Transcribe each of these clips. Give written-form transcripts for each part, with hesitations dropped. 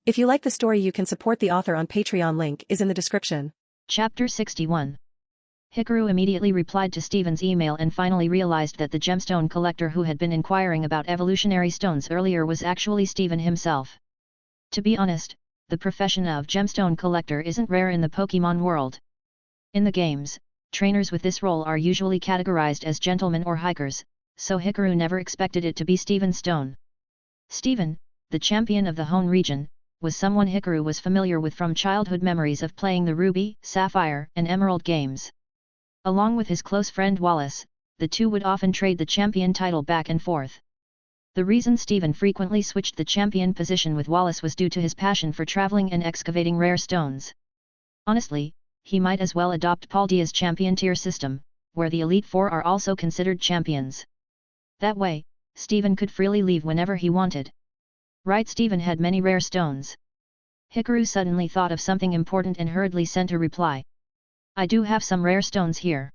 If you like the story, you can support the author on Patreon. Link is in the description. Chapter 61. Hikaru immediately replied to Steven's email and finally realized that the gemstone collector who had been inquiring about evolutionary stones earlier was actually Steven himself. To be honest, the profession of gemstone collector isn't rare in the Pokémon world. In the games, trainers with this role are usually categorized as gentlemen or hikers, so Hikaru never expected it to be Steven Stone. Steven, the champion of the Hone region, was someone Hikaru was familiar with from childhood memories of playing the Ruby, Sapphire, and Emerald games. Along with his close friend Wallace, the two would often trade the champion title back and forth. The reason Steven frequently switched the champion position with Wallace was due to his passion for traveling and excavating rare stones. Honestly, he might as well adopt Paldea's champion tier system, where the Elite Four are also considered champions. That way, Steven could freely leave whenever he wanted. Right, Steven had many rare stones. Hikaru suddenly thought of something important and hurriedly sent a reply. I do have some rare stones here.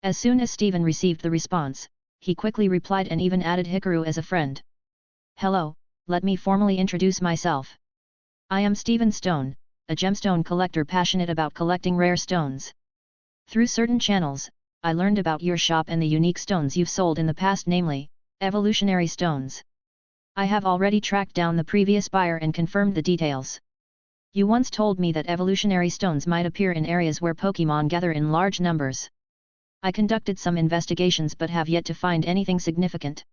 As soon as Steven received the response, he quickly replied and even added Hikaru as a friend. Hello, let me formally introduce myself. I am Steven Stone, a gemstone collector passionate about collecting rare stones. Through certain channels, I learned about your shop and the unique stones you've sold in the past, namely, evolutionary stones. I have already tracked down the previous buyer and confirmed the details. You once told me that evolutionary stones might appear in areas where Pokémon gather in large numbers. I conducted some investigations but have yet to find anything significant.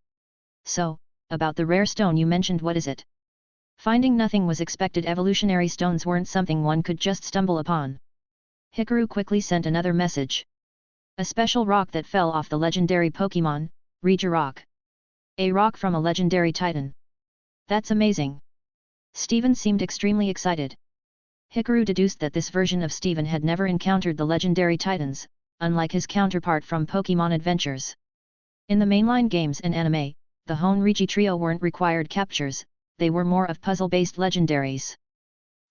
So, about the rare stone you mentioned, what is it? Finding nothing was expected. Evolutionary stones weren't something one could just stumble upon. Hikaru quickly sent another message. A special rock that fell off the legendary Pokémon, Regirock. A rock from a legendary Titan. That's amazing. Steven seemed extremely excited. Hikaru deduced that this version of Steven had never encountered the legendary Titans, unlike his counterpart from Pokémon Adventures. In the mainline games and anime, the Hone Regi trio weren't required captures, they were more of puzzle-based legendaries.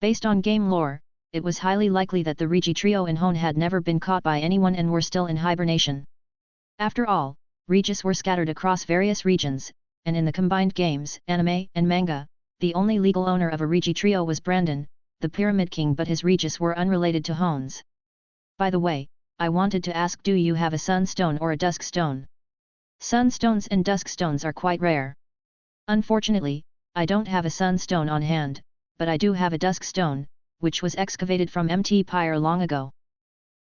Based on game lore, it was highly likely that the Regi trio in Hone had never been caught by anyone and were still in hibernation. After all, Regis were scattered across various regions, and in the combined games, anime, and manga, the only legal owner of a Regi trio was Brandon, the Pyramid King, but his Regis were unrelated to Hones. By the way, I wanted to ask, do you have a Sunstone or a Duskstone? Sunstones and Duskstones are quite rare. Unfortunately, I don't have a Sunstone on hand, but I do have a Duskstone, which was excavated from MT Pyre long ago.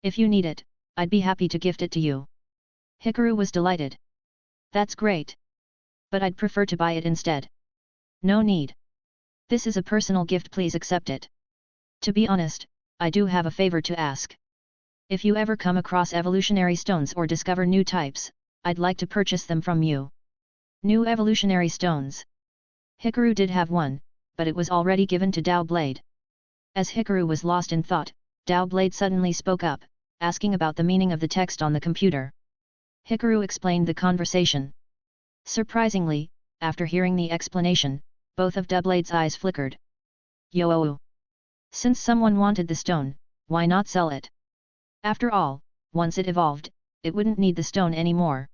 If you need it, I'd be happy to gift it to you. Hikaru was delighted. That's great. But I'd prefer to buy it instead. No need. This is a personal gift, please accept it. To be honest, I do have a favor to ask. If you ever come across evolutionary stones or discover new types, I'd like to purchase them from you. New evolutionary stones. Hikaru did have one, but it was already given to Dowblade. As Hikaru was lost in thought, Dowblade suddenly spoke up, asking about the meaning of the text on the computer. Hikaru explained the conversation. Surprisingly, after hearing the explanation, both of Dowblade's eyes flickered. Yo! Since someone wanted the stone, why not sell it? After all, once it evolved, it wouldn't need the stone anymore.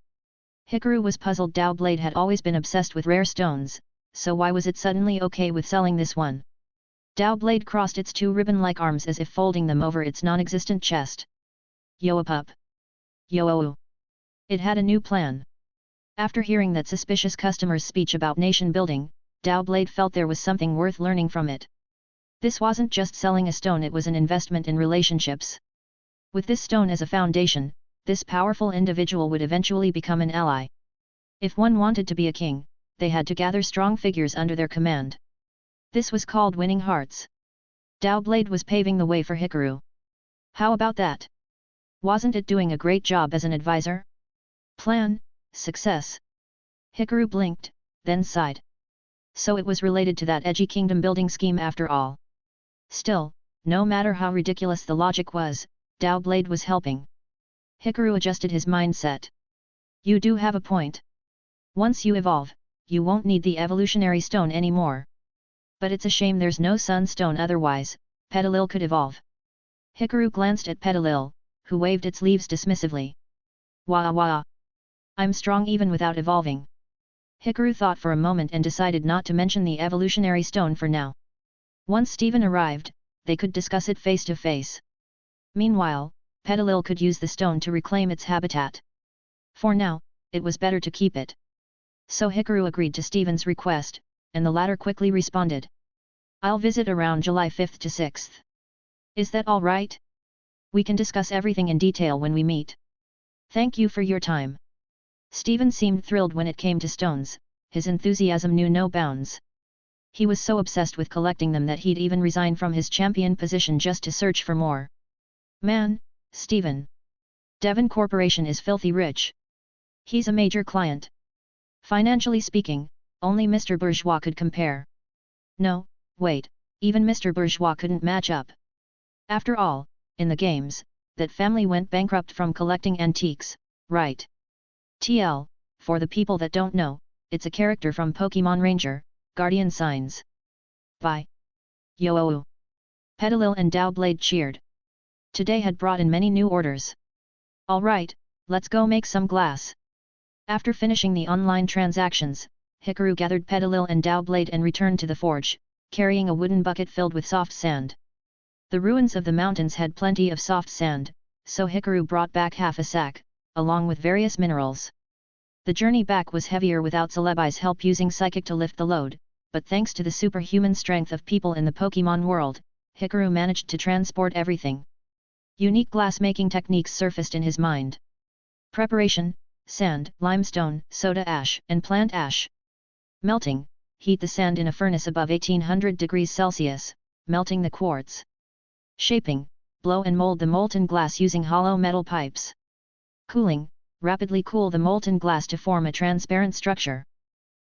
Hikaru was puzzled. Dowblade had always been obsessed with rare stones, so why was it suddenly okay with selling this one? Dowblade crossed its two ribbon-like arms as if folding them over its non-existent chest. Yo pup! Yo! It had a new plan. After hearing that suspicious customer's speech about nation building, Dowblade felt there was something worth learning from it. This wasn't just selling a stone, it was an investment in relationships. With this stone as a foundation, this powerful individual would eventually become an ally. If one wanted to be a king, they had to gather strong figures under their command. This was called winning hearts. Dowblade was paving the way for Hikaru. How about that? Wasn't it doing a great job as an advisor? Plan, success. Hikaru blinked, then sighed. So it was related to that edgy kingdom building scheme after all. Still, no matter how ridiculous the logic was, Dowblade was helping. Hikaru adjusted his mindset. You do have a point. Once you evolve, you won't need the evolutionary stone anymore. But it's a shame there's no Sunstone, otherwise, Petalil could evolve. Hikaru glanced at Petalil, who waved its leaves dismissively. Wah! I'm strong even without evolving. Hikaru thought for a moment and decided not to mention the evolutionary stone for now. Once Stephen arrived, they could discuss it face to face. Meanwhile, Petalil could use the stone to reclaim its habitat. For now, it was better to keep it. So Hikaru agreed to Stephen's request, and the latter quickly responded. I'll visit around July 5th to 6th. Is that all right? We can discuss everything in detail when we meet. Thank you for your time. Stephen seemed thrilled when it came to stones, his enthusiasm knew no bounds. He was so obsessed with collecting them that he'd even resign from his champion position just to search for more. Man, Stephen. Devon Corporation is filthy rich. He's a major client. Financially speaking, only Mr. Bourgeois could compare. No, wait, even Mr. Bourgeois couldn't match up. After all, in the games, that family went bankrupt from collecting antiques, right? TL, for the people that don't know, it's a character from Pokémon Ranger, Guardian Signs. Bye. Yo-oh. Petalil and Dowblade cheered. Today had brought in many new orders. Alright, let's go make some glass. After finishing the online transactions, Hikaru gathered Petalil and Dowblade and returned to the forge, carrying a wooden bucket filled with soft sand. The ruins of the mountains had plenty of soft sand, so Hikaru brought back half a sack, along with various minerals. The journey back was heavier without Celebi's help using Psychic to lift the load, but thanks to the superhuman strength of people in the Pokémon world, Hikaru managed to transport everything. Unique glass-making techniques surfaced in his mind. Preparation: sand, limestone, soda ash, and plant ash. Melting: heat the sand in a furnace above 1800 degrees Celsius, melting the quartz. Shaping: blow and mold the molten glass using hollow metal pipes. Cooling: rapidly cool the molten glass to form a transparent structure.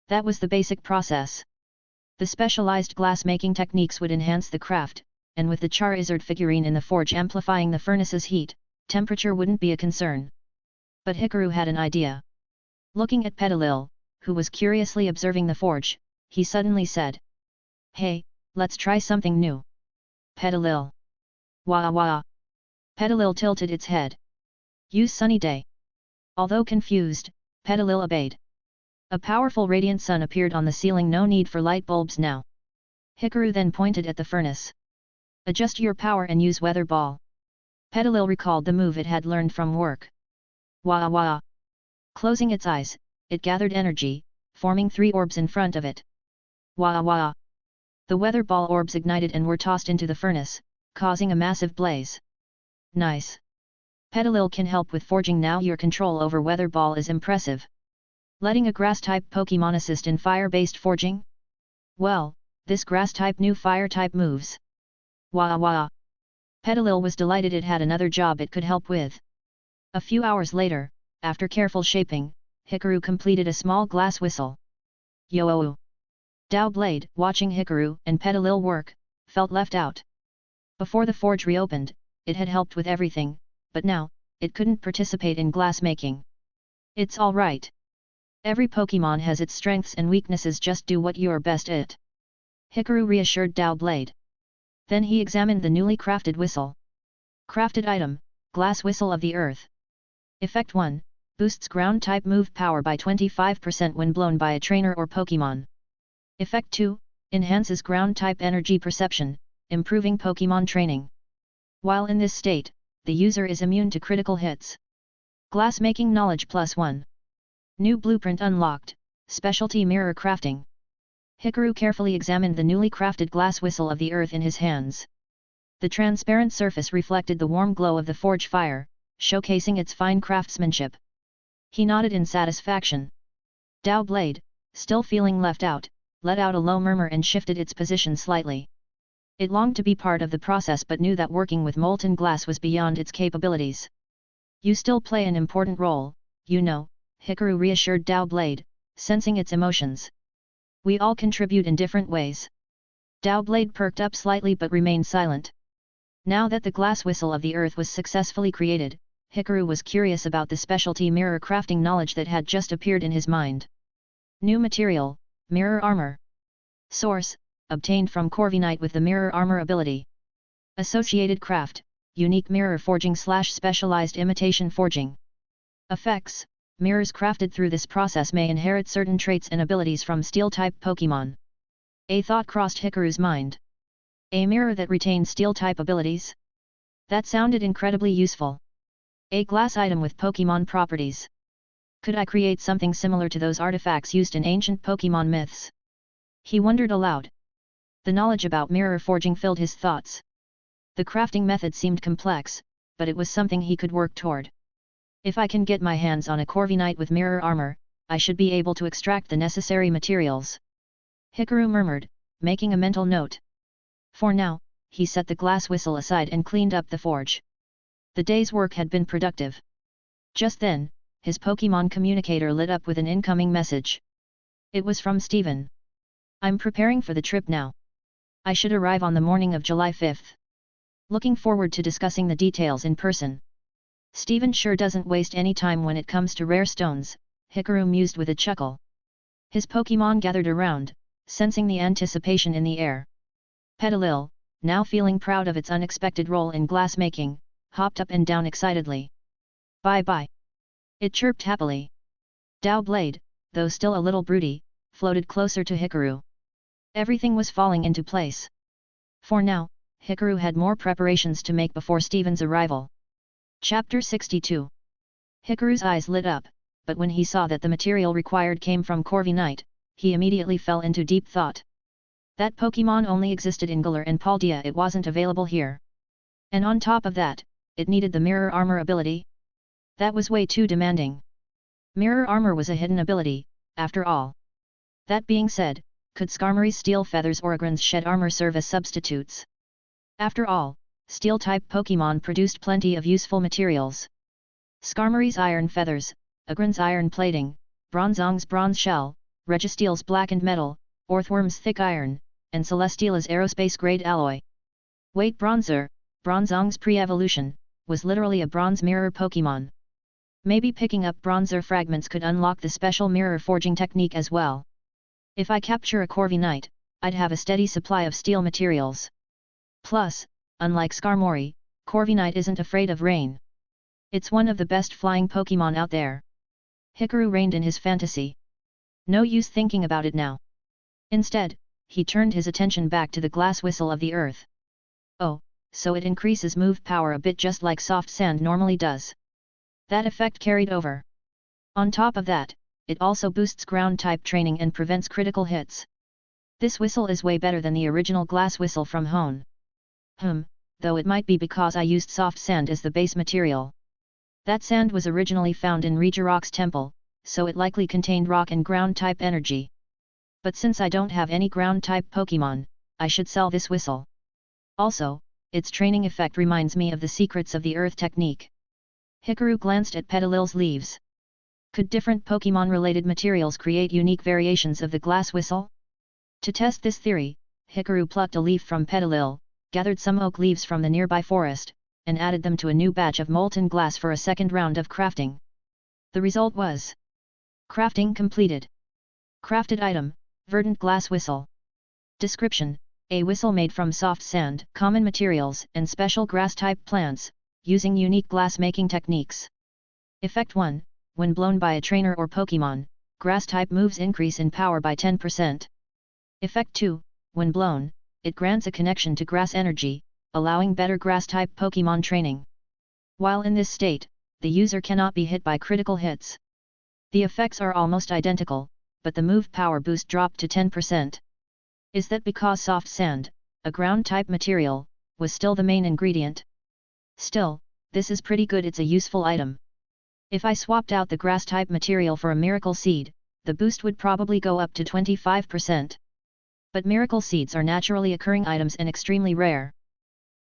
That was the basic process. The specialized glass-making techniques would enhance the craft, and with the Charizard figurine in the forge amplifying the furnace's heat, temperature wouldn't be a concern. But Hikaru had an idea. Looking at Petalil, who was curiously observing the forge, he suddenly said, "Hey, let's try something new." Petalil. Wah wah. Petalil tilted its head. Use sunny day. Although confused, Petalil obeyed. A powerful radiant sun appeared on the ceiling. No need for light bulbs now. Hikaru then pointed at the furnace. Adjust your power and use weather ball. Petalil recalled the move it had learned from work. Wah wah. Closing its eyes, it gathered energy, forming 3 orbs in front of it. Wah wah. The weather ball orbs ignited and were tossed into the furnace, causing a massive blaze. Nice. Petalil can help with forging now. Your control over weather ball is impressive. Letting a grass-type Pokémon assist in fire-based forging? Well, this grass-type knew fire-type moves. Wah wah. Petalil was delighted it had another job it could help with. A few hours later, after careful shaping, Hikaru completed a small glass whistle. Yo-oh. Dowblade, watching Hikaru and Petalil work, felt left out. Before the forge reopened, it had helped with everything, but now, it couldn't participate in glass making. It's alright. Every Pokémon has its strengths and weaknesses, just do what you're best at. Hikaru reassured Dowblade. Then he examined the newly crafted whistle. Crafted item, Glass Whistle of the Earth. Effect 1, boosts ground-type move power by 25% when blown by a trainer or Pokémon. Effect 2, enhances ground-type energy perception, improving Pokémon training. While in this state, the user is immune to critical hits. Glass-making knowledge +1. New blueprint unlocked, specialty mirror crafting. Hikaru carefully examined the newly crafted glass whistle of the earth in his hands. The transparent surface reflected the warm glow of the forge fire, showcasing its fine craftsmanship. He nodded in satisfaction. Dowblade, still feeling left out, let out a low murmur and shifted its position slightly. It longed to be part of the process but knew that working with molten glass was beyond its capabilities. You still play an important role, you know, Hikaru reassured Dowblade, sensing its emotions. We all contribute in different ways. Dowblade perked up slightly but remained silent. Now that the glass whistle of the earth was successfully created, Hikaru was curious about the specialty mirror crafting knowledge that had just appeared in his mind. New material, mirror armor. Source, obtained from Corviknight with the mirror armor ability. Associated craft, unique mirror forging / specialized imitation forging. Effects, mirrors crafted through this process may inherit certain traits and abilities from Steel-type Pokémon. A thought crossed Hikaru's mind. A mirror that retains Steel-type abilities? That sounded incredibly useful. A glass item with Pokémon properties. Could I create something similar to those artifacts used in ancient Pokémon myths? He wondered aloud. The knowledge about mirror forging filled his thoughts. The crafting method seemed complex, but it was something he could work toward. If I can get my hands on a Corviknight with mirror armor, I should be able to extract the necessary materials. Hikaru murmured, making a mental note. For now, he set the glass whistle aside and cleaned up the forge. The day's work had been productive. Just then, his Pokémon communicator lit up with an incoming message. It was from Steven. I'm preparing for the trip now. I should arrive on the morning of July 5th. Looking forward to discussing the details in person. Steven sure doesn't waste any time when it comes to rare stones, Hikaru mused with a chuckle. His Pokémon gathered around, sensing the anticipation in the air. Petalil, now feeling proud of its unexpected role in glassmaking, hopped up and down excitedly. Bye-bye. It chirped happily. Dowblade, though still a little broody, floated closer to Hikaru. Everything was falling into place. For now, Hikaru had more preparations to make before Steven's arrival. Chapter 62. Hikaru's eyes lit up, but when he saw that the material required came from Corviknight, he immediately fell into deep thought. That Pokémon only existed in Galar and Paldea, it wasn't available here. And on top of that, it needed the mirror armor ability? That was way too demanding. Mirror armor was a hidden ability, after all. That being said, could Skarmory's steel feathers or Agrion's shed armor serve as substitutes? After all, Steel-type Pokémon produced plenty of useful materials. Skarmory's iron feathers, Agrion's iron plating, Bronzong's bronze shell, Registeel's blackened metal, Orthworm's thick iron, and Celesteela's aerospace-grade alloy. Wait, Bronzong's pre-evolution, was literally a bronze mirror Pokémon. Maybe picking up bronzer fragments could unlock the special mirror forging technique as well. If I capture a Corviknight, I'd have a steady supply of steel materials. Plus, unlike Skarmory, Corviknight isn't afraid of rain. It's one of the best flying Pokémon out there. Hikaru reigned in his fantasy. No use thinking about it now. Instead, he turned his attention back to the glass whistle of the earth. Oh, so it increases move power a bit just like soft sand normally does. That effect carried over. On top of that, it also boosts ground-type training and prevents critical hits. This whistle is way better than the original glass whistle from Hone. Though it might be because I used soft sand as the base material. That sand was originally found in Regirock's temple, so it likely contained rock and ground-type energy. But since I don't have any ground-type Pokémon, I should sell this whistle. Also, its training effect reminds me of the secrets of the earth technique. Hikaru glanced at Petalil's leaves. Could different Pokémon-related materials create unique variations of the glass whistle? To test this theory, Hikaru plucked a leaf from Petalil, gathered some oak leaves from the nearby forest, and added them to a new batch of molten glass for a second round of crafting. The result was crafting completed. Crafted item, verdant glass whistle. Description: a whistle made from soft sand, common materials, and special grass-type plants, using unique glass-making techniques. Effect 1: when blown by a trainer or Pokémon, grass-type moves increase in power by 10%. Effect 2: when blown, it grants a connection to grass energy, allowing better grass-type Pokémon training. While in this state, the user cannot be hit by critical hits. The effects are almost identical, but the move power boost dropped to 10%. Is that because soft sand, a ground-type material, was still the main ingredient? Still, this is pretty good. It's a useful item. If I swapped out the grass-type material for a miracle seed, the boost would probably go up to 25%. But miracle seeds are naturally occurring items and extremely rare.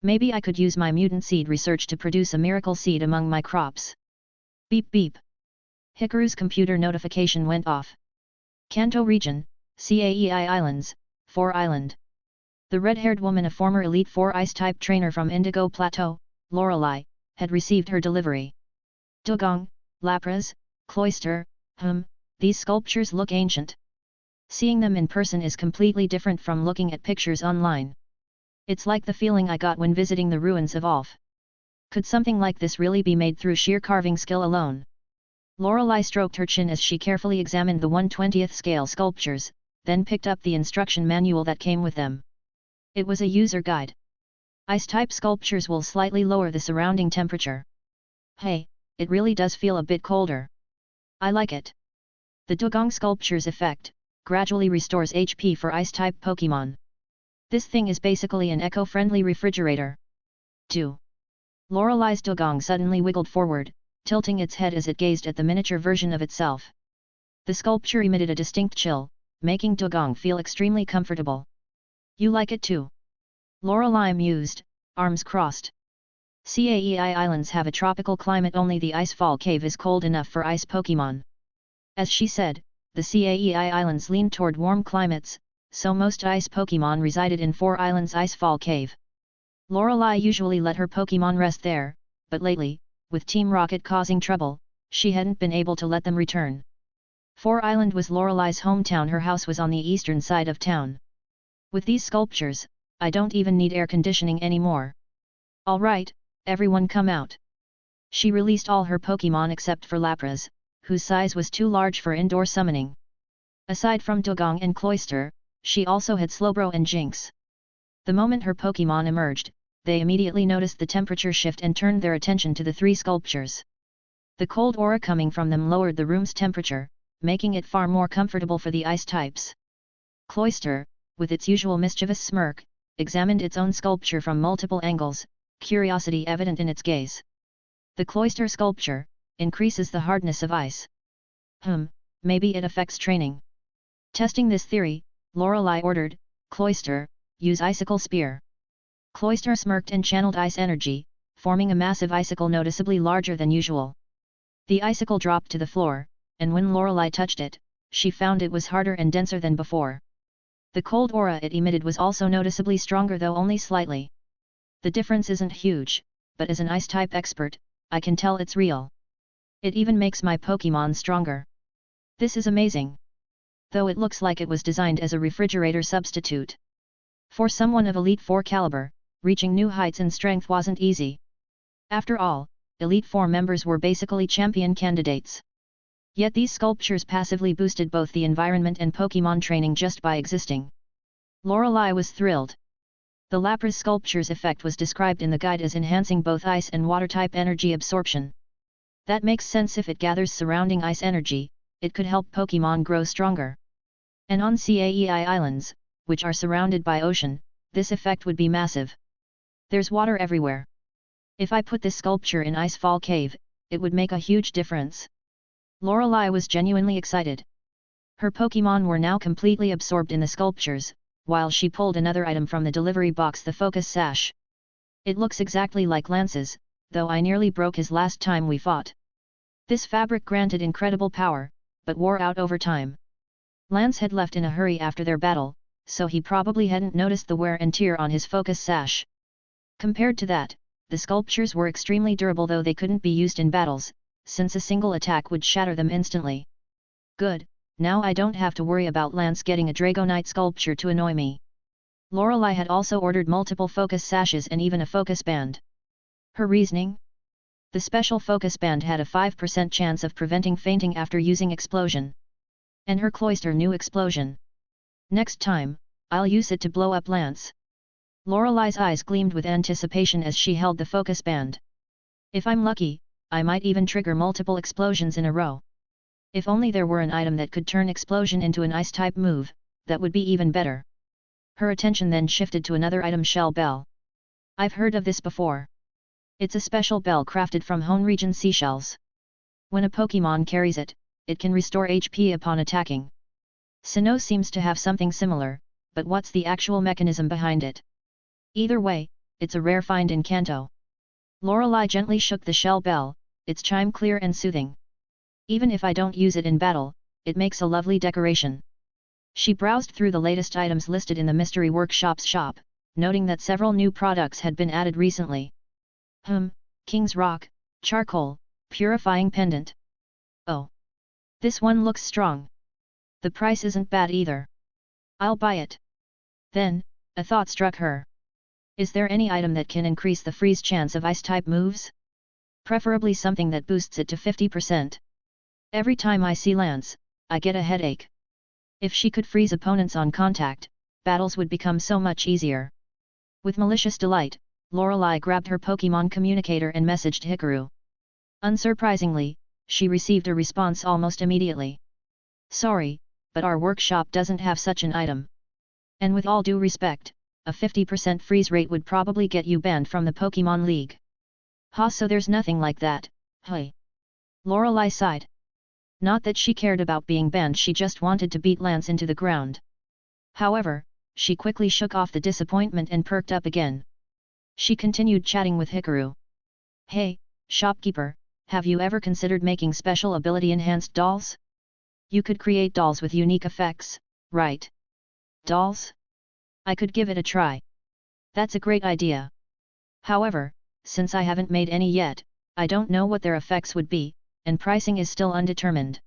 Maybe I could use my mutant seed research to produce a miracle seed among my crops. Beep beep. Hikaru's computer notification went off. Kanto region, Caei Islands, 4 Island. The red-haired woman, a former Elite 4 Ice-type trainer from Indigo Plateau, Laurelai, had received her delivery. Dugong, Lapras, Cloyster, these sculptures look ancient. Seeing them in person is completely different from looking at pictures online. It's like the feeling I got when visiting the ruins of Alf. Could something like this really be made through sheer carving skill alone? Laurelai stroked her chin as she carefully examined the 1/20th scale sculptures, then picked up the instruction manual that came with them. It was a user guide. Ice-type sculptures will slightly lower the surrounding temperature. Hey, it really does feel a bit colder. I like it. The Dugong sculpture's effect gradually restores HP for ice-type Pokémon. This thing is basically an eco-friendly refrigerator. 2. Laurelai's Dugong suddenly wiggled forward, tilting its head as it gazed at the miniature version of itself. The sculpture emitted a distinct chill, making Dugong feel extremely comfortable. You like it too? Laurelai mused, arms crossed. Caei Islands have a tropical climate, only the Icefall Cave is cold enough for ice Pokémon. As she said, the Caei Islands leaned toward warm climates, so most ice Pokémon resided in 4 Islands Icefall Cave. Laurelai usually let her Pokémon rest there, but lately, with Team Rocket causing trouble, she hadn't been able to let them return. 4 Island was Laurelai's hometown. Her house was on the eastern side of town. With these sculptures, I don't even need air conditioning anymore. Alright, everyone come out. She released all her Pokémon except for Lapras, whose size was too large for indoor summoning. Aside from Dugong and Cloyster, she also had Slowbro and Jinx. The moment her Pokémon emerged, they immediately noticed the temperature shift and turned their attention to the 3 sculptures. The cold aura coming from them lowered the room's temperature, making it far more comfortable for the ice types. Cloyster, with its usual mischievous smirk, examined its own sculpture from multiple angles, curiosity evident in its gaze. The Cloyster sculpture increases the hardness of ice. Maybe it affects training. Testing this theory, Laurelai ordered, Cloyster, use Icicle Spear. Cloyster smirked and channeled ice energy, forming a massive icicle noticeably larger than usual. The icicle dropped to the floor, and when Laurelai touched it, she found it was harder and denser than before. The cold aura it emitted was also noticeably stronger, though only slightly. The difference isn't huge, but as an ice-type expert, I can tell it's real. It even makes my Pokémon stronger. This is amazing. Though it looks like it was designed as a refrigerator substitute. For someone of Elite 4 caliber, reaching new heights in strength wasn't easy. After all, Elite 4 members were basically champion candidates. Yet these sculptures passively boosted both the environment and Pokémon training just by existing. Laurelai was thrilled. The Lapras sculpture's effect was described in the guide as enhancing both ice and water-type energy absorption. That makes sense. If it gathers surrounding ice energy, it could help Pokémon grow stronger. And on Caei Islands, which are surrounded by ocean, this effect would be massive. There's water everywhere. If I put this sculpture in Icefall Cave, it would make a huge difference. Laurelai was genuinely excited. Her Pokémon were now completely absorbed in the sculptures, while she pulled another item from the delivery box, the focus sash. It looks exactly like Lance's, though I nearly broke his last time we fought. This fabric granted incredible power, but wore out over time. Lance had left in a hurry after their battle, so he probably hadn't noticed the wear and tear on his focus sash. Compared to that, the sculptures were extremely durable, though they couldn't be used in battles, since a single attack would shatter them instantly. Good, now I don't have to worry about Lance getting a Dragonite sculpture to annoy me. Laurelai had also ordered multiple focus sashes and even a focus band. Her reasoning? The special focus band had a 5% chance of preventing fainting after using explosion. And her Cloyster knew explosion. Next time, I'll use it to blow up Lance. Laurelai's eyes gleamed with anticipation as she held the focus band. If I'm lucky, I might even trigger multiple explosions in a row. If only there were an item that could turn explosion into an ice-type move, that would be even better. Her attention then shifted to another item, Shell Bell. I've heard of this before. It's a special bell crafted from Hone region seashells. When a Pokémon carries it, it can restore HP upon attacking. Sinnoh seems to have something similar, but what's the actual mechanism behind it? Either way, it's a rare find in Kanto. Laurelai gently shook the shell bell, its chime clear and soothing. Even if I don't use it in battle, it makes a lovely decoration. She browsed through the latest items listed in the Mystery Workshop's shop, noting that several new products had been added recently. King's Rock, Charcoal, Purifying Pendant. Oh. This one looks strong. The price isn't bad either. I'll buy it. Then, a thought struck her. Is there any item that can increase the freeze chance of ice-type moves? Preferably something that boosts it to 50%. Every time I see Lance, I get a headache. If she could freeze opponents on contact, battles would become so much easier. With malicious delight, Laurelai grabbed her Pokémon communicator and messaged Hikaru. Unsurprisingly, she received a response almost immediately. Sorry, but our workshop doesn't have such an item. And with all due respect, a 50% freeze rate would probably get you banned from the Pokémon League. Ha, so there's nothing like that, hey. Laurelai sighed. Not that she cared about being banned, she just wanted to beat Lance into the ground. However, she quickly shook off the disappointment and perked up again. She continued chatting with Hikaru. Hey, shopkeeper, have you ever considered making special ability enhanced dolls? You could create dolls with unique effects, right? Dolls? I could give it a try. That's a great idea. However, since I haven't made any yet, I don't know what their effects would be, and pricing is still undetermined.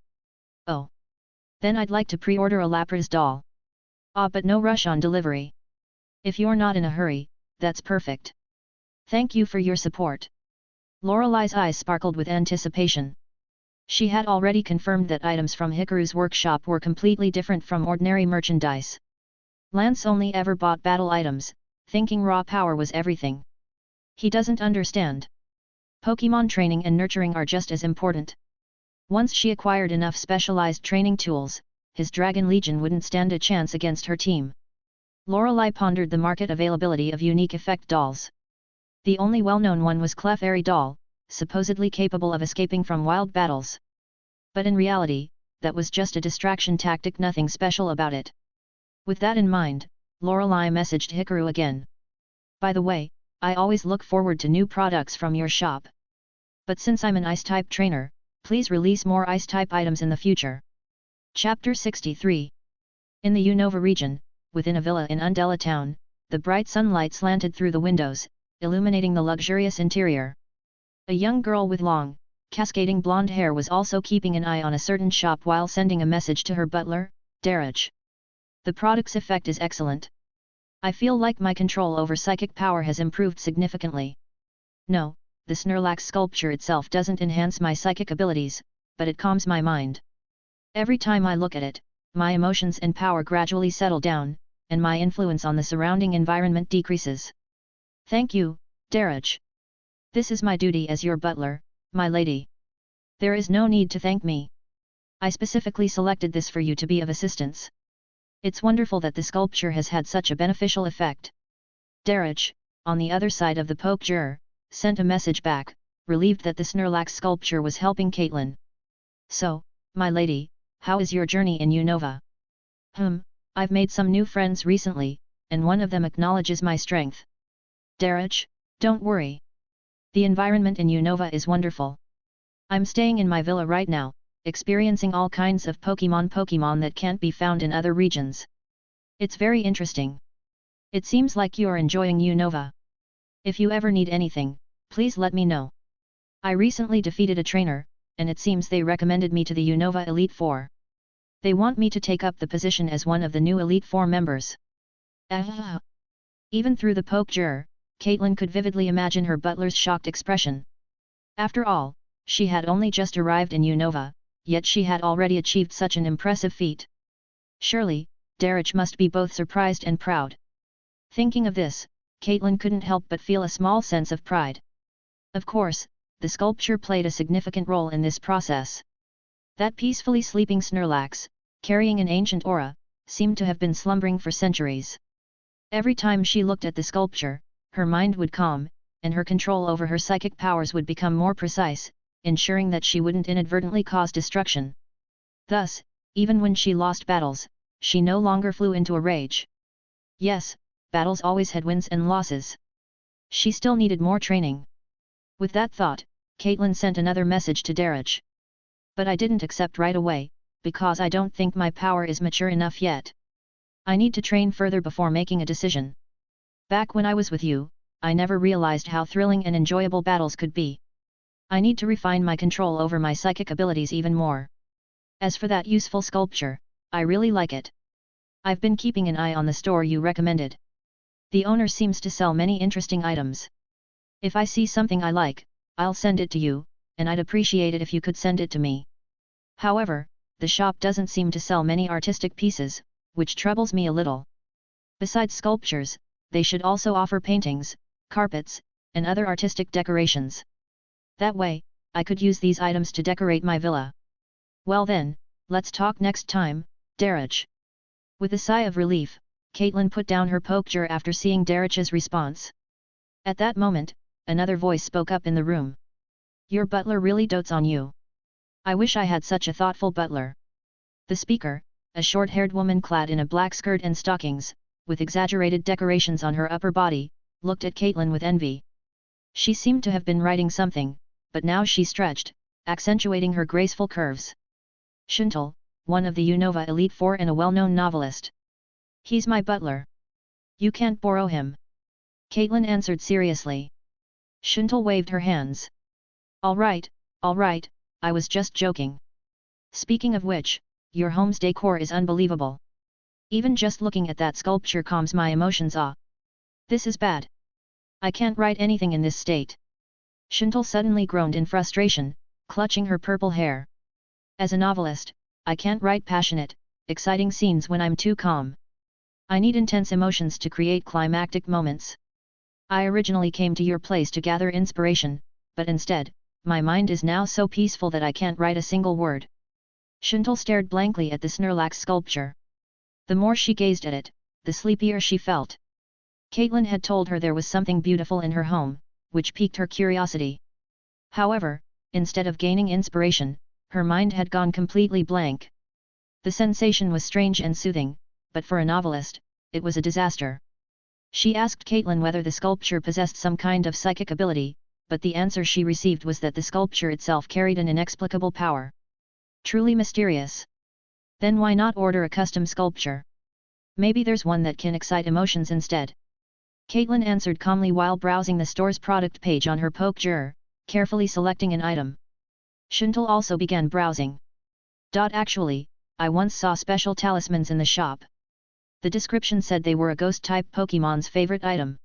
Oh. Then I'd like to pre-order a Lapras doll. Ah, but no rush on delivery. If you're not in a hurry, that's perfect. Thank you for your support. Laurelai's eyes sparkled with anticipation. She had already confirmed that items from Hikaru's workshop were completely different from ordinary merchandise. Lance only ever bought battle items, thinking raw power was everything. He doesn't understand. Pokémon training and nurturing are just as important. Once she acquired enough specialized training tools, his Dragon Legion wouldn't stand a chance against her team. Laurelai pondered the market availability of unique effect dolls. The only well-known one was Clefairy doll, supposedly capable of escaping from wild battles. But in reality, that was just a distraction tactic, nothing special about it. With that in mind, Laurelai messaged Hikaru again. By the way, I always look forward to new products from your shop. But since I'm an Ice-type trainer, please release more Ice-type items in the future. Chapter 63. In the Unova region, within a villa in Undella town, the bright sunlight slanted through the windows, illuminating the luxurious interior. A young girl with long, cascading blonde hair was also keeping an eye on a certain shop while sending a message to her butler, Darraj. The product's effect is excellent. I feel like my control over psychic power has improved significantly. No, the Snorlax sculpture itself doesn't enhance my psychic abilities, but it calms my mind. Every time I look at it, my emotions and power gradually settle down, and my influence on the surrounding environment decreases. Thank you, Darraj. This is my duty as your butler, my lady. There is no need to thank me. I specifically selected this for you to be of assistance. It's wonderful that the sculpture has had such a beneficial effect. Darraj, on the other side of the Pokémon, sent a message back, relieved that the Snorlax sculpture was helping Caitlyn. So, my lady, how is your journey in Unova? I've made some new friends recently, and one of them acknowledges my strength. Darraj, don't worry. The environment in Unova is wonderful. I'm staying in my villa right now, experiencing all kinds of Pokémon that can't be found in other regions. It's very interesting. It seems like you're enjoying Unova. If you ever need anything, please let me know. I recently defeated a trainer, and it seems they recommended me to the Unova Elite Four. They want me to take up the position as one of the new Elite Four members. Even through the Pokémon, Caitlyn could vividly imagine her butler's shocked expression. After all, she had only just arrived in Unova, yet she had already achieved such an impressive feat. Surely, Darraj must be both surprised and proud. Thinking of this, Caitlyn couldn't help but feel a small sense of pride. Of course, the sculpture played a significant role in this process. That peacefully sleeping Snorlax, carrying an ancient aura, seemed to have been slumbering for centuries. Every time she looked at the sculpture, her mind would calm, and her control over her psychic powers would become more precise, ensuring that she wouldn't inadvertently cause destruction. Thus, even when she lost battles, she no longer flew into a rage. Yes, battles always had wins and losses. She still needed more training. With that thought, Caitlyn sent another message to Darraj. But I didn't accept right away, because I don't think my power is mature enough yet. I need to train further before making a decision. Back when I was with you, I never realized how thrilling and enjoyable battles could be. I need to refine my control over my psychic abilities even more. As for that useful sculpture, I really like it. I've been keeping an eye on the store you recommended. The owner seems to sell many interesting items. If I see something I like, I'll send it to you, and I'd appreciate it if you could send it to me. However, the shop doesn't seem to sell many artistic pieces, which troubles me a little. Besides sculptures, they should also offer paintings, carpets, and other artistic decorations. That way, I could use these items to decorate my villa. Well then, let's talk next time, Darich. With a sigh of relief, Caitlyn put down her poker after seeing Darich's response. At that moment, another voice spoke up in the room. Your butler really dotes on you. I wish I had such a thoughtful butler. The speaker, a short-haired woman clad in a black skirt and stockings, with exaggerated decorations on her upper body, looked at Caitlyn with envy. She seemed to have been writing something, but now she stretched, accentuating her graceful curves. Shintel, one of the Unova Elite Four and a well-known novelist. He's my butler. You can't borrow him. Caitlyn answered seriously. Shintel waved her hands. All right, I was just joking. Speaking of which, your home's decor is unbelievable. Even just looking at that sculpture calms my emotions. This is bad. I can't write anything in this state. Shintel suddenly groaned in frustration, clutching her purple hair. As a novelist, I can't write passionate, exciting scenes when I'm too calm. I need intense emotions to create climactic moments. I originally came to your place to gather inspiration, but instead, my mind is now so peaceful that I can't write a single word. Shintel stared blankly at the Snorlax sculpture. The more she gazed at it, the sleepier she felt. Caitlyn had told her there was something beautiful in her home, which piqued her curiosity. However, instead of gaining inspiration, her mind had gone completely blank. The sensation was strange and soothing, but for a novelist, it was a disaster. She asked Caitlyn whether the sculpture possessed some kind of psychic ability, but the answer she received was that the sculpture itself carried an inexplicable power. Truly mysterious. Then why not order a custom sculpture? Maybe there's one that can excite emotions instead. Caitlyn answered calmly while browsing the store's product page on her poker, carefully selecting an item. Shintel also began browsing. Actually, I once saw special talismans in the shop. The description said they were a ghost-type Pokémon's favorite item.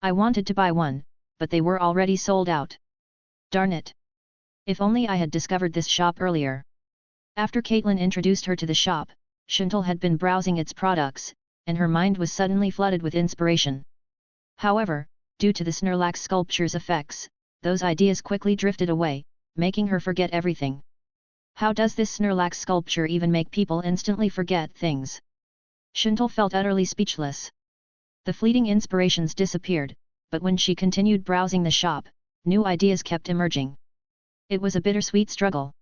I wanted to buy one, but they were already sold out. Darn it! If only I had discovered this shop earlier. After Caitlyn introduced her to the shop, Shintel had been browsing its products, and her mind was suddenly flooded with inspiration. However, due to the Snorlax sculpture's effects, those ideas quickly drifted away, making her forget everything. How does this Snorlax sculpture even make people instantly forget things? Shintel felt utterly speechless. The fleeting inspirations disappeared, but when she continued browsing the shop, new ideas kept emerging. It was a bittersweet struggle.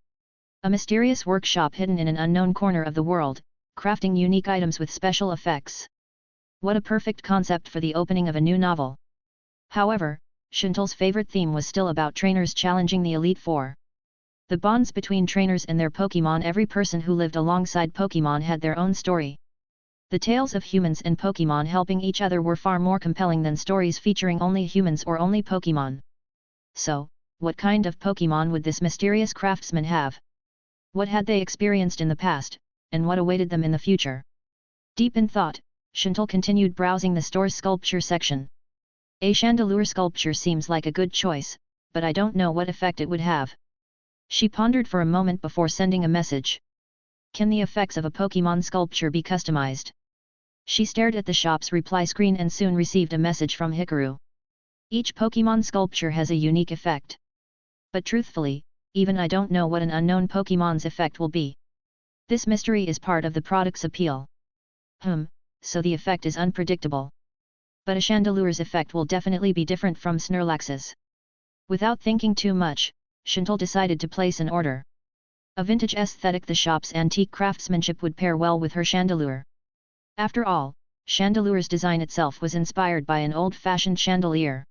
A mysterious workshop hidden in an unknown corner of the world, crafting unique items with special effects. What a perfect concept for the opening of a new novel. However, Shintel's favorite theme was still about trainers challenging the Elite Four. The bonds between trainers and their Pokémon. Every person who lived alongside Pokémon had their own story. The tales of humans and Pokémon helping each other were far more compelling than stories featuring only humans or only Pokémon. So, what kind of Pokémon would this mysterious craftsman have? What had they experienced in the past, and what awaited them in the future? Deep in thought, Shintel continued browsing the store's sculpture section. A chandelier sculpture seems like a good choice, but I don't know what effect it would have. She pondered for a moment before sending a message. Can the effects of a Pokémon sculpture be customized? She stared at the shop's reply screen and soon received a message from Hikaru. Each Pokémon sculpture has a unique effect. But truthfully, even I don't know what an unknown Pokémon's effect will be. This mystery is part of the product's appeal. So the effect is unpredictable. But a chandelier's effect will definitely be different from Snorlax's. Without thinking too much, Shintel decided to place an order. A vintage aesthetic. The shop's antique craftsmanship would pair well with her chandelier. After all, chandelier's design itself was inspired by an old-fashioned chandelier.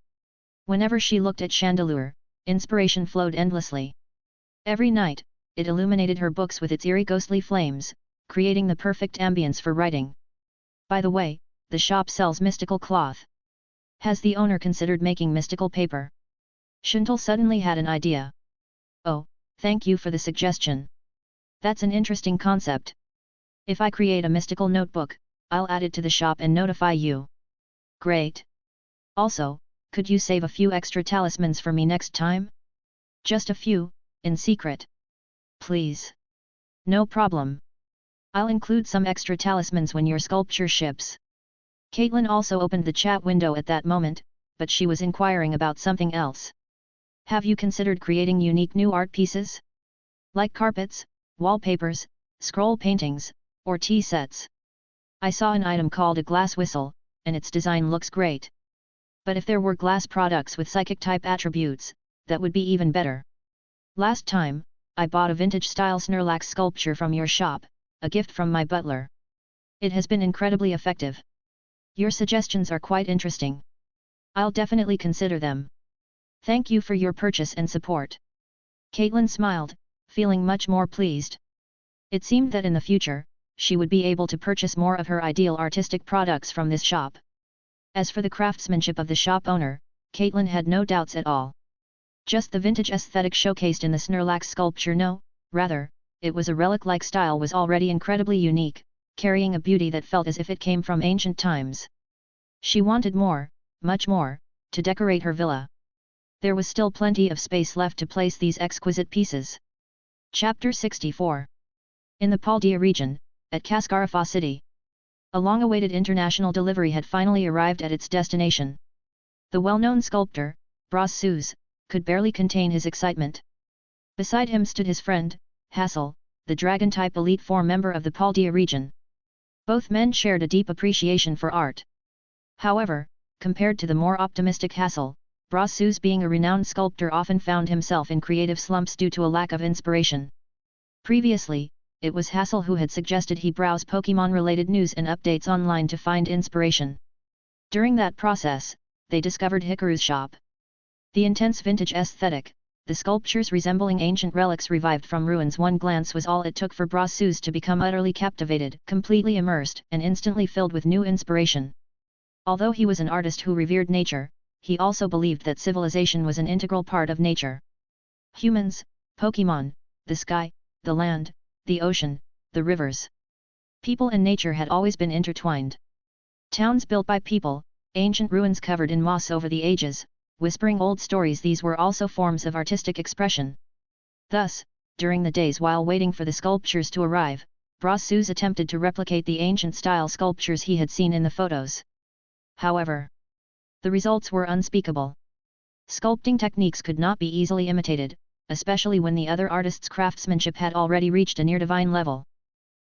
Whenever she looked at chandelier, inspiration flowed endlessly. Every night, it illuminated her books with its eerie ghostly flames, creating the perfect ambience for writing. By the way, the shop sells mystical cloth. Has the owner considered making mystical paper? Shintel suddenly had an idea. Oh, thank you for the suggestion. That's an interesting concept. If I create a mystical notebook, I'll add it to the shop and notify you. Great. Also, could you save a few extra talismans for me next time? Just a few, in secret. Please. No problem. I'll include some extra talismans when your sculpture ships. Caitlyn also opened the chat window at that moment, but she was inquiring about something else. Have you considered creating unique new art pieces? Like carpets, wallpapers, scroll paintings, or tea sets? I saw an item called a glass whistle, and its design looks great. But if there were glass products with psychic-type attributes, that would be even better. Last time, I bought a vintage-style Snorlax sculpture from your shop, a gift from my butler. It has been incredibly effective. Your suggestions are quite interesting. I'll definitely consider them. Thank you for your purchase and support. Caitlyn smiled, feeling much more pleased. It seemed that in the future, she would be able to purchase more of her ideal artistic products from this shop. As for the craftsmanship of the shop owner, Caitlyn had no doubts at all. Just the vintage aesthetic showcased in the Snorlax sculpture, no, rather, it was a relic-like style was already incredibly unique, carrying a beauty that felt as if it came from ancient times. She wanted more, much more, to decorate her villa. There was still plenty of space left to place these exquisite pieces. Chapter 64. In the Paldea region, at Cascarafa City. A long-awaited international delivery had finally arrived at its destination. The well-known sculptor, Brasus, could barely contain his excitement. Beside him stood his friend, Hassel, the Dragon-type Elite Four member of the Paldea region. Both men shared a deep appreciation for art. However, compared to the more optimistic Hassel, Brasus, being a renowned sculptor, often found himself in creative slumps due to a lack of inspiration. Previously, it was Hassel who had suggested he browse Pokémon-related news and updates online to find inspiration. During that process, they discovered Hikaru's shop. The intense vintage aesthetic, the sculptures resembling ancient relics revived from ruins, one glance was all it took for Brasus to become utterly captivated, completely immersed, and instantly filled with new inspiration. Although he was an artist who revered nature, he also believed that civilization was an integral part of nature. Humans, Pokémon, the sky, the land, the ocean, the rivers. People and nature had always been intertwined. Towns built by people, ancient ruins covered in moss over the ages, whispering old stories, these were also forms of artistic expression. Thus, during the days while waiting for the sculptures to arrive, Brasus attempted to replicate the ancient-style sculptures he had seen in the photos. However, the results were unspeakable. Sculpting techniques could not be easily imitated, especially when the other artists' craftsmanship had already reached a near-divine level.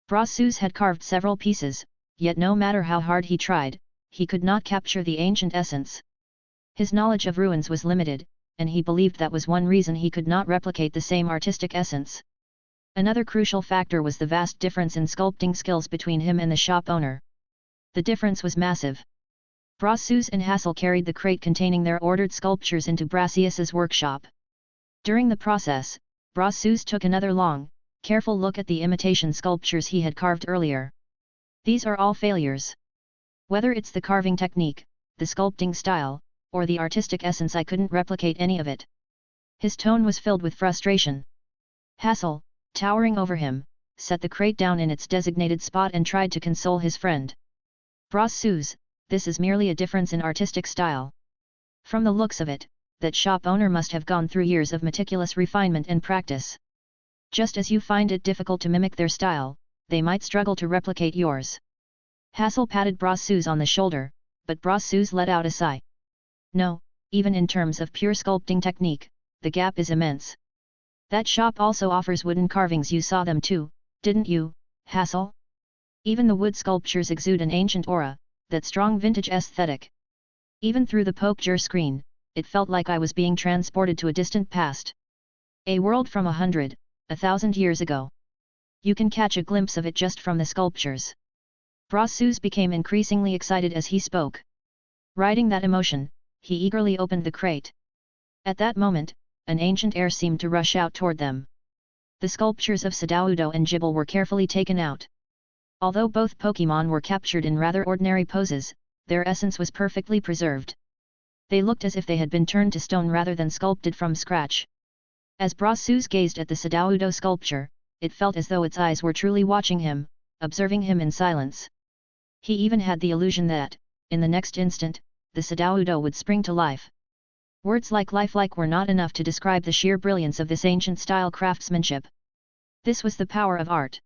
Brasus had carved several pieces, yet no matter how hard he tried, he could not capture the ancient essence. His knowledge of ruins was limited, and he believed that was one reason he could not replicate the same artistic essence. Another crucial factor was the vast difference in sculpting skills between him and the shop owner. The difference was massive. Brasus and Hassel carried the crate containing their ordered sculptures into Brasus's workshop. During the process, Brasus took another long, careful look at the imitation sculptures he had carved earlier. These are all failures. Whether it's the carving technique, the sculpting style, or the artistic essence, I couldn't replicate any of it. His tone was filled with frustration. Hassel, towering over him, set the crate down in its designated spot and tried to console his friend. Brasus, this is merely a difference in artistic style. From the looks of it, that shop owner must have gone through years of meticulous refinement and practice. Just as you find it difficult to mimic their style, they might struggle to replicate yours. Hassel patted Brasus on the shoulder, but Brasus let out a sigh. No, even in terms of pure sculpting technique, the gap is immense. That shop also offers wooden carvings. You saw them too, didn't you, Hassel? Even the wood sculptures exude an ancient aura, that strong vintage aesthetic. Even through the Pokémon screen, it felt like I was being transported to a distant past. A world from 100, 1,000 years ago. You can catch a glimpse of it just from the sculptures. Brasus became increasingly excited as he spoke. Riding that emotion, he eagerly opened the crate. At that moment, an ancient air seemed to rush out toward them. The sculptures of Sudowoodo and Jibble were carefully taken out. Although both Pokémon were captured in rather ordinary poses, their essence was perfectly preserved. They looked as if they had been turned to stone rather than sculpted from scratch. As Brasus gazed at the Sudowoodo sculpture, it felt as though its eyes were truly watching him, observing him in silence. He even had the illusion that, in the next instant, the Sudowoodo would spring to life. Words like lifelike were not enough to describe the sheer brilliance of this ancient-style craftsmanship. This was the power of art.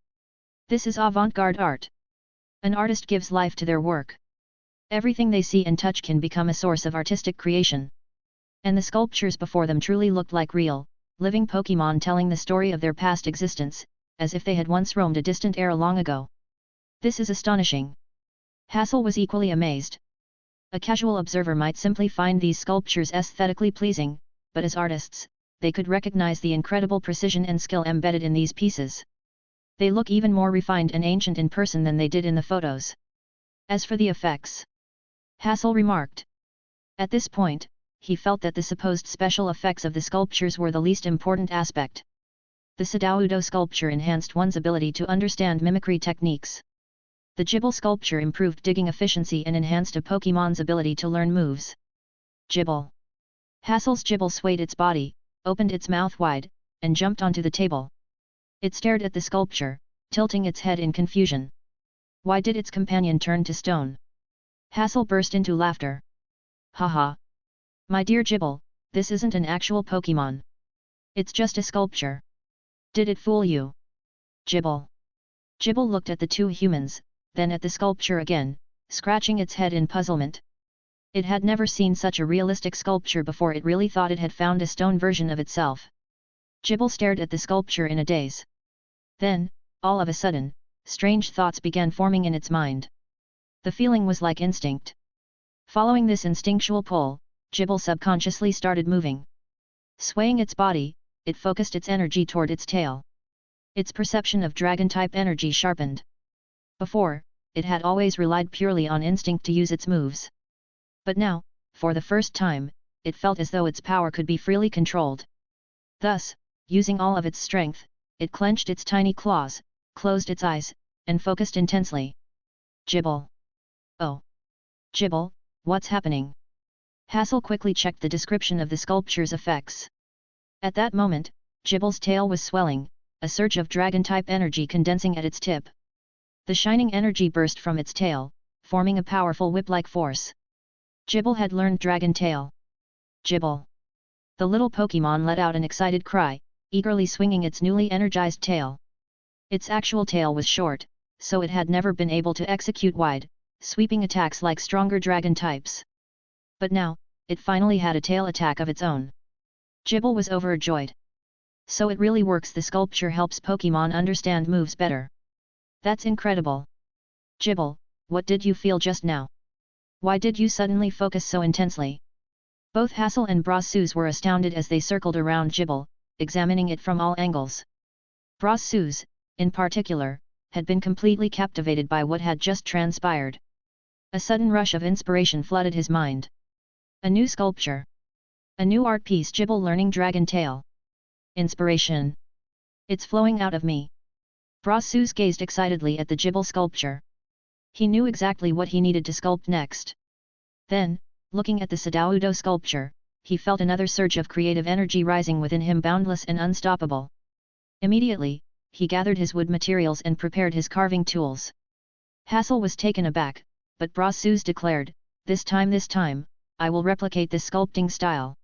This is avant-garde art. An artist gives life to their work. Everything they see and touch can become a source of artistic creation. And the sculptures before them truly looked like real, living Pokémon telling the story of their past existence, as if they had once roamed a distant era long ago. This is astonishing. Hassel was equally amazed. A casual observer might simply find these sculptures aesthetically pleasing, but as artists, they could recognize the incredible precision and skill embedded in these pieces. They look even more refined and ancient in person than they did in the photos. As for the effects, Hassel remarked. At this point, he felt that the supposed special effects of the sculptures were the least important aspect. The Sudowoodo sculpture enhanced one's ability to understand mimicry techniques. The Jibble sculpture improved digging efficiency and enhanced a Pokémon's ability to learn moves. Jibble. Hassel's Jibble swayed its body, opened its mouth wide, and jumped onto the table. It stared at the sculpture, tilting its head in confusion. Why did its companion turn to stone? Hassel burst into laughter. Haha! My dear Jibble, this isn't an actual Pokémon. It's just a sculpture. Did it fool you? Jibble. Jibble looked at the two humans, then at the sculpture again, scratching its head in puzzlement. It had never seen such a realistic sculpture before. It really thought it had found a stone version of itself. Jibble stared at the sculpture in a daze. Then, all of a sudden, strange thoughts began forming in its mind. The feeling was like instinct. Following this instinctual pull, Jibble subconsciously started moving. Swaying its body, it focused its energy toward its tail. Its perception of dragon-type energy sharpened. Before, it had always relied purely on instinct to use its moves. But now, for the first time, it felt as though its power could be freely controlled. Thus, using all of its strength, it clenched its tiny claws, closed its eyes, and focused intensely. Jibble. Oh! Jibble, what's happening? Hassel quickly checked the description of the sculpture's effects. At that moment, Jibble's tail was swelling, a surge of dragon-type energy condensing at its tip. The shining energy burst from its tail, forming a powerful whip-like force. Jibble had learned Dragon Tail. Jibble. The little Pokémon let out an excited cry, eagerly swinging its newly energized tail. Its actual tail was short, so it had never been able to execute wide, sweeping attacks like stronger dragon types. But now, it finally had a tail attack of its own. Jibble was overjoyed. So it really works. The sculpture helps Pokémon understand moves better. That's incredible. Jibble, what did you feel just now? Why did you suddenly focus so intensely? Both Hassel and Brasus were astounded as they circled around Jibble, examining it from all angles. Brasus, in particular, had been completely captivated by what had just transpired. A sudden rush of inspiration flooded his mind. A new sculpture. A new art piece. Jibble learning Dragon Tail. Inspiration. It's flowing out of me. Brasus gazed excitedly at the Jibble sculpture. He knew exactly what he needed to sculpt next. Then, looking at the Sudowoodo sculpture, he felt another surge of creative energy rising within him, boundless and unstoppable. Immediately, he gathered his wood materials and prepared his carving tools. Hassel was taken aback, but Brasus declared, this time, I will replicate this sculpting style.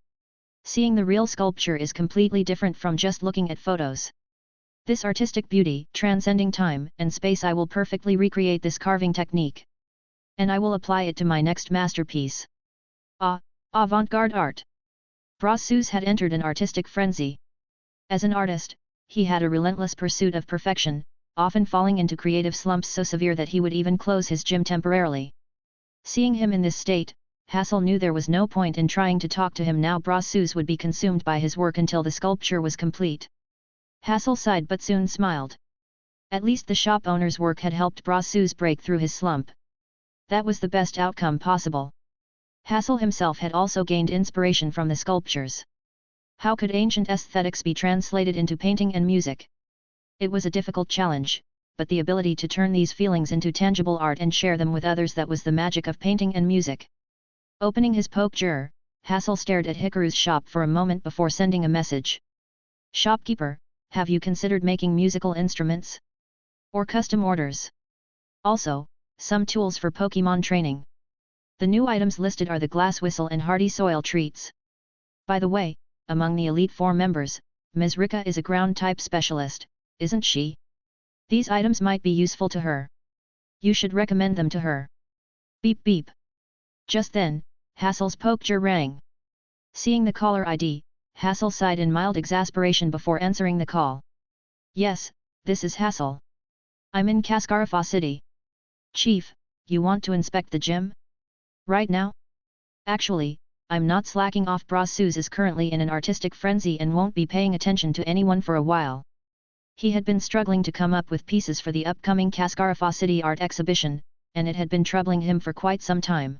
Seeing the real sculpture is completely different from just looking at photos. This artistic beauty, transcending time and space, I will perfectly recreate this carving technique. And I will apply it to my next masterpiece. Avant-garde art. Brasus had entered an artistic frenzy. As an artist, he had a relentless pursuit of perfection, often falling into creative slumps so severe that he would even close his gym temporarily. Seeing him in this state, Hassel knew there was no point in trying to talk to him now. Brasus would be consumed by his work until the sculpture was complete. Hassel sighed but soon smiled. At least the shop owner's work had helped Brasus break through his slump. That was the best outcome possible. Hassel himself had also gained inspiration from the sculptures. How could ancient aesthetics be translated into painting and music? It was a difficult challenge, but the ability to turn these feelings into tangible art and share them with others, that was the magic of painting and music. Opening his Pokémon, Hassel stared at Hikaru's shop for a moment before sending a message. Shopkeeper, have you considered making musical instruments? Or custom orders? Also, some tools for Pokémon training. The new items listed are the glass whistle and hardy soil treats. By the way, among the Elite Four members, Ms. Rika is a ground-type specialist, isn't she? These items might be useful to her. You should recommend them to her. Beep beep. Just then, Hassel's poker rang. Seeing the caller ID, Hassel sighed in mild exasperation before answering the call. Yes, this is Hassel. I'm in Cascarafa City. Chief, you want to inspect the gym? Right now? Actually, I'm not slacking off. Brasus is currently in an artistic frenzy and won't be paying attention to anyone for a while. He had been struggling to come up with pieces for the upcoming Cascarafa City art exhibition, and it had been troubling him for quite some time.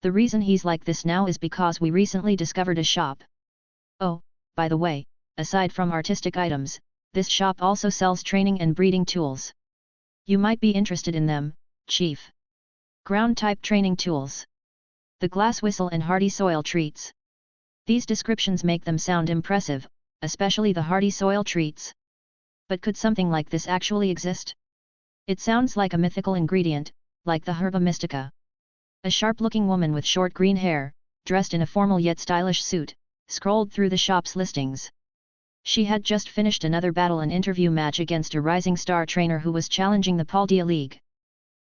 The reason he's like this now is because we recently discovered a shop. Oh, by the way, aside from artistic items, this shop also sells training and breeding tools. You might be interested in them, Chief. Ground-type training tools. The glass whistle and hardy soil treats. These descriptions make them sound impressive, especially the hardy soil treats. But could something like this actually exist? It sounds like a mythical ingredient, like the herba mystica. A sharp-looking woman with short green hair, dressed in a formal yet stylish suit, scrolled through the shop's listings. She had just finished another battle and interview match against a rising star trainer who was challenging the Paldea League.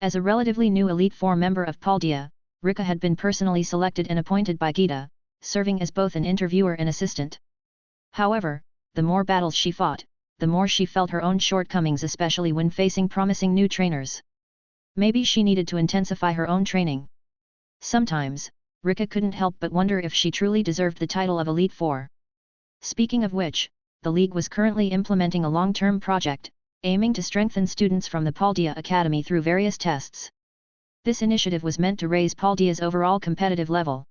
As a relatively new Elite Four member of Paldea, Rika had been personally selected and appointed by Gita, serving as both an interviewer and assistant. However, the more battles she fought, the more she felt her own shortcomings, especially when facing promising new trainers. Maybe she needed to intensify her own training. Sometimes, Rika couldn't help but wonder if she truly deserved the title of Elite Four. Speaking of which, the League was currently implementing a long-term project, aiming to strengthen students from the Paldea Academy through various tests. This initiative was meant to raise Paldea's overall competitive level.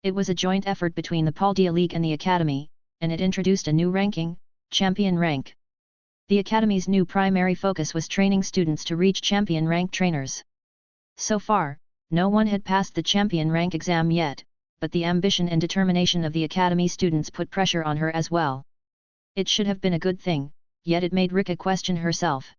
It was a joint effort between the Paldea League and the Academy, and it introduced a new ranking, Champion Rank. The Academy's new primary focus was training students to reach Champion Rank trainers. So far, no one had passed the Champion Rank exam yet, but the ambition and determination of the Academy students put pressure on her as well. It should have been a good thing, yet it made Rika question herself.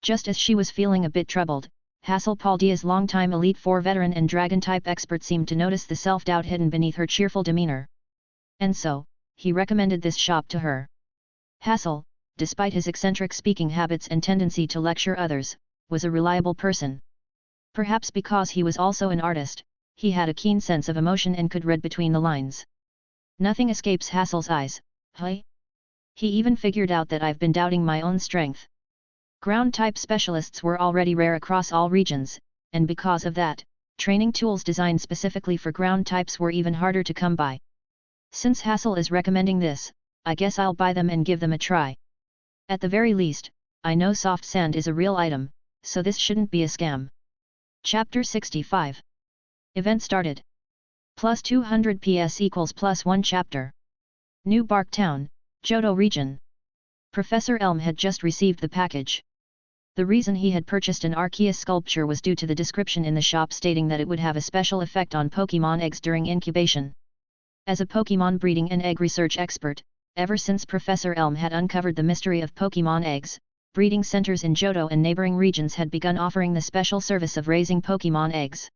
Just as she was feeling a bit troubled, Hassel, Paldea's longtime Elite Four veteran and Dragon-type expert, seemed to notice the self-doubt hidden beneath her cheerful demeanor. And so, he recommended this shop to her. Hassel, despite his eccentric speaking habits and tendency to lecture others, was a reliable person. Perhaps because he was also an artist, he had a keen sense of emotion and could read between the lines. Nothing escapes Hassel's eyes, hey? He even figured out that I've been doubting my own strength. Ground-type specialists were already rare across all regions, and because of that, training tools designed specifically for ground types were even harder to come by. Since Hassel is recommending this, I guess I'll buy them and give them a try. At the very least, I know soft sand is a real item, so this shouldn't be a scam. Chapter 65. Event started. Plus 200 PS equals +1 chapter. New Bark Town, Johto region. Professor Elm had just received the package. The reason he had purchased an Arceus sculpture was due to the description in the shop stating that it would have a special effect on Pokémon eggs during incubation. As a Pokémon breeding and egg research expert, ever since Professor Elm had uncovered the mystery of Pokémon eggs, breeding centers in Johto and neighboring regions had begun offering the special service of raising Pokémon eggs.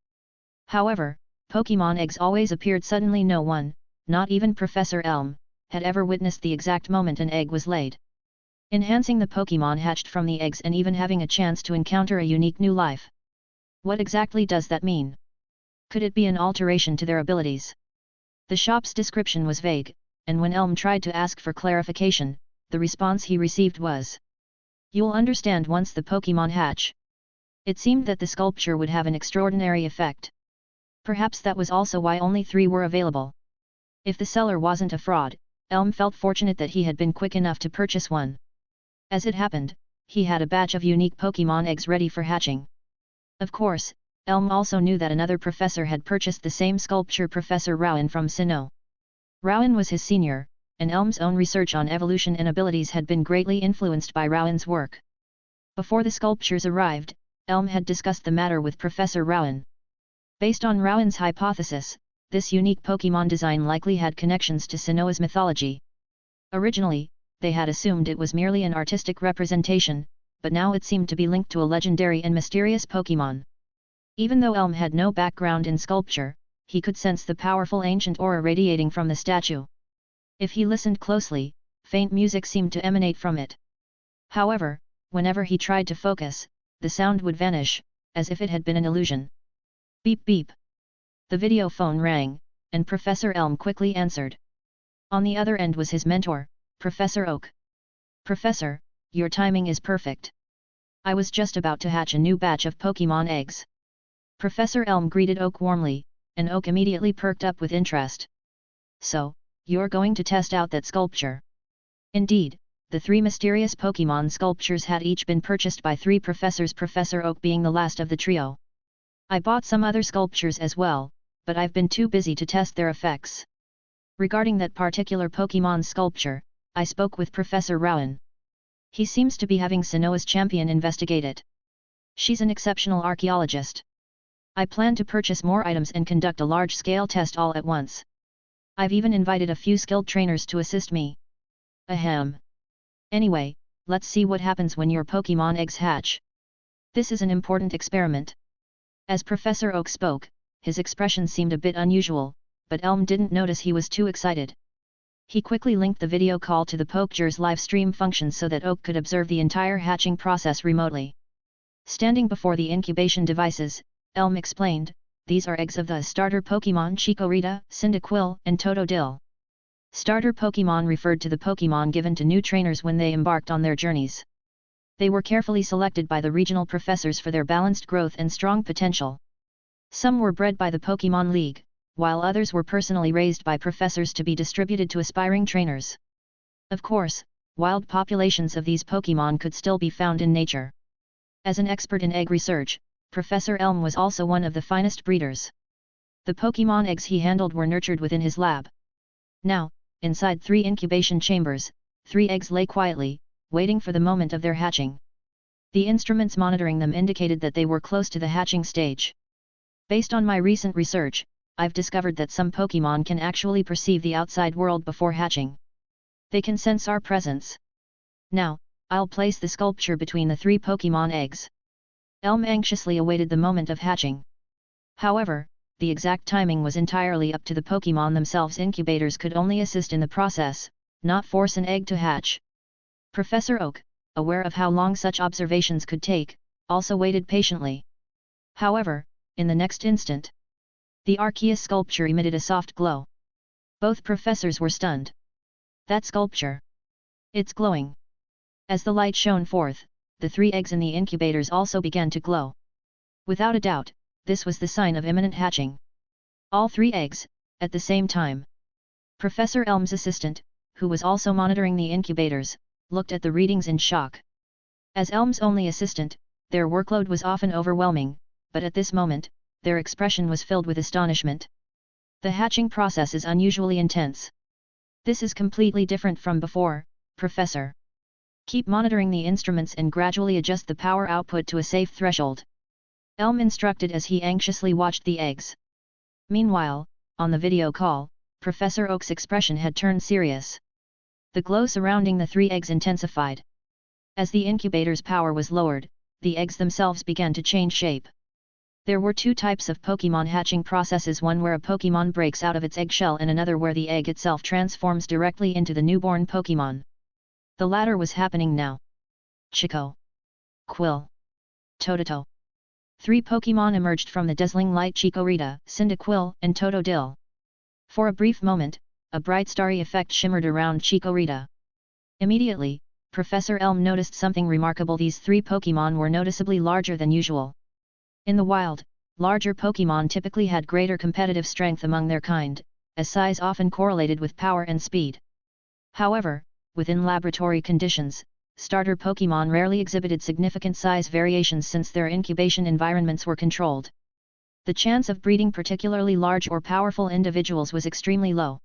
However, Pokémon eggs always appeared suddenly. No one, not even Professor Elm, had ever witnessed the exact moment an egg was laid. Enhancing the Pokémon hatched from the eggs and even having a chance to encounter a unique new life. What exactly does that mean? Could it be an alteration to their abilities? The shop's description was vague, and when Elm tried to ask for clarification, the response he received was, "You'll understand once the Pokémon hatch." It seemed that the sculpture would have an extraordinary effect. Perhaps that was also why only 3 were available. If the seller wasn't a fraud, Elm felt fortunate that he had been quick enough to purchase one. As it happened, he had a batch of unique Pokémon eggs ready for hatching. Of course, Elm also knew that another professor had purchased the same sculpture, Professor Rowan from Sinnoh. Rowan was his senior, and Elm's own research on evolution and abilities had been greatly influenced by Rowan's work. Before the sculptures arrived, Elm had discussed the matter with Professor Rowan. Based on Rowan's hypothesis, this unique Pokémon design likely had connections to Sinnoh's mythology. Originally, they had assumed it was merely an artistic representation, but now it seemed to be linked to a legendary and mysterious Pokémon. Even though Elm had no background in sculpture, he could sense the powerful ancient aura radiating from the statue. If he listened closely, faint music seemed to emanate from it. However, whenever he tried to focus, the sound would vanish, as if it had been an illusion. Beep beep. The video phone rang, and Professor Elm quickly answered. On the other end was his mentor, Professor Oak. Professor, your timing is perfect. I was just about to hatch a new batch of Pokémon eggs. Professor Elm greeted Oak warmly, and Oak immediately perked up with interest. So, you're going to test out that sculpture? Indeed, the 3 mysterious Pokémon sculptures had each been purchased by 3 professors, Professor Oak being the last of the trio. I bought some other sculptures as well, but I've been too busy to test their effects. Regarding that particular Pokémon sculpture, I spoke with Professor Rowan. He seems to be having Sinnoh's champion investigate it. She's an exceptional archaeologist. I plan to purchase more items and conduct a large-scale test all at once. I've even invited a few skilled trainers to assist me. Ahem. Anyway, let's see what happens when your Pokémon eggs hatch. This is an important experiment. As Professor Oak spoke, his expression seemed a bit unusual, but Elm didn't notice he was too excited. He quickly linked the video call to the Pokeger's live stream function so that Oak could observe the entire hatching process remotely. Standing before the incubation devices, Elm explained, these are eggs of the starter Pokémon Chikorita, Cyndaquil, and Totodile. Starter Pokémon referred to the Pokémon given to new trainers when they embarked on their journeys. They were carefully selected by the regional professors for their balanced growth and strong potential. Some were bred by the Pokémon League, while others were personally raised by professors to be distributed to aspiring trainers. Of course, wild populations of these Pokémon could still be found in nature. As an expert in egg research, Professor Elm was also one of the finest breeders. The Pokémon eggs he handled were nurtured within his lab. Now, inside 3 incubation chambers, 3 eggs lay quietly, waiting for the moment of their hatching. The instruments monitoring them indicated that they were close to the hatching stage. Based on my recent research, I've discovered that some Pokémon can actually perceive the outside world before hatching. They can sense our presence. Now, I'll place the sculpture between the 3 Pokémon eggs. Elm anxiously awaited the moment of hatching. However, the exact timing was entirely up to the Pokémon themselves. Incubators could only assist in the process, not force an egg to hatch. Professor Oak, aware of how long such observations could take, also waited patiently. However, in the next instant, the Arceus sculpture emitted a soft glow. Both professors were stunned. That sculpture! It's glowing! As the light shone forth, the 3 eggs in the incubators also began to glow. Without a doubt, this was the sign of imminent hatching. All 3 eggs, at the same time. Professor Elm's assistant, who was also monitoring the incubators, looked at the readings in shock. As Elm's only assistant, their workload was often overwhelming, but at this moment, their expression was filled with astonishment. The hatching process is unusually intense. This is completely different from before, Professor. Keep monitoring the instruments and gradually adjust the power output to a safe threshold. Elm instructed as he anxiously watched the eggs. Meanwhile, on the video call, Professor Oak's expression had turned serious. The glow surrounding the 3 eggs intensified. As the incubator's power was lowered, the eggs themselves began to change shape. There were 2 types of Pokémon hatching processes, one where a Pokémon breaks out of its eggshell and another where the egg itself transforms directly into the newborn Pokémon. The latter was happening now. Chico, Quill, Totodile. 3 Pokémon emerged from the dazzling light: Chikorita, Cyndaquil, and Totodile. For a brief moment, a bright starry effect shimmered around Chikorita. Immediately, Professor Elm noticed something remarkable: these 3 Pokémon were noticeably larger than usual. In the wild, larger Pokémon typically had greater competitive strength among their kind, as size often correlated with power and speed. However, within laboratory conditions, starter Pokémon rarely exhibited significant size variations since their incubation environments were controlled. The chance of breeding particularly large or powerful individuals was extremely low.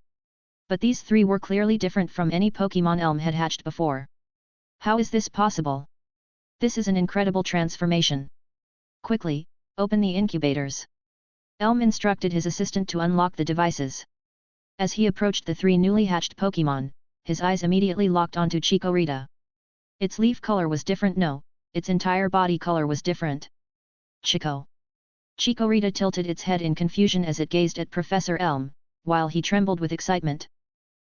But these 3 were clearly different from any Pokémon Elm had hatched before. How is this possible? This is an incredible transformation. Quickly, open the incubators. Elm instructed his assistant to unlock the devices. As he approached the 3 newly hatched Pokémon, his eyes immediately locked onto Chikorita. Its leaf color was different. No, its entire body color was different. Chico. Chikorita tilted its head in confusion as it gazed at Professor Elm, while he trembled with excitement.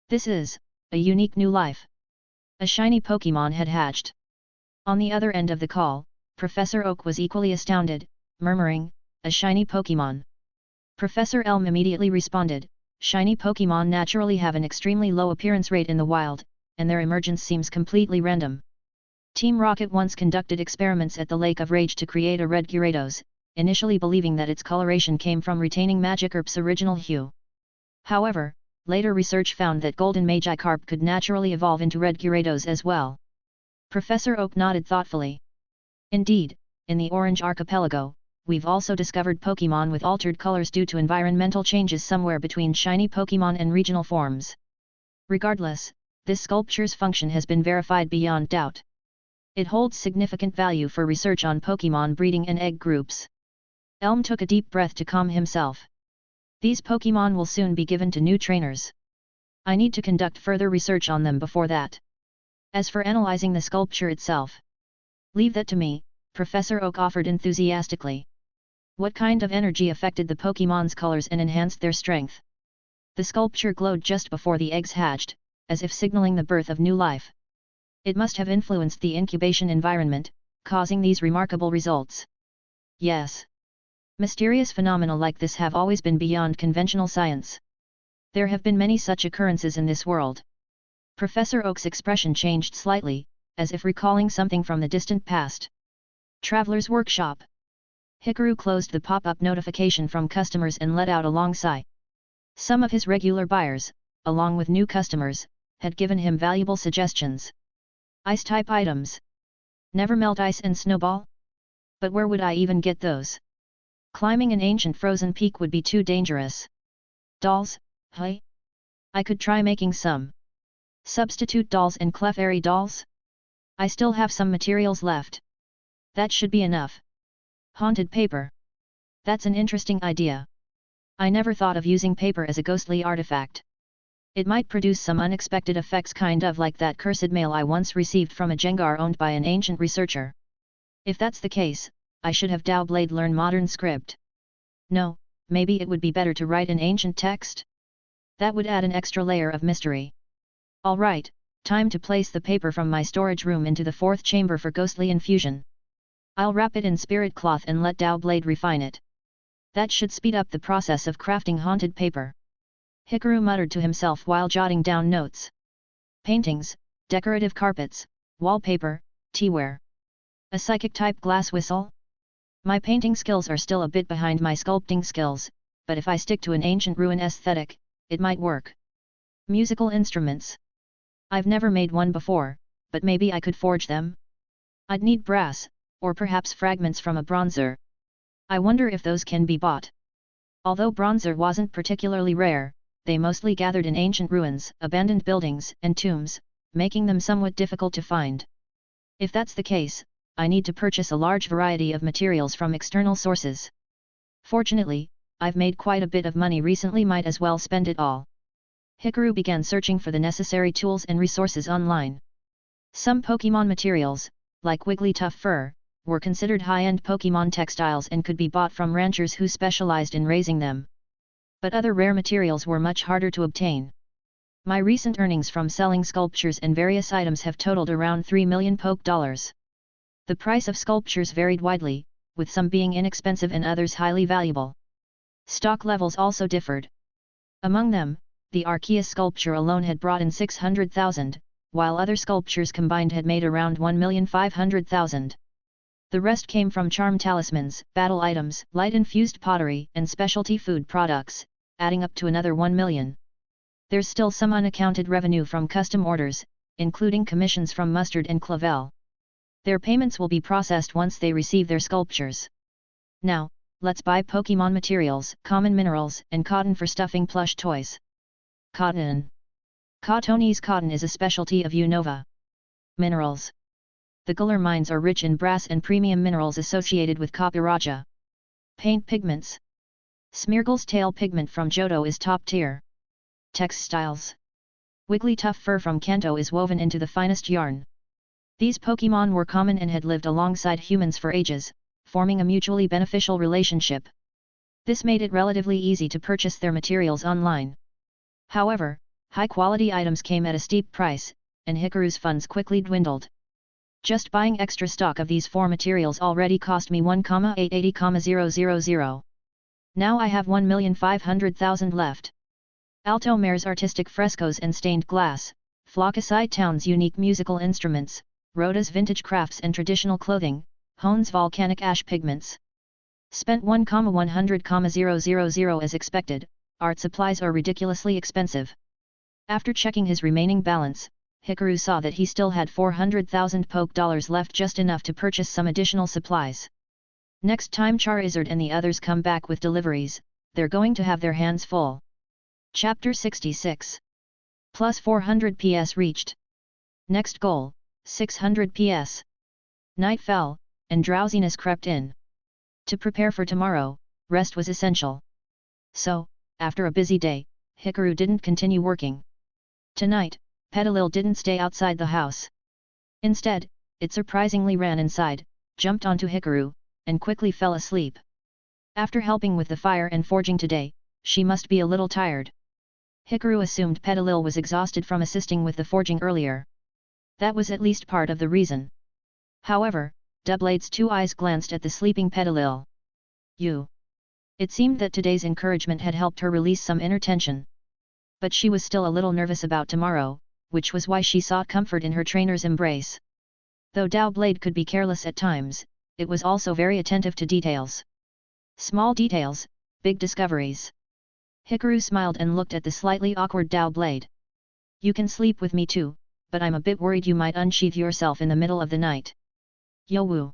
This is a unique new life. A shiny Pokémon had hatched. On the other end of the call, Professor Oak was equally astounded, murmuring, "A shiny Pokémon." Professor Elm immediately responded, "Shiny Pokémon naturally have an extremely low appearance rate in the wild, and their emergence seems completely random. Team Rocket once conducted experiments at the Lake of Rage to create a red Gyarados, initially believing that its coloration came from retaining Magikarp's original hue. However, later research found that Golden Magikarp could naturally evolve into red Gyarados as well." Professor Oak nodded thoughtfully. "Indeed, in the Orange Archipelago, we've also discovered Pokémon with altered colors due to environmental changes somewhere between shiny Pokémon and regional forms. Regardless, this sculpture's function has been verified beyond doubt. It holds significant value for research on Pokémon breeding and egg groups." Elm took a deep breath to calm himself. "These Pokémon will soon be given to new trainers. I need to conduct further research on them before that. As for analyzing the sculpture itself, leave that to me," Professor Oak offered enthusiastically. "What kind of energy affected the Pokémon's colors and enhanced their strength?" The sculpture glowed just before the eggs hatched, as if signaling the birth of new life. "It must have influenced the incubation environment, causing these remarkable results." "Yes. Mysterious phenomena like this have always been beyond conventional science. There have been many such occurrences in this world." Professor Oak's expression changed slightly, as if recalling something from the distant past. Traveler's Workshop. Hikaru closed the pop-up notification from customers and let out a long sigh. Some of his regular buyers, along with new customers, had given him valuable suggestions. Ice-type items. Never melt ice and snowball? But where would I even get those? Climbing an ancient frozen peak would be too dangerous. Dolls, hey? I could try making some. Substitute dolls and Clefairy dolls? I still have some materials left. That should be enough. Haunted paper. That's an interesting idea. I never thought of using paper as a ghostly artifact. It might produce some unexpected effects, kind of like that cursed mail I once received from a Jengar owned by an ancient researcher. If that's the case, I should have Dowblade learn modern script. No, maybe it would be better to write an ancient text? That would add an extra layer of mystery. Alright, time to place the paper from my storage room into the fourth chamber for ghostly infusion. I'll wrap it in spirit cloth and let Dowblade refine it. That should speed up the process of crafting haunted paper. Hikaru muttered to himself while jotting down notes. Paintings, decorative carpets, wallpaper, teaware. A psychic-type glass whistle? My painting skills are still a bit behind my sculpting skills, but if I stick to an ancient ruin aesthetic, it might work. Musical instruments. I've never made one before, but maybe I could forge them? I'd need brass, or perhaps fragments from a bronzer. I wonder if those can be bought. Although bronzer wasn't particularly rare, they mostly gathered in ancient ruins, abandoned buildings, and tombs, making them somewhat difficult to find. If that's the case, I need to purchase a large variety of materials from external sources. Fortunately, I've made quite a bit of money recently, might as well spend it all. Hikaru began searching for the necessary tools and resources online. Some Pokémon materials, like Wigglytuff fur, were considered high-end Pokémon textiles and could be bought from ranchers who specialized in raising them. But other rare materials were much harder to obtain. My recent earnings from selling sculptures and various items have totaled around 3 million Poke dollars. The price of sculptures varied widely, with some being inexpensive and others highly valuable. Stock levels also differed. Among them, the Arceus sculpture alone had brought in 600,000, while other sculptures combined had made around 1,500,000. The rest came from charm talismans, battle items, light-infused pottery, and specialty food products, adding up to another 1 million. There's still some unaccounted revenue from custom orders, including commissions from Mustard and Clavel. Their payments will be processed once they receive their sculptures. Now, let's buy Pokémon materials, common minerals, and cotton for stuffing plush toys. Cotton. Cotonese cotton is a specialty of Unova. Minerals. The Galar mines are rich in brass and premium minerals associated with Copyraja. Paint pigments. Smeargle's tail pigment from Johto is top tier. Textiles. Wigglytuff fur from Kanto is woven into the finest yarn. These Pokémon were common and had lived alongside humans for ages, forming a mutually beneficial relationship. This made it relatively easy to purchase their materials online. However, high-quality items came at a steep price, and Hikaru's funds quickly dwindled. Just buying extra stock of these 4 materials already cost me 1,880,000. Now I have 1,500,000 left. Altomare's artistic frescoes and stained glass, Flockaside Town's unique musical instruments, Rhoda's vintage crafts and traditional clothing, Hone's volcanic ash pigments. Spent 1,100,000 as expected. Art supplies are ridiculously expensive. After checking his remaining balance, Hikaru saw that he still had 400,000 poke dollars left, just enough to purchase some additional supplies. Next time Charizard and the others come back with deliveries, they're going to have their hands full. Chapter 66. Plus 400 PS reached. Next goal, 600 PS. Night fell, and drowsiness crept in. To prepare for tomorrow, rest was essential. So, after a busy day, Hikaru didn't continue working. Tonight, Petalil didn't stay outside the house. Instead, it surprisingly ran inside, jumped onto Hikaru, and quickly fell asleep. After helping with the fire and forging today, she must be a little tired. Hikaru assumed Petalil was exhausted from assisting with the forging earlier. That was at least part of the reason. However, Doublade's 2 eyes glanced at the sleeping Petalil. You. It seemed that today's encouragement had helped her release some inner tension. But she was still a little nervous about tomorrow, which was why she sought comfort in her trainer's embrace. Though Doublet could be careless at times, it was also very attentive to details. Small details, big discoveries. Hikaru smiled and looked at the slightly awkward Doublet. You can sleep with me too, but I'm a bit worried you might unsheath yourself in the middle of the night. Yo-woo.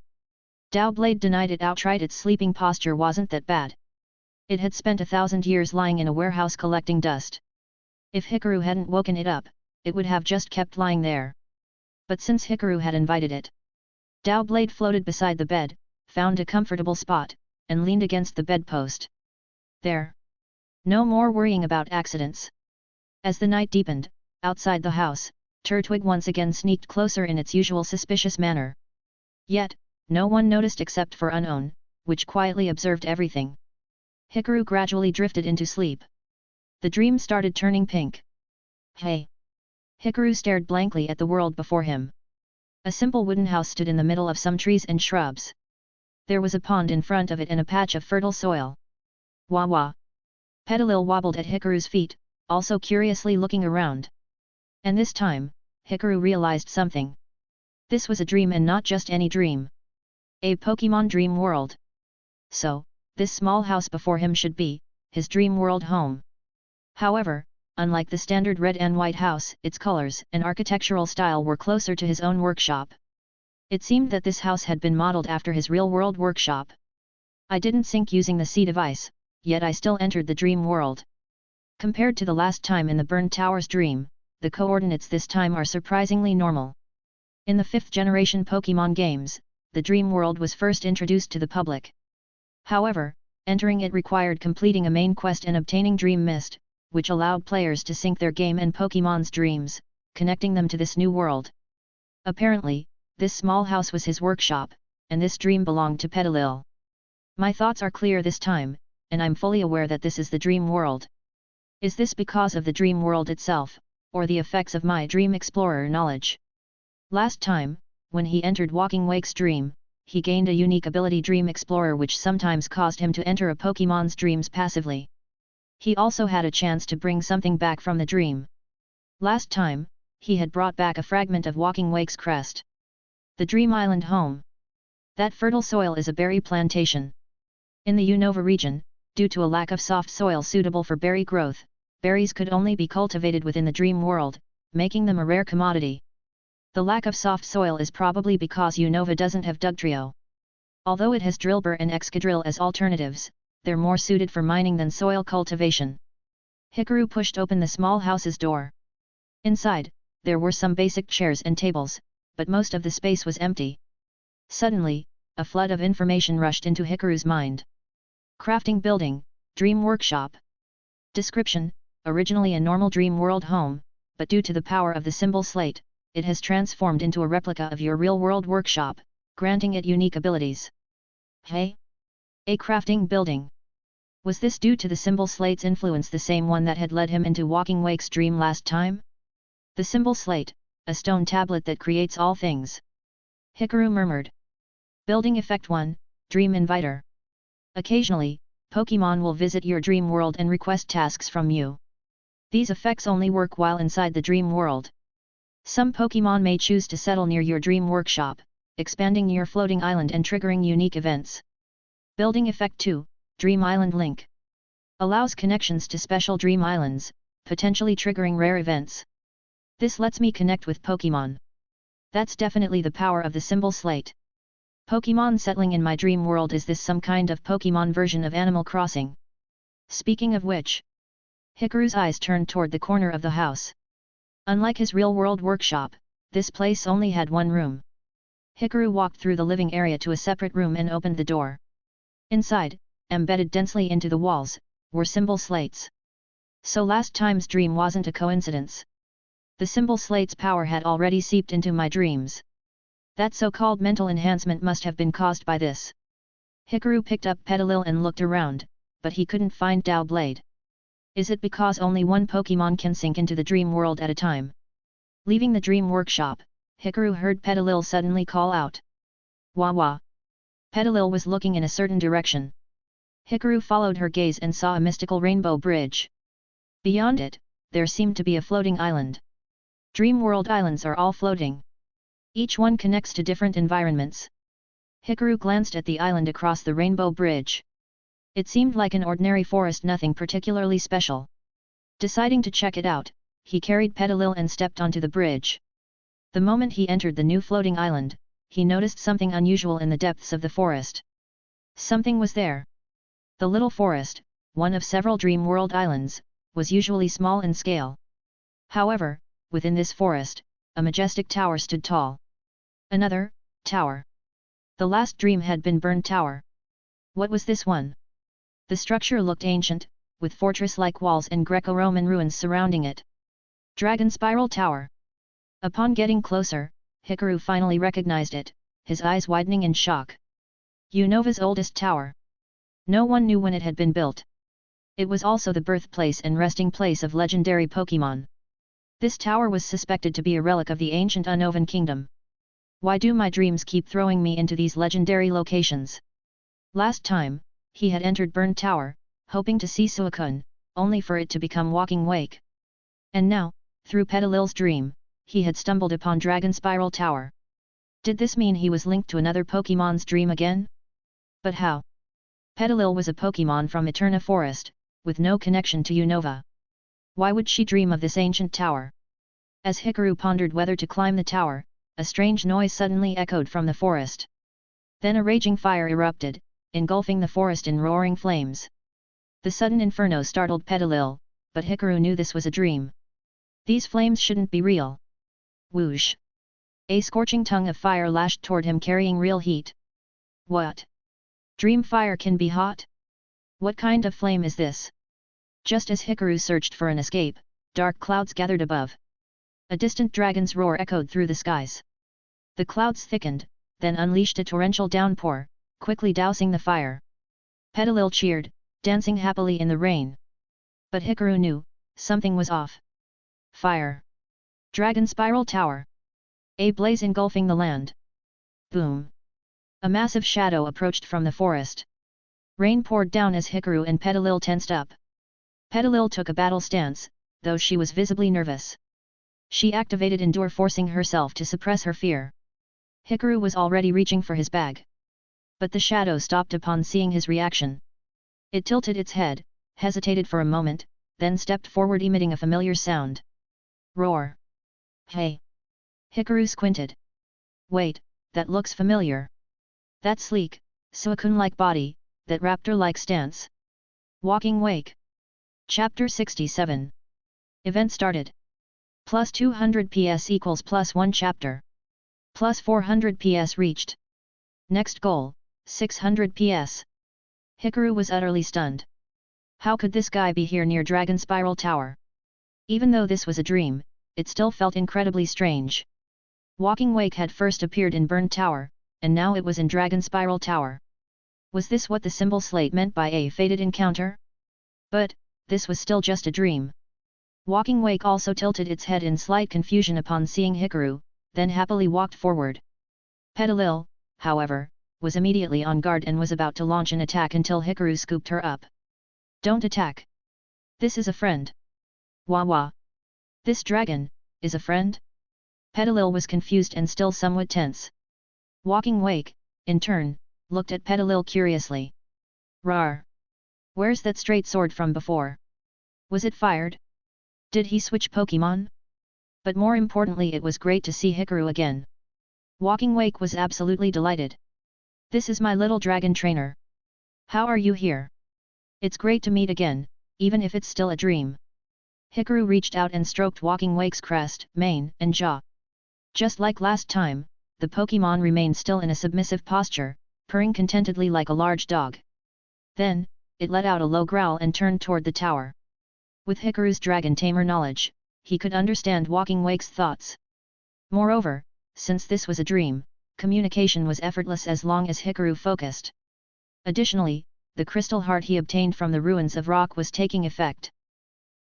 Doublet denied it outright. Its sleeping posture wasn't that bad. It had spent 1,000 years lying in a warehouse collecting dust. If Hikaru hadn't woken it up, it would have just kept lying there. But since Hikaru had invited it, Doublet floated beside the bed, found a comfortable spot, and leaned against the bedpost. There. No more worrying about accidents. As the night deepened, outside the house, Turwig once again sneaked closer in its usual suspicious manner. Yet, no one noticed except for Unknown, which quietly observed everything. Hikaru gradually drifted into sleep. The dream started turning pink. Hey! Hikaru stared blankly at the world before him. A simple wooden house stood in the middle of some trees and shrubs. There was a pond in front of it and a patch of fertile soil. Wah wah! Petalil wobbled at Hikaru's feet, also curiously looking around. And this time, Hikaru realized something. This was a dream, and not just any dream. A Pokémon dream world. So, this small house before him should be his dream world home. However, unlike the standard red and white house, its colors and architectural style were closer to his own workshop. It seemed that this house had been modeled after his real-world workshop. I didn't sync using the C device, yet I still entered the dream world. Compared to the last time in the Burned Towers dream, the coordinates this time are surprisingly normal. In the 5th generation Pokémon games, the dream world was first introduced to the public. However, entering it required completing a main quest and obtaining Dream Mist, which allowed players to sync their game and Pokémon's dreams, connecting them to this new world. Apparently, this small house was his workshop, and this dream belonged to Petalil. My thoughts are clear this time, and I'm fully aware that this is the dream world. Is this because of the dream world itself, or the effects of my Dream Explorer knowledge? Last time, when he entered Walking Wake's dream, he gained a unique ability, Dream Explorer, which sometimes caused him to enter a Pokémon's dreams passively. He also had a chance to bring something back from the dream. Last time, he had brought back a fragment of Walking Wake's crest. The Dream Island home. That fertile soil is a berry plantation. In the Unova region, due to a lack of soft soil suitable for berry growth, berries could only be cultivated within the dream world, making them a rare commodity. The lack of soft soil is probably because Unova doesn't have Dugtrio. Although it has Drillbur and Excadrill as alternatives, they're more suited for mining than soil cultivation. Hikaru pushed open the small house's door. Inside, there were some basic chairs and tables, but most of the space was empty. Suddenly, a flood of information rushed into Hikaru's mind. Crafting building, Dream Workshop. Description: originally a normal dream world home, but due to the power of the symbol slate, it has transformed into a replica of your real-world workshop, granting it unique abilities. Hey? A crafting building. Was this due to the symbol slate's influence, the same one that had led him into Walking Wake's dream last time? The symbol slate, a stone tablet that creates all things. Hikaru murmured. Building Effect 1, Dream Inviter. Occasionally, Pokémon will visit your dream world and request tasks from you. These effects only work while inside the dream world. Some Pokémon may choose to settle near your dream workshop, expanding your floating island and triggering unique events. Building Effect 2, Dream Island Link. Allows connections to special dream islands, potentially triggering rare events. This lets me connect with Pokémon. That's definitely the power of the symbol slate. Pokémon settling in my dream world. Is this some kind of Pokémon version of Animal Crossing? Speaking of which, Hikaru's eyes turned toward the corner of the house. Unlike his real-world workshop, this place only had one room. Hikaru walked through the living area to a separate room and opened the door. Inside, embedded densely into the walls, were symbol slates. So last time's dream wasn't a coincidence. The symbol slate's power had already seeped into my dreams. That so-called mental enhancement must have been caused by this. Hikaru picked up Petilil and looked around, but he couldn't find Dowblade. Is it because only one Pokémon can sink into the dream world at a time? Leaving the dream workshop, Hikaru heard Petilil suddenly call out. Wah wah! Petilil was looking in a certain direction. Hikaru followed her gaze and saw a mystical rainbow bridge. Beyond it, there seemed to be a floating island. Dream world islands are all floating. Each one connects to different environments. Hikaru glanced at the island across the rainbow bridge. It seemed like an ordinary forest, nothing particularly special. Deciding to check it out, he carried Petilil and stepped onto the bridge. The moment he entered the new floating island, he noticed something unusual in the depths of the forest. Something was there. The little forest, one of several dream world islands, was usually small in scale. However, within this forest, a majestic tower stood tall. Another tower. The last dream had been burned tower. What was this one? The structure looked ancient, with fortress-like walls and Greco-Roman ruins surrounding it. Dragon Spiral Tower. Upon getting closer, Hikaru finally recognized it, his eyes widening in shock. Unova's oldest tower. No one knew when it had been built. It was also the birthplace and resting place of legendary Pokémon. This tower was suspected to be a relic of the ancient Unovan kingdom. Why do my dreams keep throwing me into these legendary locations? Last time, he had entered Burned Tower, hoping to see Suicune, only for it to become Walking Wake. And now, through Petilil's dream, he had stumbled upon Dragon Spiral Tower. Did this mean he was linked to another Pokémon's dream again? But how? Petilil was a Pokémon from Eterna Forest, with no connection to Unova. Why would she dream of this ancient tower? As Hikaru pondered whether to climb the tower, a strange noise suddenly echoed from the forest. Then a raging fire erupted, engulfing the forest in roaring flames. The sudden inferno startled Petilil, but Hikaru knew this was a dream. These flames shouldn't be real. Whoosh! A scorching tongue of fire lashed toward him, carrying real heat. What? Dream fire can be hot? What kind of flame is this? Just as Hikaru searched for an escape, dark clouds gathered above. A distant dragon's roar echoed through the skies. The clouds thickened, then unleashed a torrential downpour, quickly dousing the fire. Petilil cheered, dancing happily in the rain. But Hikaru knew, something was off. Fire! Dragon Spiral Tower! A blaze engulfing the land. Boom! A massive shadow approached from the forest. Rain poured down as Hikaru and Petilil tensed up. Petilil took a battle stance, though she was visibly nervous. She activated Endure, forcing herself to suppress her fear. Hikaru was already reaching for his bag. But the shadow stopped upon seeing his reaction. It tilted its head, hesitated for a moment, then stepped forward, emitting a familiar sound. Roar! Hey! Hikaru squinted. Wait, that looks familiar. That sleek, Suicune-like body, that raptor-like stance. Walking Wake. Chapter 67. Event started. Plus 200 PS equals plus 1 chapter. Plus 400 PS reached. Next goal, 600 PS. Hikaru was utterly stunned. How could this guy be here near Dragon Spiral Tower? Even though this was a dream, it still felt incredibly strange. Walking Wake had first appeared in Burned Tower, and now it was in Dragon Spiral Tower. Was this what the symbol slate meant by a fated encounter? But, this was still just a dream. Walking Wake also tilted its head in slight confusion upon seeing Hikaru, then happily walked forward. Petalil, however, was immediately on guard and was about to launch an attack until Hikaru scooped her up. Don't attack. This is a friend. Wah wah. This dragon, is a friend? Petalil was confused and still somewhat tense. Walking Wake, in turn, looked at Petalil curiously. Rar. Where's that straight sword from before? Was it fired? Did he switch Pokémon? But more importantly, it was great to see Hikaru again. Walking Wake was absolutely delighted. This is my little dragon trainer. How are you here? It's great to meet again, even if it's still a dream. Hikaru reached out and stroked Walking Wake's crest, mane, and jaw. Just like last time, the Pokémon remained still in a submissive posture, purring contentedly like a large dog. Then, it let out a low growl and turned toward the tower. With Hikaru's dragon tamer knowledge, he could understand Walking Wake's thoughts. Moreover, since this was a dream, communication was effortless as long as Hikaru focused. Additionally, the crystal heart he obtained from the ruins of rock was taking effect.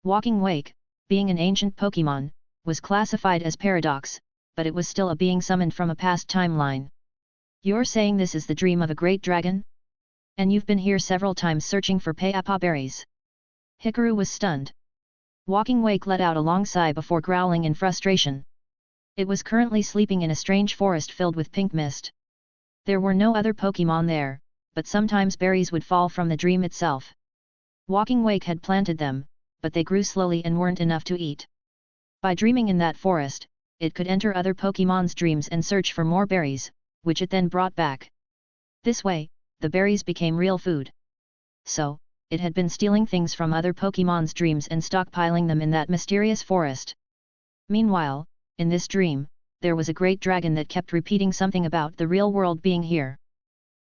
Walking Wake, being an ancient Pokémon, was classified as Paradox, but it was still a being summoned from a past timeline. You're saying this is the dream of a great dragon? And you've been here several times searching for Payapa berries. Hikaru was stunned. Walking Wake let out a long sigh before growling in frustration. It was currently sleeping in a strange forest filled with pink mist. There were no other Pokémon there, but sometimes berries would fall from the dream itself. Walking Wake had planted them, but they grew slowly and weren't enough to eat. By dreaming in that forest, it could enter other Pokémon's dreams and search for more berries, which it then brought back. This way, the berries became real food. So, it had been stealing things from other Pokémon's dreams and stockpiling them in that mysterious forest. Meanwhile, in this dream, there was a great dragon that kept repeating something about the real world being here.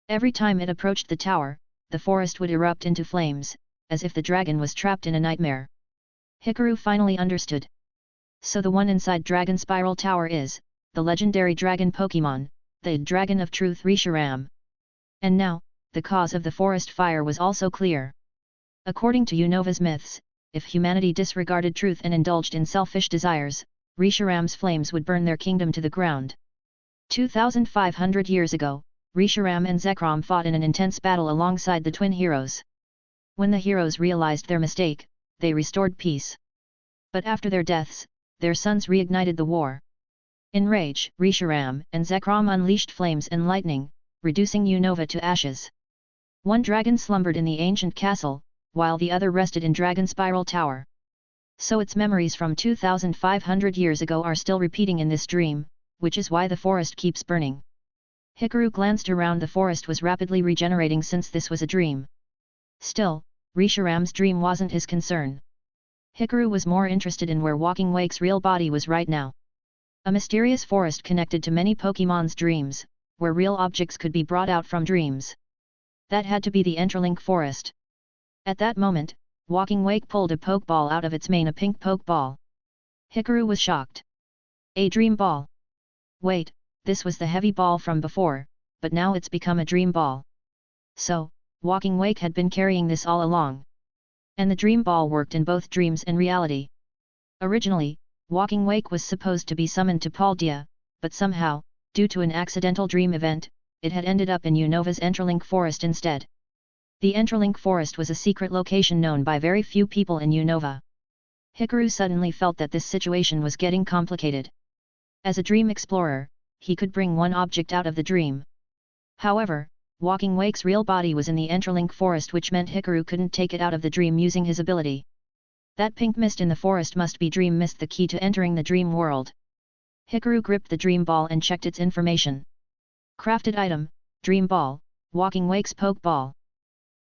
Every time it approached the tower, the forest would erupt into flames, as if the dragon was trapped in a nightmare. Hikaru finally understood. So the one inside Dragon Spiral Tower is, the legendary dragon Pokémon, the Dragon of Truth Reshiram. And now, the cause of the forest fire was also clear. According to Unova's myths, if humanity disregarded truth and indulged in selfish desires, Reshiram's flames would burn their kingdom to the ground. 2,500 years ago, Reshiram and Zekrom fought in an intense battle alongside the twin heroes. When the heroes realized their mistake, they restored peace. But after their deaths, their sons reignited the war. In rage, Reshiram and Zekrom unleashed flames and lightning, reducing Unova to ashes. One dragon slumbered in the ancient castle, while the other rested in Dragon Spiral Tower. So its memories from 2,500 years ago are still repeating in this dream, which is why the forest keeps burning. Hikaru glanced around. The forest was rapidly regenerating since this was a dream. Still, Reshiram's dream wasn't his concern. Hikaru was more interested in where Walking Wake's real body was right now. A mysterious forest connected to many Pokémon's dreams, where real objects could be brought out from dreams. That had to be the Enterlink Forest. At that moment, Walking Wake pulled a Pokeball out of its mane, a pink Pokeball. Hikaru was shocked. A dream ball. Wait, this was the heavy ball from before, but now it's become a dream ball. So, Walking Wake had been carrying this all along. And the dream ball worked in both dreams and reality. Originally, Walking Wake was supposed to be summoned to Paldea, but somehow, due to an accidental dream event, it had ended up in Unova's Enterlink Forest instead. The Enterlink Forest was a secret location known by very few people in Unova. Hikaru suddenly felt that this situation was getting complicated. As a dream explorer, he could bring one object out of the dream. However, Walking Wake's real body was in the Enterlink Forest, which meant Hikaru couldn't take it out of the dream using his ability. That pink mist in the forest must be dream mist, the key to entering the dream world. Hikaru gripped the dream ball and checked its information. Crafted item, Dream Ball, Walking Wake's Pokeball.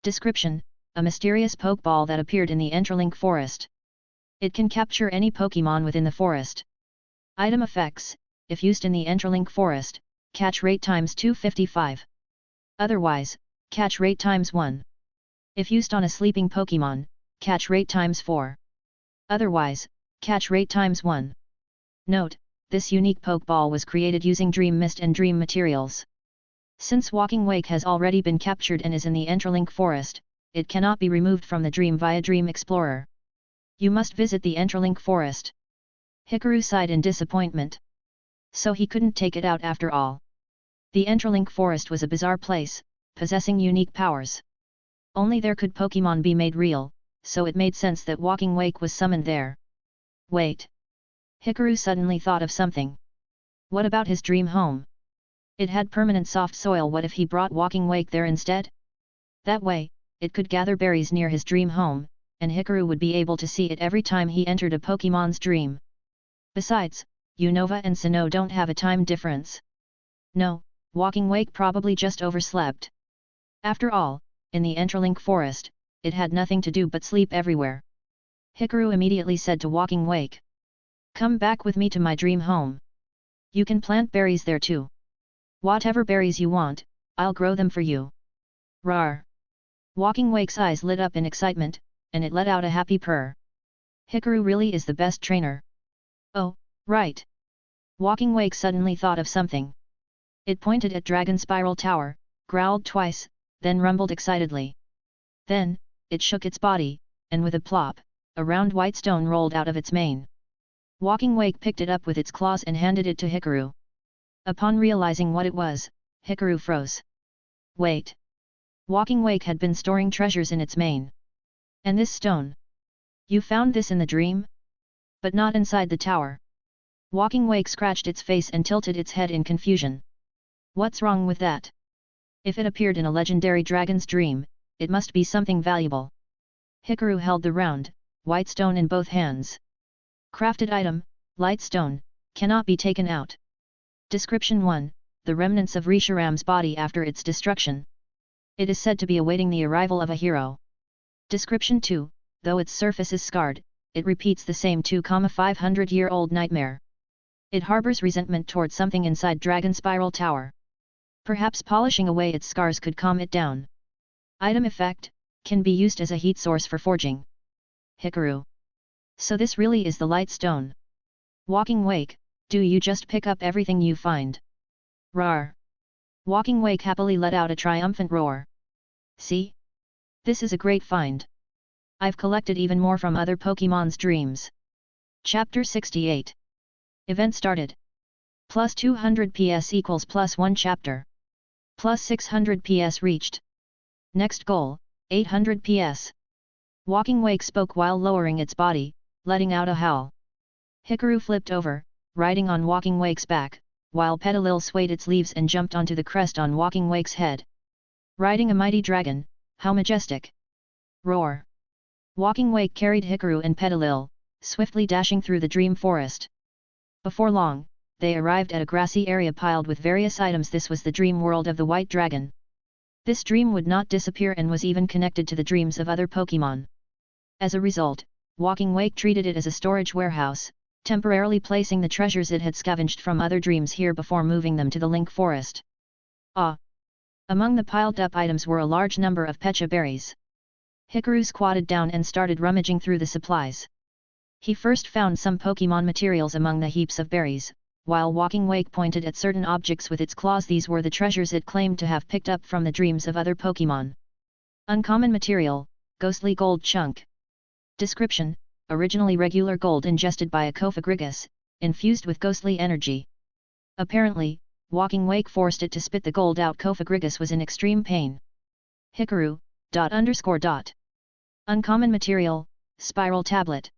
Description, a mysterious Pokeball that appeared in the Enterlink Forest. It can capture any Pokémon within the forest. Item effects, if used in the Enterlink Forest, catch rate times 255. Otherwise, catch rate times 1. If used on a sleeping Pokémon, catch rate times 4. Otherwise, catch rate times 1. Note, this unique Pokeball was created using Dream Mist and Dream materials. Since Walking Wake has already been captured and is in the Enterlink Forest, it cannot be removed from the dream via Dream Explorer. You must visit the Enterlink Forest. Hikaru sighed in disappointment. So he couldn't take it out after all. The Entralink Forest was a bizarre place, possessing unique powers. Only there could Pokémon be made real, so it made sense that Walking Wake was summoned there. Wait! Hikaru suddenly thought of something. What about his dream home? It had permanent soft soil. What if he brought Walking Wake there instead? That way, it could gather berries near his dream home, and Hikaru would be able to see it every time he entered a Pokémon's dream. Besides, Unova and Sinnoh don't have a time difference. No, Walking Wake probably just overslept. After all, in the Entralink Forest, it had nothing to do but sleep everywhere. Hikaru immediately said to Walking Wake. Come back with me to my dream home. You can plant berries there too. Whatever berries you want, I'll grow them for you. Rawr! Walking Wake's eyes lit up in excitement, and it let out a happy purr. Hikaru really is the best trainer. Oh, right. Walking Wake suddenly thought of something. It pointed at Dragon Spiral Tower, growled twice, then rumbled excitedly. Then, it shook its body, and with a plop, a round white stone rolled out of its mane. Walking Wake picked it up with its claws and handed it to Hikaru. Upon realizing what it was, Hikaru froze. Wait! Walking Wake had been storing treasures in its mane. And this stone? You found this in the dream? But not inside the tower. Walking Wake scratched its face and tilted its head in confusion. What's wrong with that? If it appeared in a legendary dragon's dream, it must be something valuable. Hikaru held the round, white stone in both hands. Crafted item, light stone, cannot be taken out. Description 1, the remnants of Reshiram's body after its destruction. It is said to be awaiting the arrival of a hero. Description 2, though its surface is scarred, it repeats the same 2,500-year-old nightmare. It harbors resentment toward something inside Dragon Spiral Tower. Perhaps polishing away its scars could calm it down. Item effect, can be used as a heat source for forging. Hikaru. So this really is the light stone. Walking Wake, do you just pick up everything you find? Rawr! Walking Wake happily let out a triumphant roar. See? This is a great find. I've collected even more from other Pokémon's dreams. Chapter 68. Event started. Plus 200 PS equals plus 1 chapter. Plus 600 PS reached. Next goal, 800 PS. Walking Wake spoke while lowering its body, letting out a howl. Hikaru flipped over, riding on Walking Wake's back, while Petalil swayed its leaves and jumped onto the crest on Walking Wake's head. Riding a mighty dragon, how majestic! Roar! Walking Wake carried Hikaru and Petalil, swiftly dashing through the dream forest. Before long, they arrived at a grassy area piled with various items. This was the dream world of the White Dragon. This dream would not disappear and was even connected to the dreams of other Pokémon. As a result, Walking Wake treated it as a storage warehouse, temporarily placing the treasures it had scavenged from other dreams here before moving them to the Link Forest. Among the piled-up items were a large number of Pecha berries. Hikaru squatted down and started rummaging through the supplies. He first found some Pokémon materials among the heaps of berries, while Walking Wake pointed at certain objects with its claws. These were the treasures it claimed to have picked up from the dreams of other Pokémon. Uncommon material, ghostly gold chunk. Description, originally regular gold ingested by a Cofagrigus, infused with ghostly energy. Apparently, Walking Wake forced it to spit the gold out. Cofagrigus was in extreme pain. Hikaru, ... Uncommon material, spiral tablet.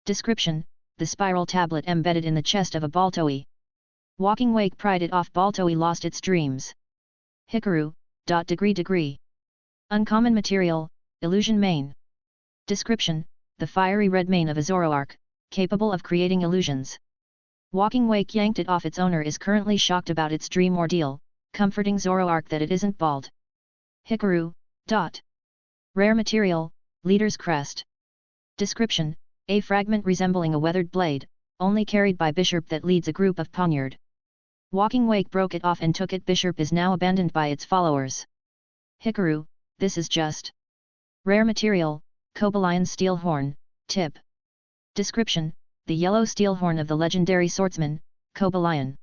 Description, the spiral tablet embedded in the chest of a Baltoy. Walking Wake pried it off. Baltoy lost its dreams. Hikaru, ... Uncommon material, illusion mane. Description, the fiery red mane of a Zoroark, capable of creating illusions. Walking Wake yanked it off. Its owner is currently shocked about its dream ordeal, comforting Zoroark that it isn't bald. Hikaru, ... Rare material, leader's crest. Description, a fragment resembling a weathered blade, only carried by Bishop that leads a group of poniard. Walking Wake broke it off and took it. Bishop is now abandoned by its followers. Hikaru, this is just. Rare material, Cobalion steel horn, tip. Description, the yellow steel horn of the legendary swordsman, Cobalion.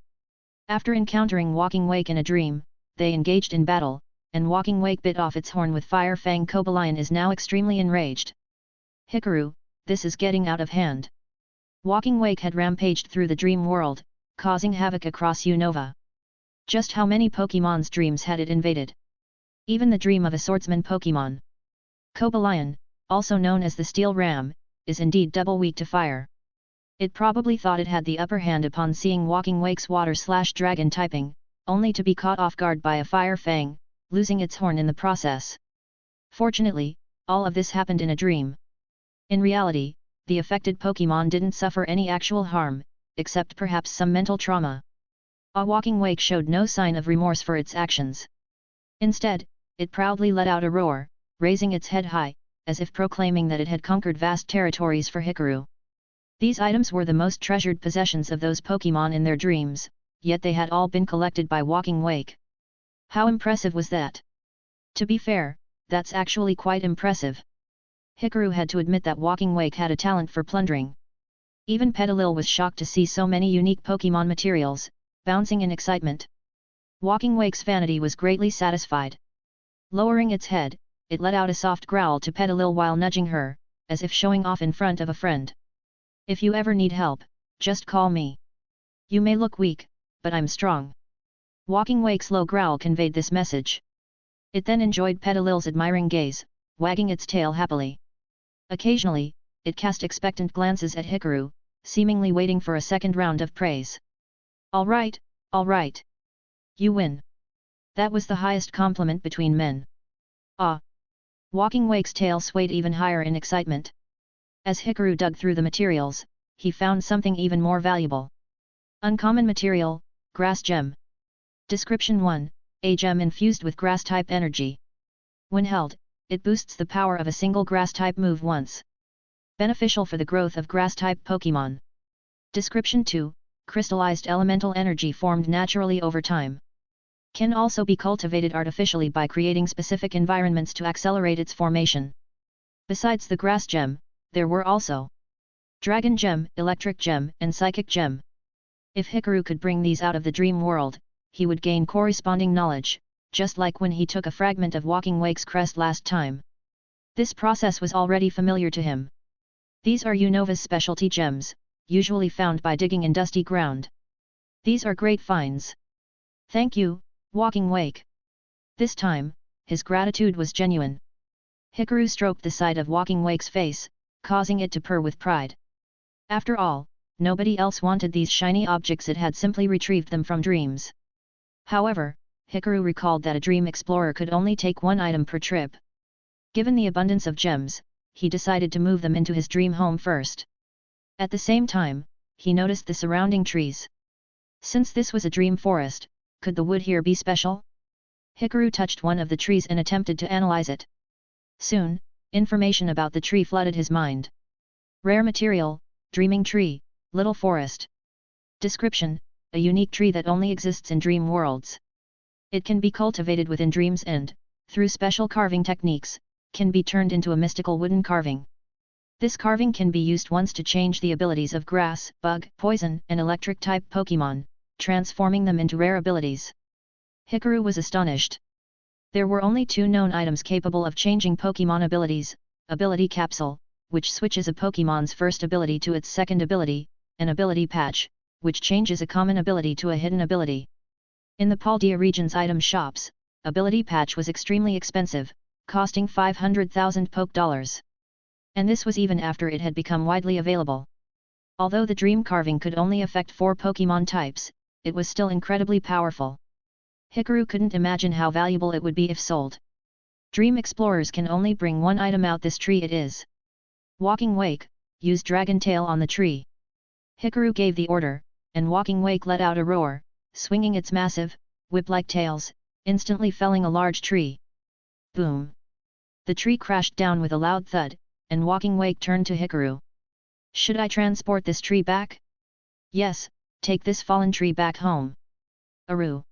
After encountering Walking Wake in a dream, they engaged in battle, and Walking Wake bit off its horn with fire fang. Cobalion is now extremely enraged. Hikaru, this is getting out of hand. Walking Wake had rampaged through the dream world, causing havoc across Unova. Just how many Pokémon's dreams had it invaded? Even the dream of a swordsman Pokémon. Cobalion, also known as the Steel Ram, is indeed double weak to fire. It probably thought it had the upper hand upon seeing Walking Wake's water/dragon typing, only to be caught off guard by a fire fang, losing its horn in the process. Fortunately, all of this happened in a dream. In reality, the affected Pokémon didn't suffer any actual harm, except perhaps some mental trauma. A Walking Wake showed no sign of remorse for its actions. Instead, it proudly let out a roar, raising its head high, as if proclaiming that it had conquered vast territories for Hikaru. These items were the most treasured possessions of those Pokémon in their dreams, yet they had all been collected by Walking Wake. How impressive was that? To be fair, that's actually quite impressive. Hikaru had to admit that Walking Wake had a talent for plundering. Even Petilil was shocked to see so many unique Pokémon materials, bouncing in excitement. Walking Wake's vanity was greatly satisfied. Lowering its head, it let out a soft growl to Petilil while nudging her, as if showing off in front of a friend. If you ever need help, just call me. You may look weak, but I'm strong. Walking Wake's low growl conveyed this message. It then enjoyed Petilil's admiring gaze, wagging its tail happily. Occasionally, it cast expectant glances at Hikaru, seemingly waiting for a second round of praise. All right. You win. That was the highest compliment between men. Ah! Walking Wake's tail swayed even higher in excitement. As Hikaru dug through the materials, he found something even more valuable. Uncommon material, Grass Gem. Description 1, a gem infused with Grass-type energy. When held, it boosts the power of a single Grass-type move once. Beneficial for the growth of Grass-type Pokémon. Description 2, crystallized elemental energy formed naturally over time. Can also be cultivated artificially by creating specific environments to accelerate its formation. Besides the Grass Gem, there were also Dragon Gem, Electric Gem, and Psychic Gem. If Hikaru could bring these out of the dream world, he would gain corresponding knowledge, just like when he took a fragment of Walking Wake's crest last time. This process was already familiar to him. These are Unova's specialty gems, usually found by digging in dusty ground. These are great finds. Thank you, Walking Wake. This time, his gratitude was genuine. Hikaru stroked the side of Walking Wake's face, causing it to purr with pride. After all, nobody else wanted these shiny objects, it had simply retrieved them from dreams. However, Hikaru recalled that a dream explorer could only take one item per trip. Given the abundance of gems, he decided to move them into his dream home first. At the same time, he noticed the surrounding trees. Since this was a dream forest, could the wood here be special? Hikaru touched one of the trees and attempted to analyze it. Soon, information about the tree flooded his mind. Rare material, dreaming tree, little forest. Description, a unique tree that only exists in dream worlds. It can be cultivated within dreams and, through special carving techniques, can be turned into a mystical wooden carving. This carving can be used once to change the abilities of grass, bug, poison, and electric-type Pokémon, transforming them into rare abilities. Hikaru was astonished. There were only two known items capable of changing Pokémon abilities: Ability Capsule, which switches a Pokémon's first ability to its second ability, and Ability Patch, which changes a common ability to a hidden ability. In the Paldea region's item shops, Ability Patch was extremely expensive, costing 500,000 Poke Dollars. And this was even after it had become widely available. Although the dream carving could only affect 4 Pokémon types, it was still incredibly powerful. Hikaru couldn't imagine how valuable it would be if sold. Dream explorers can only bring one item out this tree, it is. Walking Wake, use Dragon Tail on the tree. Hikaru gave the order, and Walking Wake let out a roar, swinging its massive, whip-like tails, instantly felling a large tree. Boom! The tree crashed down with a loud thud, and Walking Wake turned to Hikaru. Should I transport this tree back? Yes, take this fallen tree back home. Aru!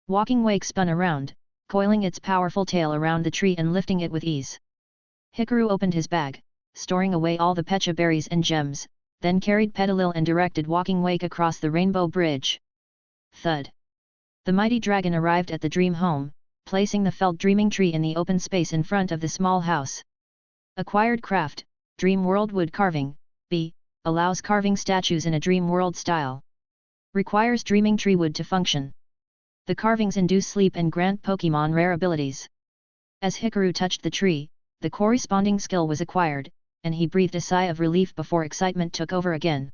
Walking Wake spun around, coiling its powerful tail around the tree and lifting it with ease. Hikaru opened his bag, storing away all the Pecha berries and gems, then carried Petilil and directed Walking Wake across the Rainbow Bridge. Thud! The mighty dragon arrived at the dream home, placing the felled dreaming tree in the open space in front of the small house. Acquired craft, Dream World Wood Carving, B, allows carving statues in a Dream World style. Requires dreaming tree wood to function. The carvings induce sleep and grant Pokémon rare abilities. As Hikaru touched the tree, the corresponding skill was acquired, and he breathed a sigh of relief before excitement took over again.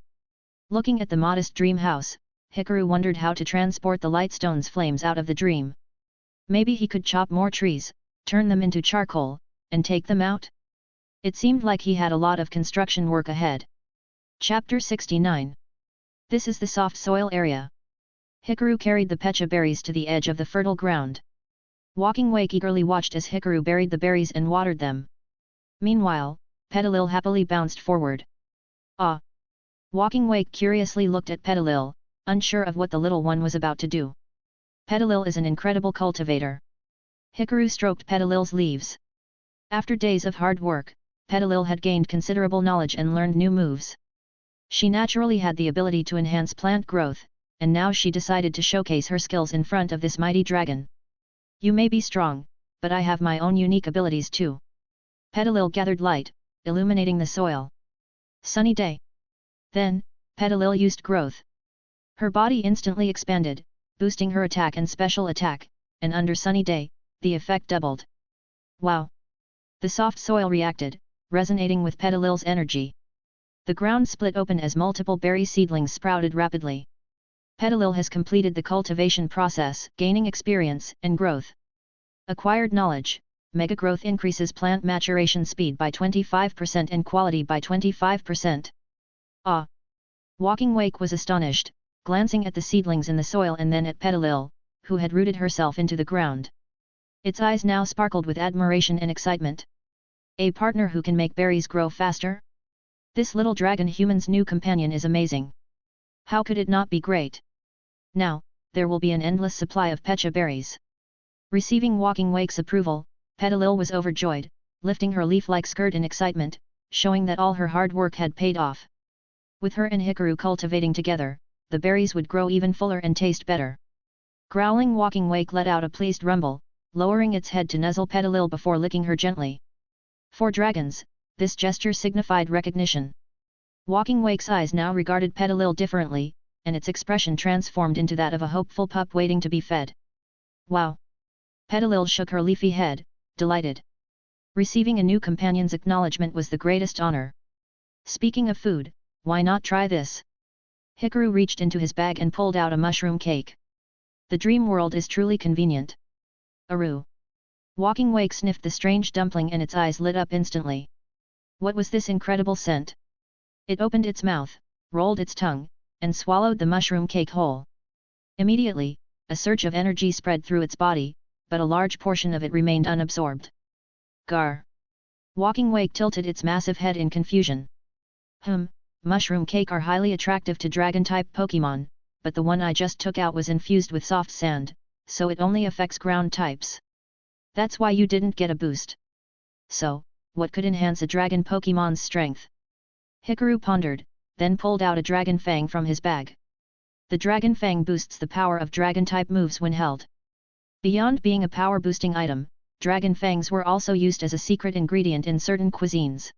Looking at the modest dream house, Hikaru wondered how to transport the Lightstone's flames out of the dream. Maybe he could chop more trees, turn them into charcoal, and take them out? It seemed like he had a lot of construction work ahead. Chapter 69. This is the soft soil area. Hikaru carried the pecha berries to the edge of the fertile ground. Walking Wake eagerly watched as Hikaru buried the berries and watered them. Meanwhile, Petalil happily bounced forward. Ah! Walking Wake curiously looked at Petalil, unsure of what the little one was about to do. Petalil is an incredible cultivator. Hikaru stroked Petalil's leaves. After days of hard work, Petalil had gained considerable knowledge and learned new moves. She naturally had the ability to enhance plant growth, and now she decided to showcase her skills in front of this mighty dragon. You may be strong, but I have my own unique abilities too. Petalil gathered light, illuminating the soil. Sunny day. Then, Petalil used growth. Her body instantly expanded, boosting her attack and special attack, and under sunny day, the effect doubled. Wow! The soft soil reacted, resonating with Petalil's energy. The ground split open as multiple berry seedlings sprouted rapidly. Petalil has completed the cultivation process, gaining experience and growth. Acquired knowledge. Mega growth increases plant maturation speed by 25% and quality by 25%. Ah! Walking Wake was astonished, glancing at the seedlings in the soil and then at Petalil, who had rooted herself into the ground. Its eyes now sparkled with admiration and excitement. A partner who can make berries grow faster? This little dragon human's new companion is amazing. How could it not be great? Now, there will be an endless supply of pecha berries. Receiving Walking Wake's approval, Petalil was overjoyed, lifting her leaf-like skirt in excitement, showing that all her hard work had paid off. With her and Hikaru cultivating together, the berries would grow even fuller and taste better. Growling, Walking Wake let out a pleased rumble, lowering its head to nuzzle Petalil before licking her gently. For dragons, this gesture signified recognition. Walking Wake's eyes now regarded Petalil differently, and its expression transformed into that of a hopeful pup waiting to be fed. Wow! Petalil shook her leafy head, delighted. Receiving a new companion's acknowledgement was the greatest honor. Speaking of food, why not try this? Hikaru reached into his bag and pulled out a mushroom cake. The dream world is truly convenient. Aru! Walking Wake sniffed the strange dumpling and its eyes lit up instantly. What was this incredible scent? It opened its mouth, rolled its tongue, and swallowed the mushroom cake whole. Immediately, a surge of energy spread through its body, but a large portion of it remained unabsorbed. Gar! Walking Wake tilted its massive head in confusion. Mushroom cake are highly attractive to dragon-type Pokémon, but the one I just took out was infused with soft sand, so it only affects ground types. That's why you didn't get a boost. So, what could enhance a dragon Pokémon's strength? Hikaru pondered, then pulled out a Dragon Fang from his bag. The Dragon Fang boosts the power of Dragon-type moves when held. Beyond being a power-boosting item, Dragon Fangs were also used as a secret ingredient in certain cuisines.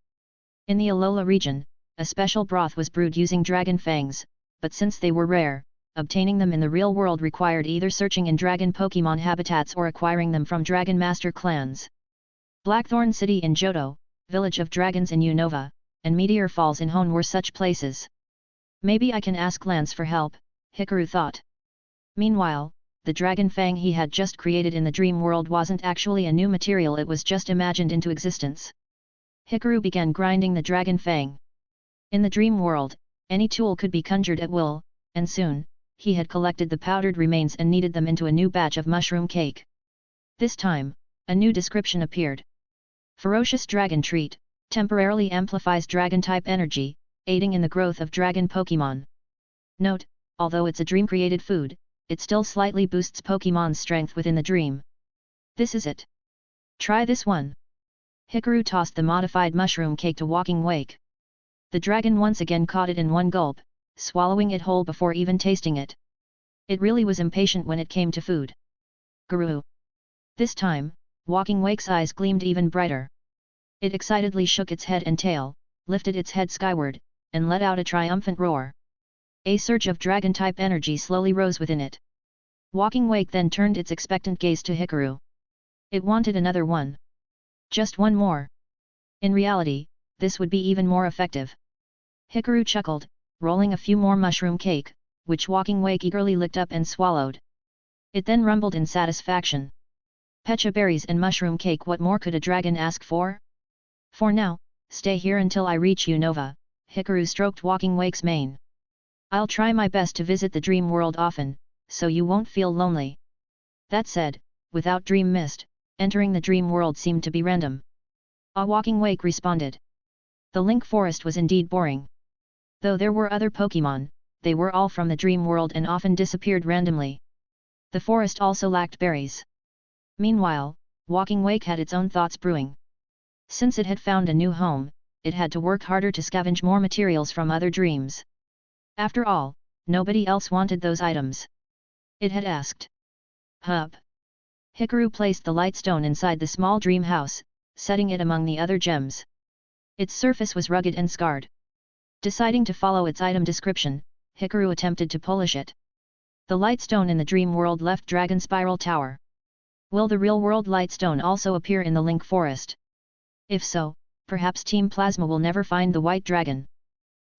In the Alola region, a special broth was brewed using Dragon Fangs, but since they were rare, obtaining them in the real world required either searching in Dragon Pokémon habitats or acquiring them from Dragon Master clans. Blackthorn City in Johto, Village of Dragons in Unova, and Meteor Falls in Hone were such places. Maybe I can ask Lance for help, Hikaru thought. Meanwhile, the Dragon Fang he had just created in the dream world wasn't actually a new material, it was just imagined into existence. Hikaru began grinding the Dragon Fang. In the dream world, any tool could be conjured at will, and soon, he had collected the powdered remains and kneaded them into a new batch of mushroom cake. This time, a new description appeared. Ferocious Dragon Treat, temporarily amplifies Dragon-type energy, aiding in the growth of Dragon Pokémon. Note, although it's a dream-created food, it still slightly boosts Pokémon's strength within the dream. This is it. Try this one. Hikaru tossed the modified mushroom cake to Walking Wake. The dragon once again caught it in one gulp, swallowing it whole before even tasting it. It really was impatient when it came to food. Guru! This time, Walking Wake's eyes gleamed even brighter. It excitedly shook its head and tail, lifted its head skyward, and let out a triumphant roar. A surge of dragon-type energy slowly rose within it. Walking Wake then turned its expectant gaze to Hikaru. It wanted another one. Just one more. In reality, this would be even more effective. Hikaru chuckled, rolling a few more mushroom cake, which Walking Wake eagerly licked up and swallowed. It then rumbled in satisfaction. Pecha berries and mushroom cake, what more could a dragon ask for? For now, stay here until I reach Unova, Hikaru stroked Walking Wake's mane. I'll try my best to visit the dream world often, so you won't feel lonely. That said, without dream mist, entering the dream world seemed to be random. Walking Wake responded. The Link Forest was indeed boring. Though there were other Pokémon, they were all from the dream world and often disappeared randomly. The forest also lacked berries. Meanwhile, Walking Wake had its own thoughts brewing. Since it had found a new home, it had to work harder to scavenge more materials from other dreams. After all, nobody else wanted those items. It had asked. Hup. Hikaru placed the light stone inside the small dream house, setting it among the other gems. Its surface was rugged and scarred. Deciding to follow its item description, Hikaru attempted to polish it. The light stone in the dream world left Dragon Spiral Tower. Will the real-world light stone also appear in the Link Forest? If so, perhaps Team Plasma will never find the white dragon.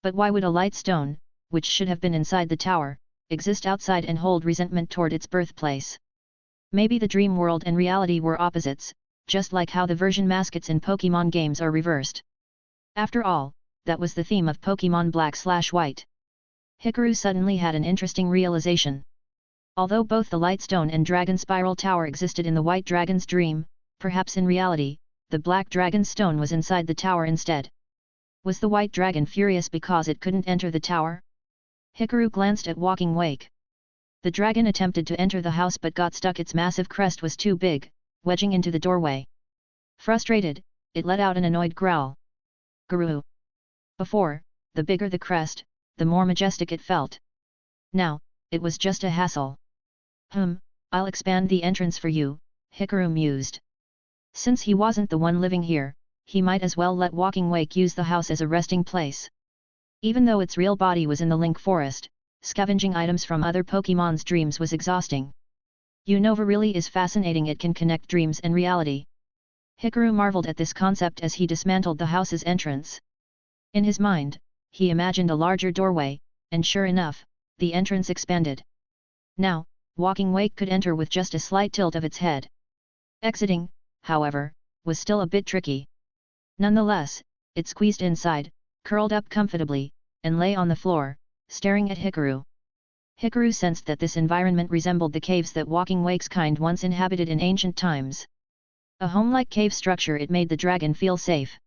But why would a light stone, which should have been inside the tower, exist outside and hold resentment toward its birthplace? Maybe the dream world and reality were opposites, just like how the version mascots in Pokémon games are reversed. After all, that was the theme of Pokémon Black/White. Hikaru suddenly had an interesting realization. Although both the Light Stone and Dragon Spiral Tower existed in the White Dragon's dream, perhaps in reality, the Black Dragon's stone was inside the tower instead. Was the White Dragon furious because it couldn't enter the tower? Hikaru glanced at Walking Wake. The dragon attempted to enter the house but got stuck. Its massive crest was too big, wedging into the doorway. Frustrated, it let out an annoyed growl. Guru. Before, the bigger the crest, the more majestic it felt. Now, it was just a hassle. I'll expand the entrance for you, Hikaru mused. Since he wasn't the one living here, he might as well let Walking Wake use the house as a resting place. Even though its real body was in the Link Forest, scavenging items from other Pokémon's dreams was exhausting. Unova really is fascinating. It can connect dreams and reality. Hikaru marveled at this concept as he dismantled the house's entrance. In his mind, he imagined a larger doorway, and sure enough, the entrance expanded. Now, Walking Wake could enter with just a slight tilt of its head. Exiting, however, was still a bit tricky. Nonetheless, it squeezed inside, curled up comfortably, and lay on the floor, staring at Hikaru. Hikaru sensed that this environment resembled the caves that Walking Wake's kind once inhabited in ancient times. A home-like cave structure. It made the dragon feel safe.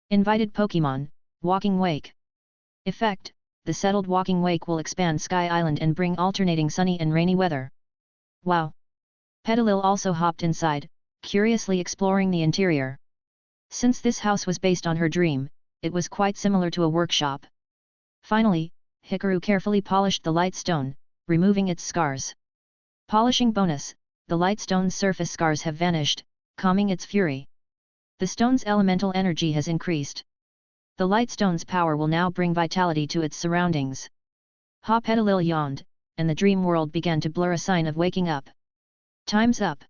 Invited Pokémon, Walking Wake. Effect: the settled Walking Wake will expand Sky Island and bring alternating sunny and rainy weather. Wow! Petalil also hopped inside, curiously exploring the interior. Since this house was based on her dream, it was quite similar to a workshop. Finally, Hikaru carefully polished the light stone, removing its scars. Polishing bonus: the light stone's surface scars have vanished, calming its fury. The stone's elemental energy has increased. The light stone's power will now bring vitality to its surroundings. Ha! Petalil yawned, and the dream world began to blur, a sign of waking up. Time's up.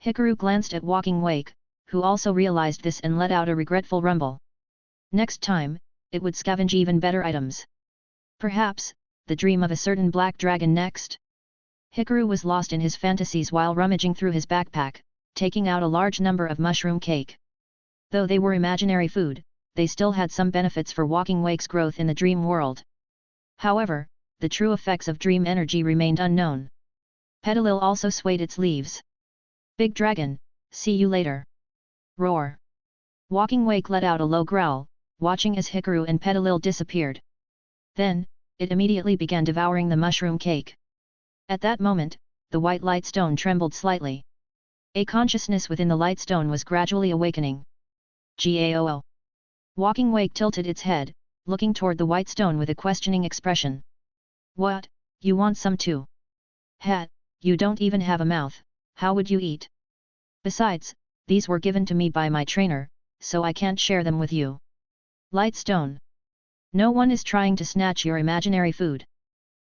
Hikaru glanced at Walking Wake, who also realized this and let out a regretful rumble. Next time, it would scavenge even better items. Perhaps, the dream of a certain black dragon next? Hikaru was lost in his fantasies while rummaging through his backpack, taking out a large number of mushroom cake. Though they were imaginary food, they still had some benefits for Walking Wake's growth in the dream world. However, the true effects of dream energy remained unknown. Petalil also swayed its leaves. Big dragon, see you later. Roar. Walking Wake let out a low growl, watching as Hikaru and Petalil disappeared. Then, it immediately began devouring the mushroom cake. At that moment, the white light stone trembled slightly. A consciousness within the light stone was gradually awakening. Gao. Walking Wake tilted its head, looking toward the white stone with a questioning expression. What, you want some too? Hat, you don't even have a mouth, how would you eat? Besides, these were given to me by my trainer, so I can't share them with you. Light stone. No one is trying to snatch your imaginary food.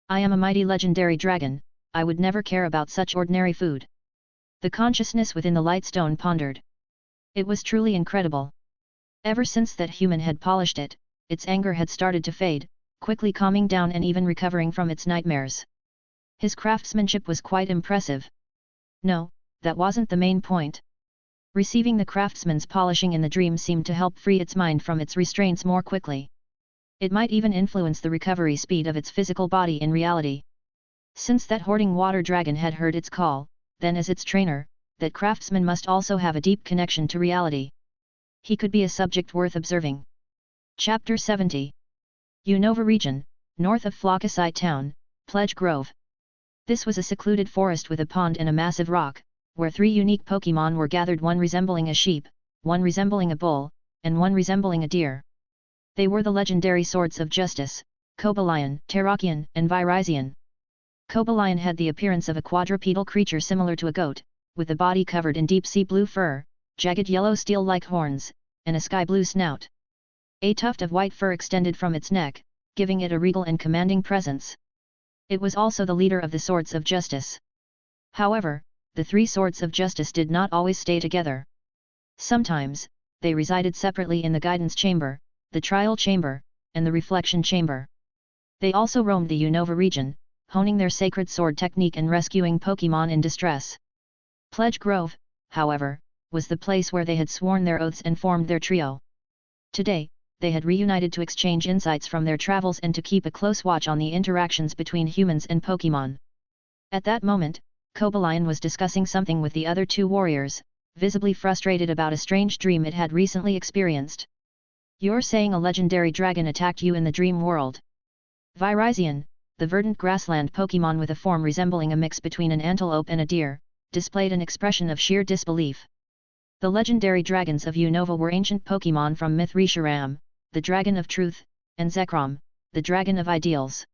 I am a mighty legendary dragon, I would never care about such ordinary food. The consciousness within the light stone pondered. It was truly incredible. Ever since that human had polished it, its anger had started to fade, quickly calming down and even recovering from its nightmares. His craftsmanship was quite impressive. No, that wasn't the main point. Receiving the craftsman's polishing in the dream seemed to help free its mind from its restraints more quickly. It might even influence the recovery speed of its physical body in reality. Since that hoarding water dragon had heard its call, then as its trainer, that craftsman must also have a deep connection to reality. He could be a subject worth observing. Chapter 70. Unova region, north of Flocusite town, Pledge Grove. This was a secluded forest with a pond and a massive rock, where 3 unique Pokémon were gathered, one resembling a sheep, one resembling a bull, and one resembling a deer. They were the legendary Swords of Justice, Cobalion, Terrakion, and Virizion. Cobalion had the appearance of a quadrupedal creature similar to a goat, with a body covered in deep sea blue fur, jagged yellow steel-like horns, and a sky-blue snout. A tuft of white fur extended from its neck, giving it a regal and commanding presence. It was also the leader of the Swords of Justice. However, the 3 Swords of Justice did not always stay together. Sometimes, they resided separately in the Guidance Chamber, the Trial Chamber, and the Reflection Chamber. They also roamed the Unova region, honing their sacred sword technique and rescuing Pokémon in distress. Pledge Grove, however, was the place where they had sworn their oaths and formed their trio. Today, they had reunited to exchange insights from their travels and to keep a close watch on the interactions between humans and Pokémon. At that moment, Cobalion was discussing something with the other 2 warriors, visibly frustrated about a strange dream it had recently experienced. "You're saying a legendary dragon attacked you in the dream world?" Virizion, the verdant grassland Pokémon with a form resembling a mix between an antelope and a deer, displayed an expression of sheer disbelief. The legendary dragons of Unova were ancient Pokémon from myth Reshiram, the Dragon of Truth, and Zekrom, the Dragon of Ideals.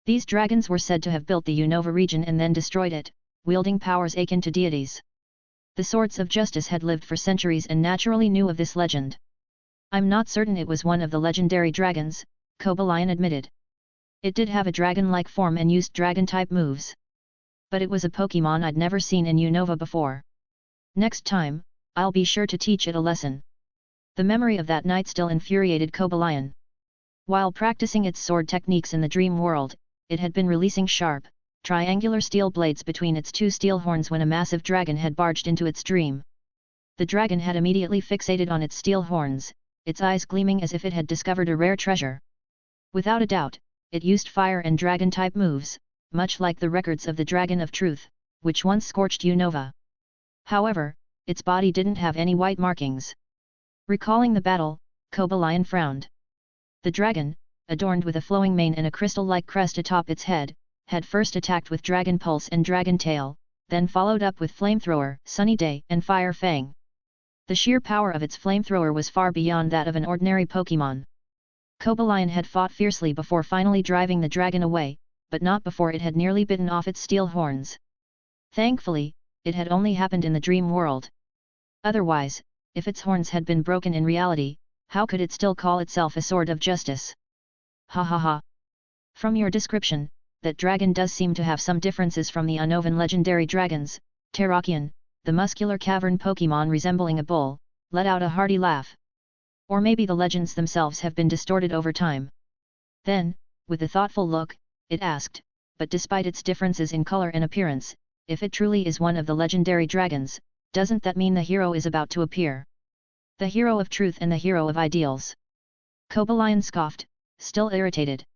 These dragons were said to have built the Unova region and then destroyed it, wielding powers akin to deities. The Swords of Justice had lived for centuries and naturally knew of this legend. "I'm not certain it was one of the legendary dragons," Cobalion admitted. "It did have a dragon-like form and used dragon-type moves. But it was a Pokémon I'd never seen in Unova before. Next time, I'll be sure to teach it a lesson." The memory of that night still infuriated Cobalion. While practicing its sword techniques in the dream world, it had been releasing sharp, triangular steel blades between its 2 steel horns when a massive dragon had barged into its dream. The dragon had immediately fixated on its steel horns, its eyes gleaming as if it had discovered a rare treasure. Without a doubt, it used fire and dragon-type moves, much like the records of the Dragon of Truth, which once scorched Unova. However, its body didn't have any white markings. Recalling the battle, Cobalion frowned. The dragon, adorned with a flowing mane and a crystal-like crest atop its head, had first attacked with Dragon Pulse and Dragon Tail, then followed up with Flamethrower, Sunny Day, and Fire Fang. The sheer power of its flamethrower was far beyond that of an ordinary Pokémon. Cobalion had fought fiercely before finally driving the dragon away, but not before it had nearly bitten off its steel horns. Thankfully, it had only happened in the dream world. Otherwise, if its horns had been broken in reality, how could it still call itself a Sword of Justice? Ha ha ha. From your description, that dragon does seem to have some differences from the Unovan legendary dragons. Terrakion, the muscular cavern Pokémon resembling a bull, let out a hearty laugh. Or maybe the legends themselves have been distorted over time. Then, with a thoughtful look, it asked, but despite its differences in color and appearance, if it truly is one of the legendary dragons, doesn't that mean the hero is about to appear? The hero of truth and the hero of ideals. Cobalion scoffed, still irritated.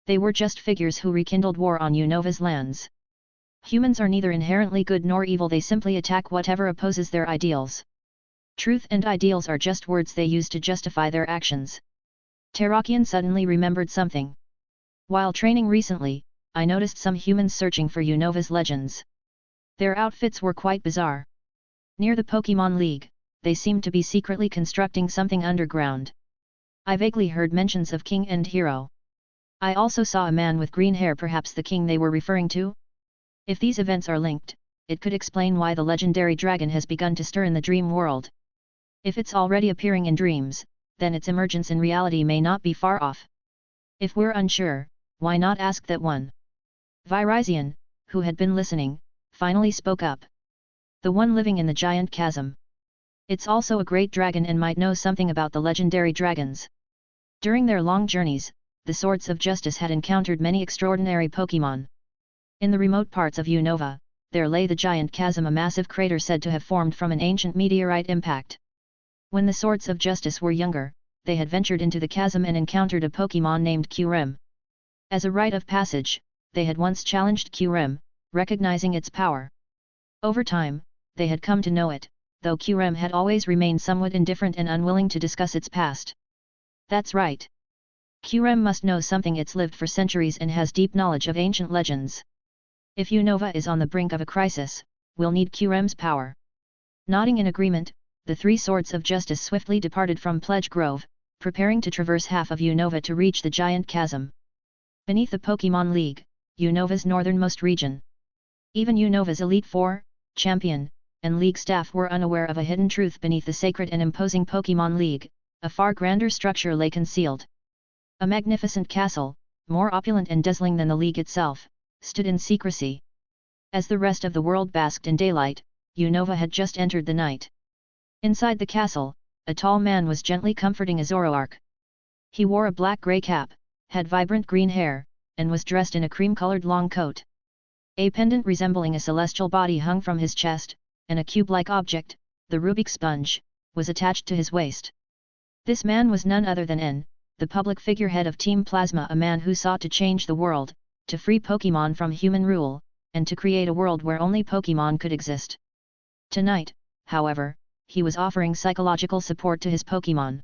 They were just figures who rekindled war on Unova's lands. Humans are neither inherently good nor evil, they simply attack whatever opposes their ideals. Truth and ideals are just words they use to justify their actions. Terrakion suddenly remembered something. While training recently, I noticed some humans searching for Unova's legends. Their outfits were quite bizarre. Near the Pokémon League, they seemed to be secretly constructing something underground. I vaguely heard mentions of king and hero. I also saw a man with green hair, perhaps the king they were referring to? If these events are linked, it could explain why the legendary dragon has begun to stir in the dream world. If it's already appearing in dreams, then its emergence in reality may not be far off. If we're unsure, why not ask that one? Virizion, who had been listening, finally spoke up. The one living in the giant chasm. It's also a great dragon and might know something about the legendary dragons. During their long journeys, the Swords of Justice had encountered many extraordinary Pokémon. In the remote parts of Unova, there lay the giant chasm, a massive crater said to have formed from an ancient meteorite impact. When the Swords of Justice were younger, they had ventured into the chasm and encountered a Pokémon named Kyurem. As a rite of passage, they had once challenged Kyurem, recognizing its power. Over time, they had come to know it, though Kyurem had always remained somewhat indifferent and unwilling to discuss its past. That's right. Kyurem must know something. It's lived for centuries and has deep knowledge of ancient legends. If Unova is on the brink of a crisis, we'll need Kyurem's power. Nodding in agreement, the three Swords of Justice swiftly departed from Pledge Grove, preparing to traverse half of Unova to reach the giant chasm. Beneath the Pokémon League, Unova's northernmost region. Even Unova's Elite Four, Champion, and League staff were unaware of a hidden truth beneath the sacred and imposing Pokémon League. A far grander structure lay concealed. A magnificent castle, more opulent and dazzling than the League itself, stood in secrecy. As the rest of the world basked in daylight, Unova had just entered the night. Inside the castle, a tall man was gently comforting a Zoroark. He wore a black-grey cap, had vibrant green hair, and was dressed in a cream-colored long coat. A pendant resembling a celestial body hung from his chest, and a cube-like object, the Rubik sponge, was attached to his waist. This man was none other than N, the public figurehead of Team Plasma, a man who sought to change the world, to free Pokémon from human rule, and to create a world where only Pokémon could exist. Tonight, however, he was offering psychological support to his Pokémon.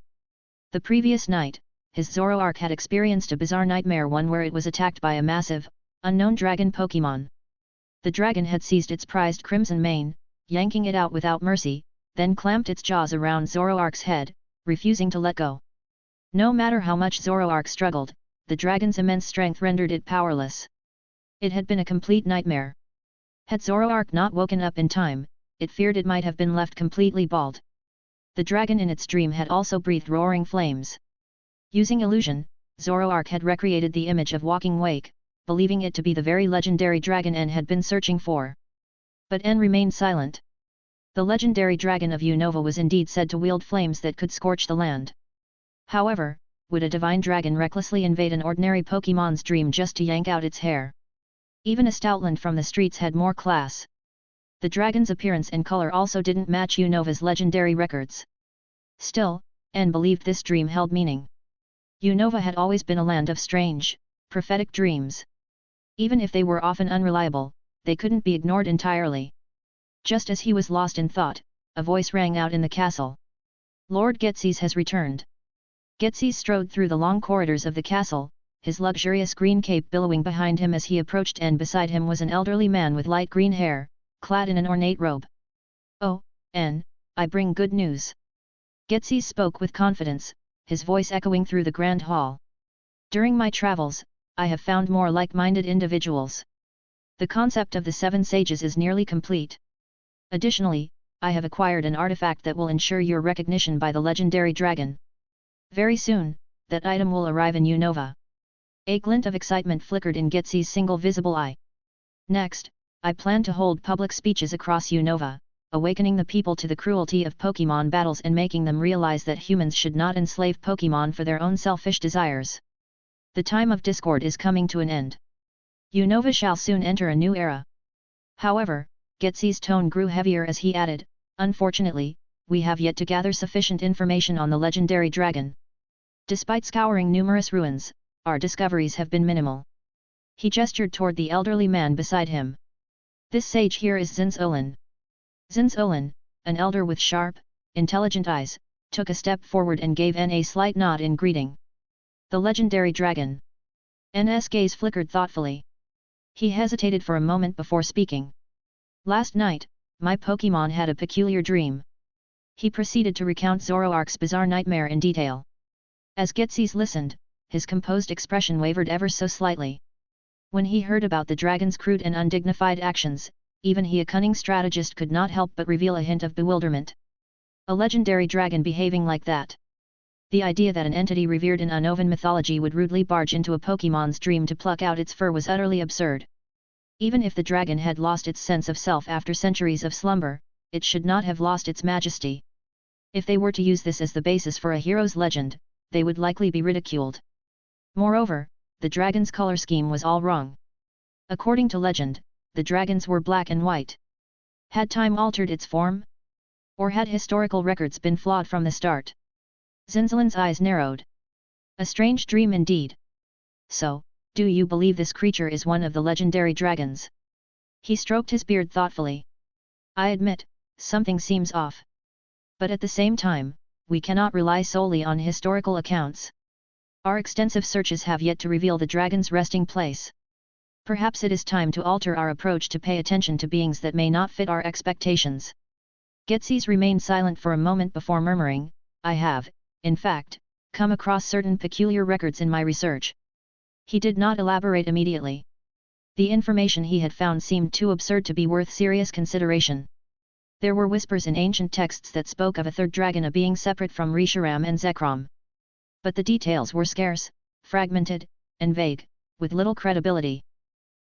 The previous night, his Zoroark had experienced a bizarre nightmare, one where it was attacked by a massive, unknown dragon Pokémon. The dragon had seized its prized crimson mane, yanking it out without mercy, then clamped its jaws around Zoroark's head, refusing to let go. No matter how much Zoroark struggled, the dragon's immense strength rendered it powerless. It had been a complete nightmare. Had Zoroark not woken up in time, it feared it might have been left completely bald. The dragon in its dream had also breathed roaring flames. Using illusion, Zoroark had recreated the image of Walking Wake, believing it to be the very legendary dragon N had been searching for. But N remained silent. The legendary dragon of Unova was indeed said to wield flames that could scorch the land. However, would a divine dragon recklessly invade an ordinary Pokémon's dream just to yank out its hair? Even a Stoutland from the streets had more class. The dragon's appearance and color also didn't match Unova's legendary records. Still, N believed this dream held meaning. Unova had always been a land of strange, prophetic dreams. Even if they were often unreliable, they couldn't be ignored entirely. Just as he was lost in thought, a voice rang out in the castle. Lord Getsis has returned. Getsis strode through the long corridors of the castle, his luxurious green cape billowing behind him as he approached, and beside him was an elderly man with light green hair, clad in an ornate robe. Oh, N, I bring good news. Getsis spoke with confidence, his voice echoing through the grand hall. During my travels, I have found more like-minded individuals. The concept of the Seven Sages is nearly complete. Additionally, I have acquired an artifact that will ensure your recognition by the legendary dragon. Very soon, that item will arrive in Unova. A glint of excitement flickered in Getsis' single visible eye. Next, I plan to hold public speeches across Unova, awakening the people to the cruelty of Pokémon battles and making them realize that humans should not enslave Pokémon for their own selfish desires. The time of discord is coming to an end. Unova shall soon enter a new era. However, Getsis' tone grew heavier as he added, unfortunately, we have yet to gather sufficient information on the legendary dragon. Despite scouring numerous ruins, our discoveries have been minimal. He gestured toward the elderly man beside him. This sage here is Zins Olin. Zins Olin, an elder with sharp, intelligent eyes, took a step forward and gave N a slight nod in greeting. The legendary dragon. N's gaze flickered thoughtfully. He hesitated for a moment before speaking. Last night, my Pokémon had a peculiar dream. He proceeded to recount Zoroark's bizarre nightmare in detail. As Getsis listened, his composed expression wavered ever so slightly. When he heard about the dragon's crude and undignified actions, even he, a cunning strategist, could not help but reveal a hint of bewilderment. A legendary dragon behaving like that. The idea that an entity revered in Unovan mythology would rudely barge into a Pokémon's dream to pluck out its fur was utterly absurd. Even if the dragon had lost its sense of self after centuries of slumber, it should not have lost its majesty. If they were to use this as the basis for a hero's legend, they would likely be ridiculed. Moreover, the dragon's color scheme was all wrong. According to legend, the dragons were black and white. Had time altered its form? Or had historical records been flawed from the start? Zinzalin's eyes narrowed. A strange dream indeed. So, do you believe this creature is one of the legendary dragons? He stroked his beard thoughtfully. I admit, something seems off. But at the same time, we cannot rely solely on historical accounts. Our extensive searches have yet to reveal the dragon's resting place. Perhaps it is time to alter our approach to pay attention to beings that may not fit our expectations. Getsis remained silent for a moment before murmuring, I have, in fact, come across certain peculiar records in my research. He did not elaborate immediately. The information he had found seemed too absurd to be worth serious consideration. There were whispers in ancient texts that spoke of a third dragon, a being separate from Risharam and Zekrom. But the details were scarce, fragmented, and vague, with little credibility.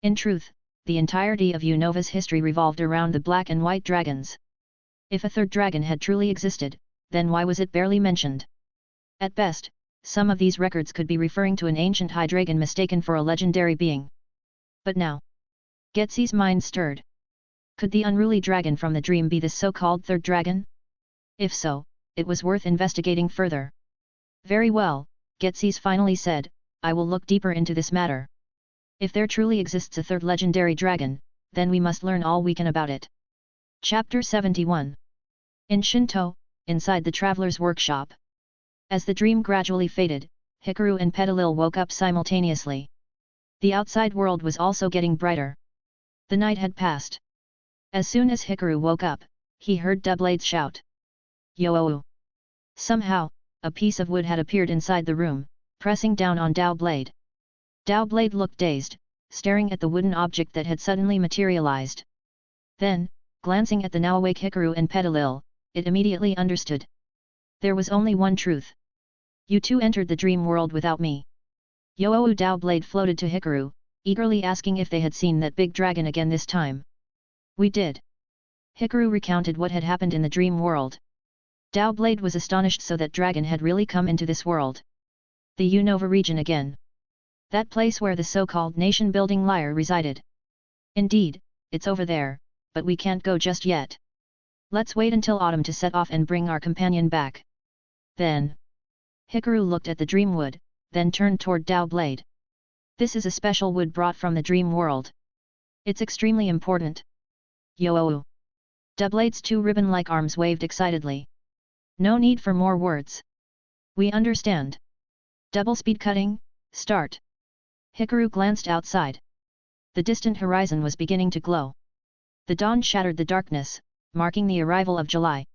In truth, the entirety of Unova's history revolved around the black and white dragons. If a third dragon had truly existed, then why was it barely mentioned? At best, some of these records could be referring to an ancient high dragon mistaken for a legendary being. But now, Getsy's mind stirred. Could the unruly dragon from the dream be this so-called third dragon? If so, it was worth investigating further. Very well, Getsis finally said, I will look deeper into this matter. If there truly exists a third legendary dragon, then we must learn all we can about it. Chapter 71. In Shinto, inside the traveler's workshop. As the dream gradually faded, Hikaru and Petalil woke up simultaneously. The outside world was also getting brighter. The night had passed. As soon as Hikaru woke up, he heard Doublade's shout. Yo-oh! Somehow, a piece of wood had appeared inside the room, pressing down on Doubleade. Doubleade looked dazed, staring at the wooden object that had suddenly materialized. Then, glancing at the now awake Hikaru and Petalil, it immediately understood. There was only one truth. You two entered the dream world without me. Yo-oh! Doubleade floated to Hikaru, eagerly asking if they had seen that big dragon again this time. We did. Hikaru recounted what had happened in the dream world. Doubleade was astonished, so that dragon had really come into this world. The Unova region again. That place where the so-called nation-building liar resided. Indeed, it's over there, but we can't go just yet. Let's wait until autumn to set off and bring our companion back. Then, Hikaru looked at the dream wood, then turned toward Doubleade. This is a special wood brought from the dream world. It's extremely important. Yo-oh! Doubleade's two ribbon-like arms waved excitedly. No need for more words. We understand. Double speed cutting, start. Hikaru glanced outside. The distant horizon was beginning to glow. The dawn shattered the darkness, marking the arrival of July.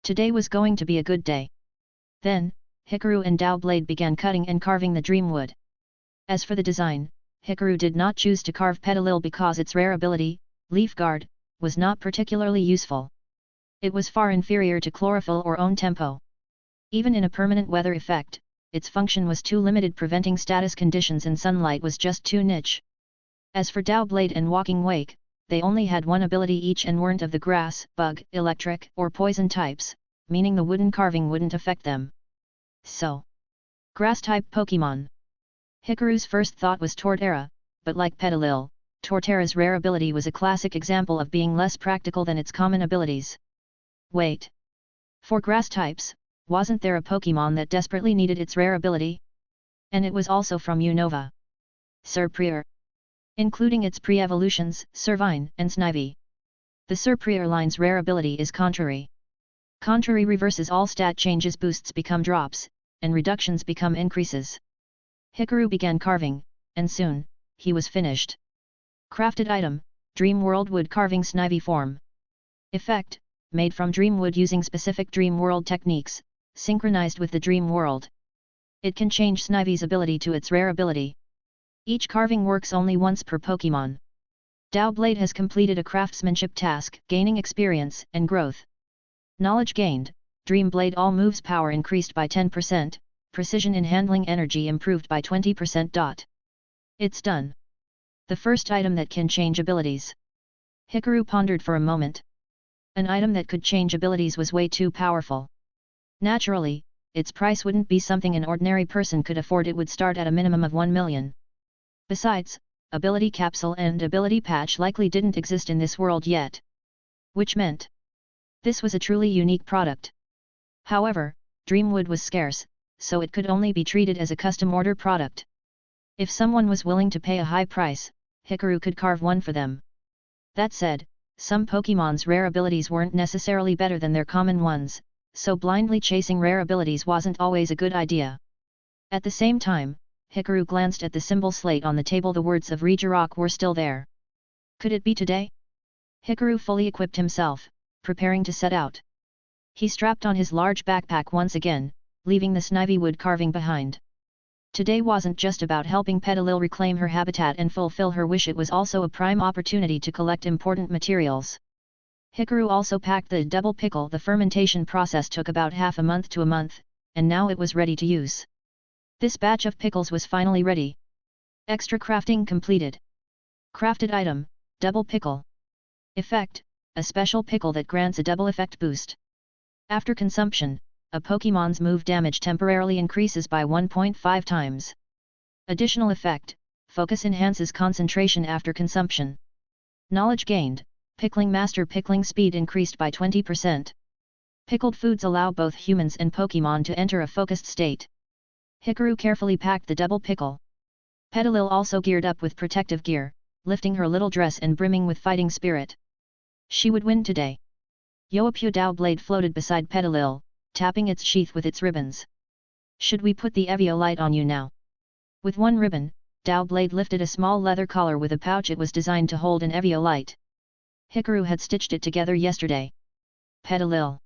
Today was going to be a good day. Then, Hikaru and Doubleade began cutting and carving the dream wood. As for the design, Hikaru did not choose to carve Petalil because its rare ability, Leaf Guard, was not particularly useful. It was far inferior to chlorophyll or own tempo. Even in a permanent weather effect, its function was too limited. Preventing status conditions in sunlight was just too niche. As for Doubleade and Walking Wake, they only had one ability each and weren't of the grass, bug, electric, or poison types, meaning the wooden carving wouldn't affect them. So, grass-type Pokémon. Hikaru's first thought was Torterra, but like Petalil, Torterra's rare ability was a classic example of being less practical than its common abilities. Wait. For grass types, wasn't there a Pokémon that desperately needed its rare ability? And it was also from Unova. Serperior. Including its pre-evolutions, Servine and Snivy. The Serperior line's rare ability is Contrary. Contrary reverses all stat changes. Boosts become drops, and reductions become increases. Hikaru began carving, and soon, he was finished. Crafted item, Dream World Wood Carving Snivy Form. Effect, made from dream wood using specific dream world techniques, synchronized with the dream world. It can change Snivy's ability to its rare ability. Each carving works only once per Pokémon. Doubleade has completed a craftsmanship task, gaining experience and growth. Knowledge gained, Dream Blade all moves power increased by 10%, precision in handling energy improved by 20%. It's done. The first item that can change abilities. Hikaru pondered for a moment. An item that could change abilities was way too powerful. Naturally, its price wouldn't be something an ordinary person could afford. It would start at a minimum of 1 million. Besides, ability capsule and ability patch likely didn't exist in this world yet. Which meant this was a truly unique product. However, Dreamwood was scarce, so it could only be treated as a custom order product. If someone was willing to pay a high price, Hikaru could carve one for them. That said, some Pokémon's rare abilities weren't necessarily better than their common ones, so blindly chasing rare abilities wasn't always a good idea. At the same time, Hikaru glanced at the symbol slate on the table. The words of Regirock were still there. Could it be today? Hikaru fully equipped himself, preparing to set out. He strapped on his large backpack once again, leaving the snivy wood carving behind. Today wasn't just about helping Petalil reclaim her habitat and fulfill her wish. It was also a prime opportunity to collect important materials. Hikaru also packed the double pickle. The fermentation process took about half a month to a month, and now it was ready to use. This batch of pickles was finally ready. Extra crafting completed. Crafted item, double pickle. Effect, a special pickle that grants a double effect boost. After consumption, a Pokémon's move damage temporarily increases by 1.5 times. Additional effect, focus enhances concentration after consumption. Knowledge gained, pickling master. Pickling speed increased by 20%. Pickled foods allow both humans and Pokémon to enter a focused state. Hikaru carefully packed the double pickle. Petalil also geared up with protective gear, lifting her little dress and brimming with fighting spirit. She would win today. Yoapu Dao blade floated beside Petalil, tapping its sheath with its ribbons. Should we put the Eviolite on you now? With one ribbon, Dao blade lifted a small leather collar with a pouch. It was designed to hold an Eviolite. Hikaru had stitched it together yesterday. Petalil.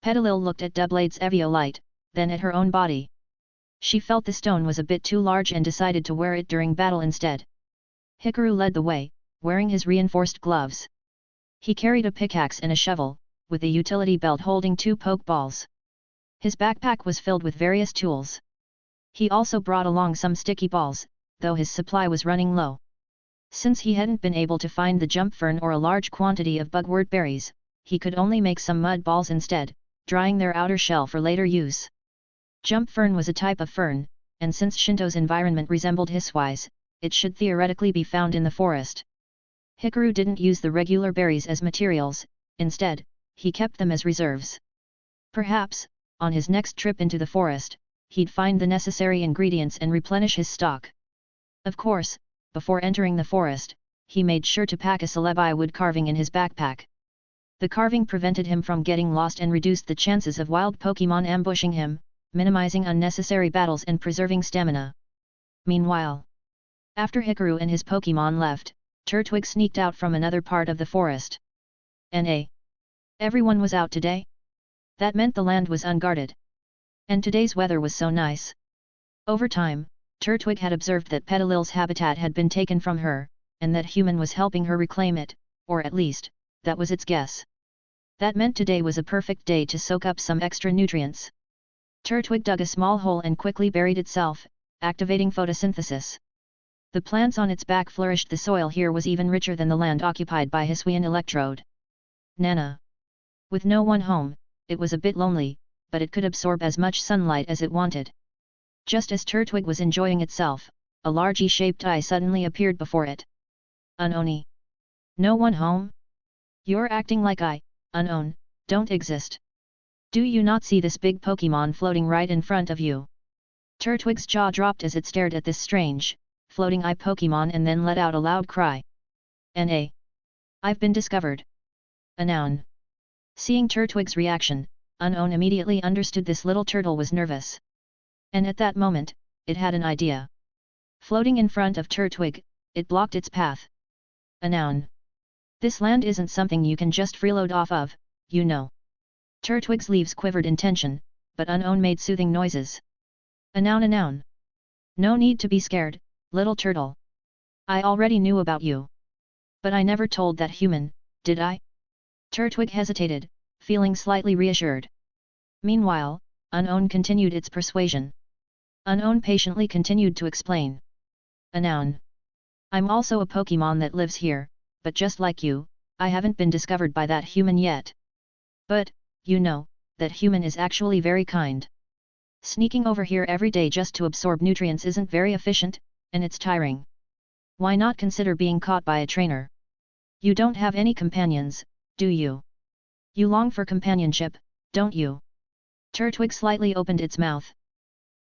Petalil looked at Doublade's Eviolite, then at her own body. She felt the stone was a bit too large and decided to wear it during battle instead. Hikaru led the way, wearing his reinforced gloves. He carried a pickaxe and a shovel, with a utility belt holding 2 pokeballs. His backpack was filled with various tools. He also brought along some sticky balls, though his supply was running low. Since he hadn't been able to find the jump fern or a large quantity of bugwort berries, he could only make some mud balls instead, drying their outer shell for later use. Jump fern was a type of fern, and since Shinto's environment resembled Hiswise, it should theoretically be found in the forest. Hikaru didn't use the regular berries as materials, instead, he kept them as reserves. Perhaps, on his next trip into the forest, he'd find the necessary ingredients and replenish his stock. Of course, before entering the forest, he made sure to pack a celebi wood carving in his backpack. The carving prevented him from getting lost and reduced the chances of wild Pokémon ambushing him, minimizing unnecessary battles and preserving stamina. Meanwhile, after Hikaru and his Pokémon left, Turtwig sneaked out from another part of the forest. Everyone was out today? That meant the land was unguarded. And today's weather was so nice. Over time, Turtwig had observed that Petalil's habitat had been taken from her, and that human was helping her reclaim it, or at least, that was its guess. That meant today was a perfect day to soak up some extra nutrients. Turtwig dug a small hole and quickly buried itself, activating photosynthesis. The plants on its back flourished. The soil here was even richer than the land occupied by Hiswian electrode. Nana. With no one home, it was a bit lonely, but it could absorb as much sunlight as it wanted. Just as Turtwig was enjoying itself, a large E-shaped eye suddenly appeared before it. Unoni. No one home? You're acting like Unown, don't exist. Do you not see this big Pokémon floating right in front of you? Turtwig's jaw dropped as it stared at this strange, floating eye Pokémon and then let out a loud cry. I've been discovered. A noun. Seeing Turtwig's reaction, Unown immediately understood this little turtle was nervous. And at that moment, it had an idea. Floating in front of Turtwig, it blocked its path. A noun. This land isn't something you can just freeload off of, you know. Turtwig's leaves quivered in tension, but Unown made soothing noises. A noun. No need to be scared, little turtle. I already knew about you. But I never told that human, did I? Turtwig hesitated, feeling slightly reassured. Meanwhile, Unown continued its persuasion. Unown patiently continued to explain. A noun. I'm also a Pokémon that lives here, but just like you, I haven't been discovered by that human yet. But, you know, that human is actually very kind. Sneaking over here every day just to absorb nutrients isn't very efficient, and it's tiring. Why not consider being caught by a trainer? You don't have any companions, do you? You long for companionship, don't you? Turtwig slightly opened its mouth.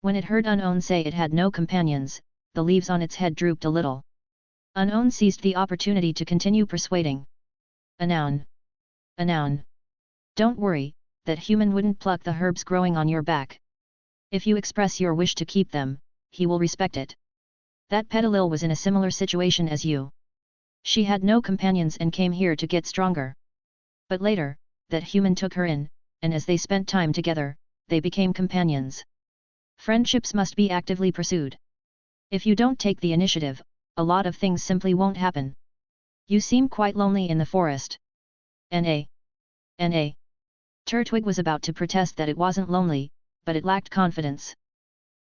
When it heard Unown say it had no companions, the leaves on its head drooped a little. Unown seized the opportunity to continue persuading. Unown. Unown. Don't worry, that human wouldn't pluck the herbs growing on your back. If you express your wish to keep them, he will respect it. That Petalil was in a similar situation as you. She had no companions and came here to get stronger. But later, that human took her in, and as they spent time together, they became companions. Friendships must be actively pursued. If you don't take the initiative, a lot of things simply won't happen. You seem quite lonely in the forest. N.A. N.A. Turtwig was about to protest that it wasn't lonely, but it lacked confidence.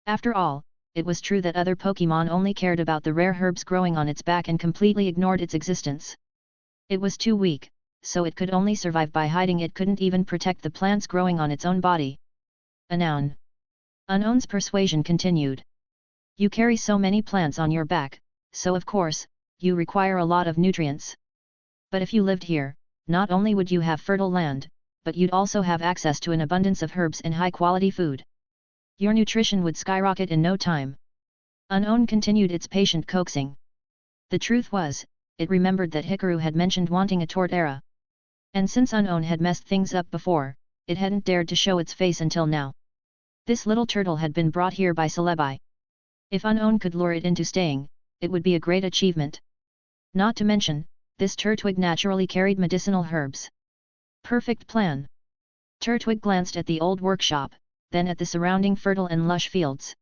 After all, it was true that other Pokémon only cared about the rare herbs growing on its back and completely ignored its existence. It was too weak, so it could only survive by hiding. It couldn't even protect the plants growing on its own body. Unown. Unown's persuasion continued. You carry so many plants on your back, so of course, you require a lot of nutrients. But if you lived here, not only would you have fertile land, but you'd also have access to an abundance of herbs and high-quality food. Your nutrition would skyrocket in no time. Unown continued its patient coaxing. The truth was, it remembered that Hikaru had mentioned wanting a Torterra. And since Unown had messed things up before, it hadn't dared to show its face until now. This little turtle had been brought here by Celebi. If Unown could lure it into staying, it would be a great achievement. Not to mention, this Turtwig naturally carried medicinal herbs. Perfect plan. Turtwig glanced at the old workshop, then at the surrounding fertile and lush fields.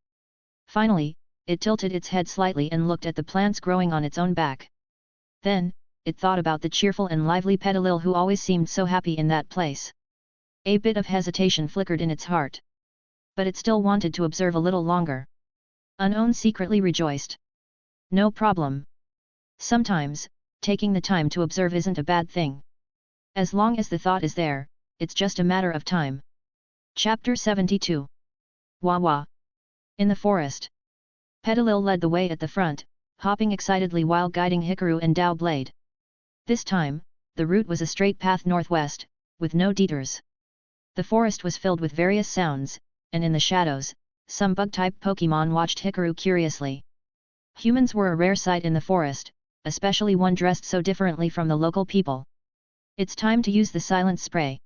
Finally, it tilted its head slightly and looked at the plants growing on its own back. Then, it thought about the cheerful and lively Petalil who always seemed so happy in that place. A bit of hesitation flickered in its heart. But it still wanted to observe a little longer. Unown secretly rejoiced. No problem. Sometimes, taking the time to observe isn't a bad thing. As long as the thought is there, it's just a matter of time. Chapter 72. Wah wah. In the forest. Petalil led the way at the front, hopping excitedly while guiding Hikaru and Blade. This time, the route was a straight path northwest, with no detours. The forest was filled with various sounds, and in the shadows, some bug-type Pokémon watched Hikaru curiously. Humans were a rare sight in the forest, especially one dressed so differently from the local people. It's time to use the silent spray.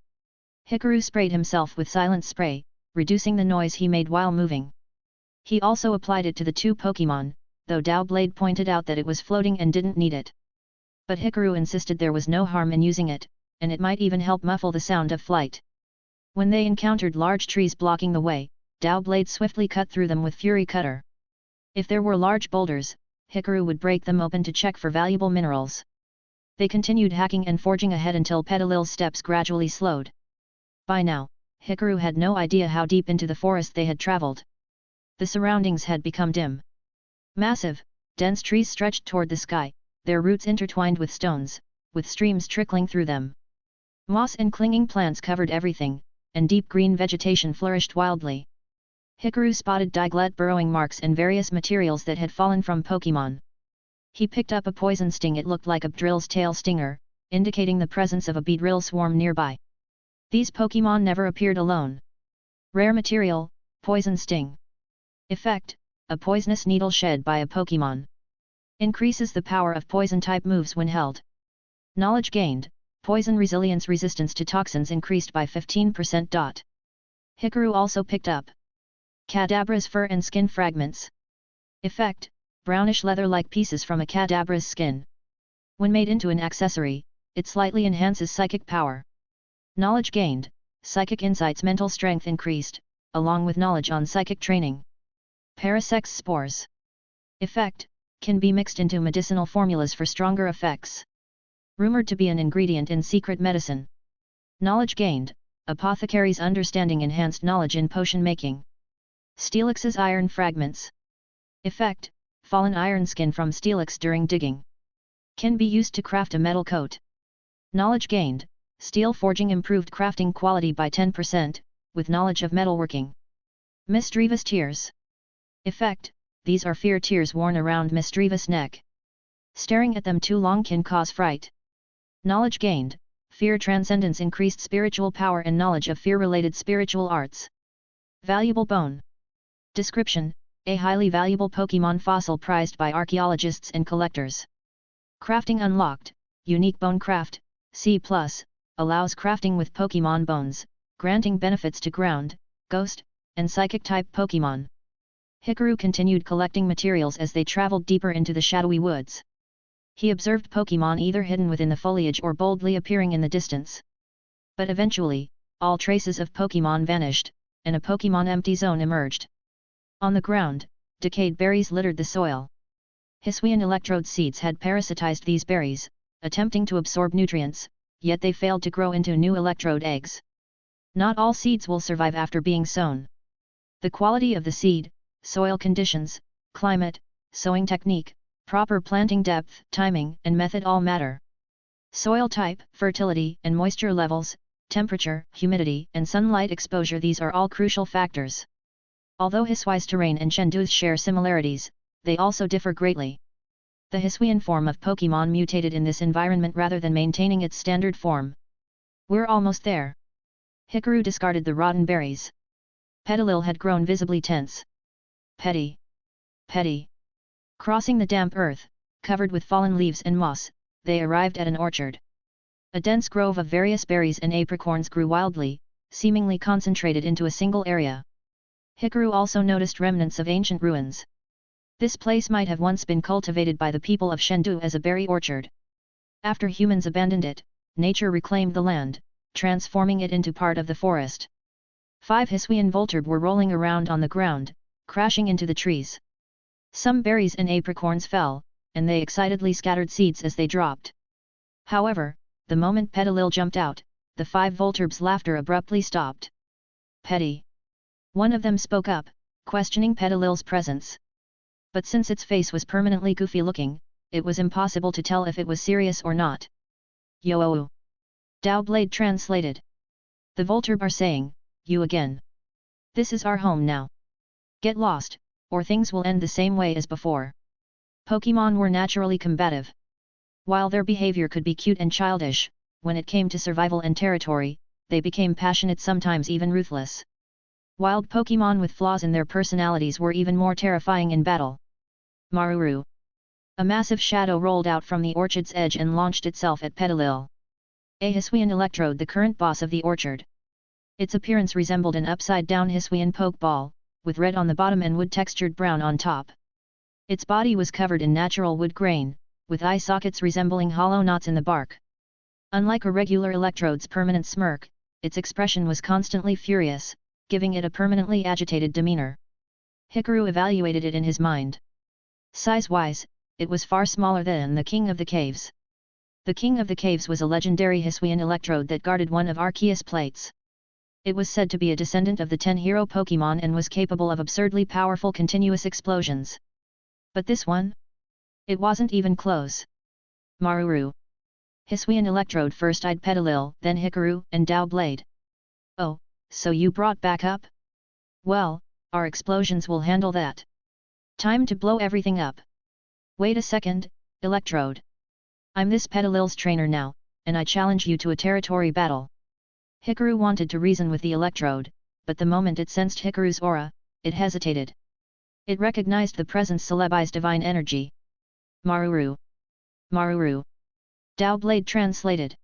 Hikaru sprayed himself with silent spray, reducing the noise he made while moving. He also applied it to the two Pokémon, though Blade pointed out that it was floating and didn't need it. But Hikaru insisted there was no harm in using it, and it might even help muffle the sound of flight. When they encountered large trees blocking the way, Blade swiftly cut through them with Fury Cutter. If there were large boulders, Hikaru would break them open to check for valuable minerals. They continued hacking and forging ahead until Petalil's steps gradually slowed. By now, Hikaru had no idea how deep into the forest they had traveled. The surroundings had become dim. Massive, dense trees stretched toward the sky, their roots intertwined with stones, with streams trickling through them. Moss and clinging plants covered everything, and deep green vegetation flourished wildly. Hikaru spotted Diglett burrowing marks and various materials that had fallen from Pokémon. He picked up a poison sting. It looked like a Beedrill's tail stinger, indicating the presence of a Beedrill swarm nearby. These Pokémon never appeared alone. Rare material, poison sting. Effect, a poisonous needle shed by a Pokémon. Increases the power of poison-type moves when held. Knowledge gained, poison resistance to toxins increased by 15%. Hikaru also picked up Kadabra's fur and skin fragments. Effect, brownish leather-like pieces from a Kadabra's skin. When made into an accessory, it slightly enhances psychic power. Knowledge gained, psychic insights, mental strength increased, along with knowledge on psychic training. Parasect's spores. Effect, can be mixed into medicinal formulas for stronger effects. Rumored to be an ingredient in secret medicine. Knowledge gained, apothecary's understanding enhanced knowledge in potion making. Steelix's iron fragments. Effect, fallen iron skin from steelix during digging. Can be used to craft a metal coat. Knowledge gained, steel forging improved crafting quality by 10%, with knowledge of metalworking. Mischievous tears. Effect, these are fear tears worn around mischievous neck. Staring at them too long can cause fright. Knowledge gained, fear transcendence increased spiritual power and knowledge of fear-related spiritual arts. Valuable bone. Description, a highly valuable Pokémon fossil prized by archaeologists and collectors. Crafting unlocked, unique bone craft, C+, allows crafting with Pokémon bones, granting benefits to ground, ghost, and psychic-type Pokémon. Hikaru continued collecting materials as they traveled deeper into the shadowy woods. He observed Pokémon either hidden within the foliage or boldly appearing in the distance. But eventually, all traces of Pokémon vanished, and a Pokémon empty zone emerged. On the ground, decayed berries littered the soil. Hisuian electrode seeds had parasitized these berries, attempting to absorb nutrients, yet they failed to grow into new electrode eggs. Not all seeds will survive after being sown. The quality of the seed, soil conditions, climate, sowing technique, proper planting depth, timing, and method all matter. Soil type, fertility and moisture levels, temperature, humidity, and sunlight exposure, these are all crucial factors. Although Hisui's terrain and Chengdu's share similarities, they also differ greatly. The Hisuian form of Pokémon mutated in this environment rather than maintaining its standard form. We're almost there. Hikaru discarded the rotten berries. Petilil had grown visibly tense. Petty. Petty. Crossing the damp earth, covered with fallen leaves and moss, they arrived at an orchard. A dense grove of various berries and apricorns grew wildly, seemingly concentrated into a single area. Hikaru also noticed remnants of ancient ruins. This place might have once been cultivated by the people of Chengdu as a berry orchard. After humans abandoned it, nature reclaimed the land, transforming it into part of the forest. 5 Hisuian Volturb were rolling around on the ground, crashing into the trees. Some berries and apricorns fell, and they excitedly scattered seeds as they dropped. However, the moment Petilil jumped out, the 5 Volturb's laughter abruptly stopped. Petty. One of them spoke up, questioning Petilil's presence. But since its face was permanently goofy-looking, it was impossible to tell if it was serious or not. Yo-oh. Dowblade translated. The Volturb are saying, you again. This is our home now. Get lost, or things will end the same way as before. Pokémon were naturally combative. While their behavior could be cute and childish, when it came to survival and territory, they became passionate, sometimes even ruthless. Wild Pokémon with flaws in their personalities were even more terrifying in battle. Maruru. A massive shadow rolled out from the orchard's edge and launched itself at Petilil. A Hisuian electrode, the current boss of the orchard. Its appearance resembled an upside-down Hisuian pokeball, with red on the bottom and wood-textured brown on top. Its body was covered in natural wood grain, with eye sockets resembling hollow knots in the bark. Unlike a regular electrode's permanent smirk, its expression was constantly furious, giving it a permanently agitated demeanor. Hikaru evaluated it in his mind. Size-wise, it was far smaller than the King of the Caves. The King of the Caves was a legendary Hisuian electrode that guarded one of Arceus plates. It was said to be a descendant of the 10 hero Pokémon and was capable of absurdly powerful continuous explosions. But this one? It wasn't even close. Maruru. Hisuian electrode first eyed Petilil, then Hikaru, and Dowblade. Oh, so you brought back up? Well, our explosions will handle that. Time to blow everything up. Wait a second, Electrode. I'm this Petilil's trainer now, and I challenge you to a territory battle. Hikaru wanted to reason with the Electrode, but the moment it sensed Hikaru's aura, it hesitated. It recognized the presence Celebi's divine energy. Maruru. Maruru. Dowblade translated.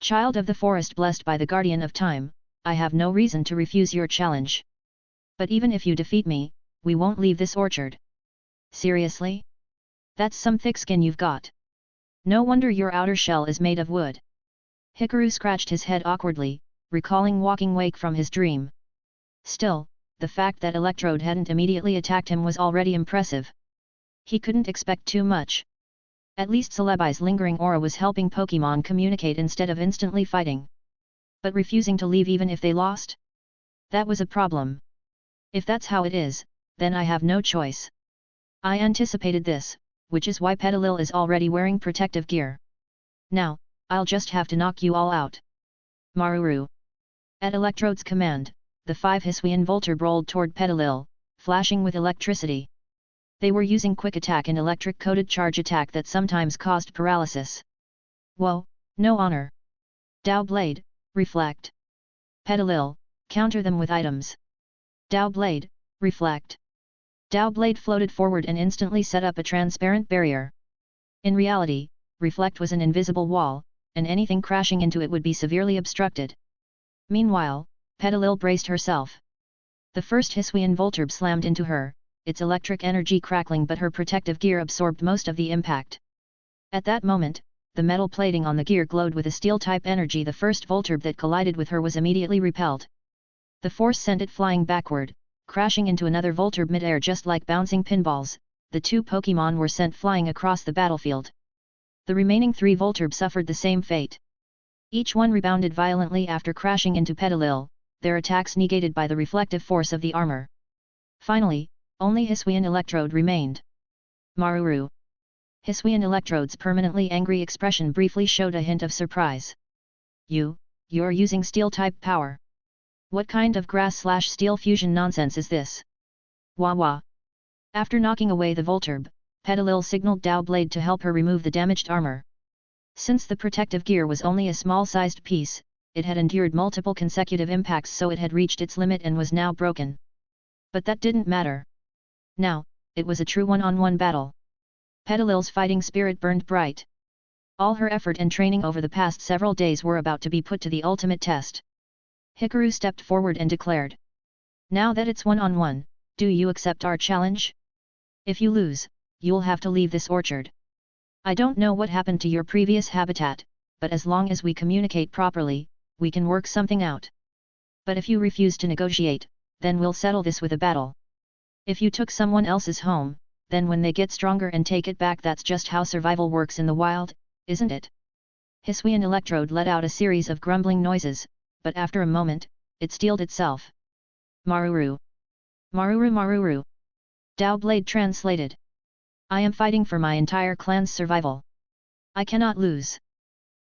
Child of the forest blessed by the guardian of time, I have no reason to refuse your challenge. But even if you defeat me, we won't leave this orchard. Seriously? That's some thick skin you've got. No wonder your outer shell is made of wood. Hikaru scratched his head awkwardly, recalling walking awake from his dream. Still, the fact that Electrode hadn't immediately attacked him was already impressive. He couldn't expect too much. At least Celebi's lingering aura was helping Pokémon communicate instead of instantly fighting. But refusing to leave even if they lost? That was a problem. If that's how it is, then I have no choice. I anticipated this, which is why Petalil is already wearing protective gear. Now, I'll just have to knock you all out. Maruru. At Electrode's command, the 5 Hisuian Volturb rolled toward Petalil, flashing with electricity. They were using quick attack and electric-coated charge attack that sometimes caused paralysis. Whoa, no honor. Dao Blade, reflect. Petalil, counter them with items. Dao Blade, reflect. Dao Blade floated forward and instantly set up a transparent barrier. In reality, reflect was an invisible wall, and anything crashing into it would be severely obstructed. Meanwhile, Petalil braced herself. The first Hisuian Volturb slammed into her, its electric energy crackling, but her protective gear absorbed most of the impact. At that moment, the metal plating on the gear glowed with a steel-type energy. The first Volturb that collided with her was immediately repelled. The force sent it flying backward, crashing into another Volturb mid-air just like bouncing pinballs. The 2 Pokémon were sent flying across the battlefield. The remaining 3 Volturb suffered the same fate. Each one rebounded violently after crashing into Petalil, their attacks negated by the reflective force of the armor. Finally, only Hisuian Electrode remained. Maruru. Hisuian Electrode's permanently angry expression briefly showed a hint of surprise. You're using steel-type power. What kind of grass/steel fusion nonsense is this? Wah wah. After knocking away the Volturb, Petalil signaled Dao Blade to help her remove the damaged armor. Since the protective gear was only a small-sized piece, it had endured multiple consecutive impacts, so it had reached its limit and was now broken. But that didn't matter. Now, it was a true one-on-one battle. Petalil's fighting spirit burned bright. All her effort and training over the past several days were about to be put to the ultimate test. Hikaru stepped forward and declared. Now that it's one-on-one, do you accept our challenge? If you lose, you'll have to leave this orchard. I don't know what happened to your previous habitat, but as long as we communicate properly, we can work something out. But if you refuse to negotiate, then we'll settle this with a battle. If you took someone else's home, then when they get stronger and take it back, that's just how survival works in the wild, isn't it? Hisuian Electrode let out a series of grumbling noises, but after a moment, it steeled itself. Maruru. Maruru Maruru. Dao Blade translated. I am fighting for my entire clan's survival. I cannot lose.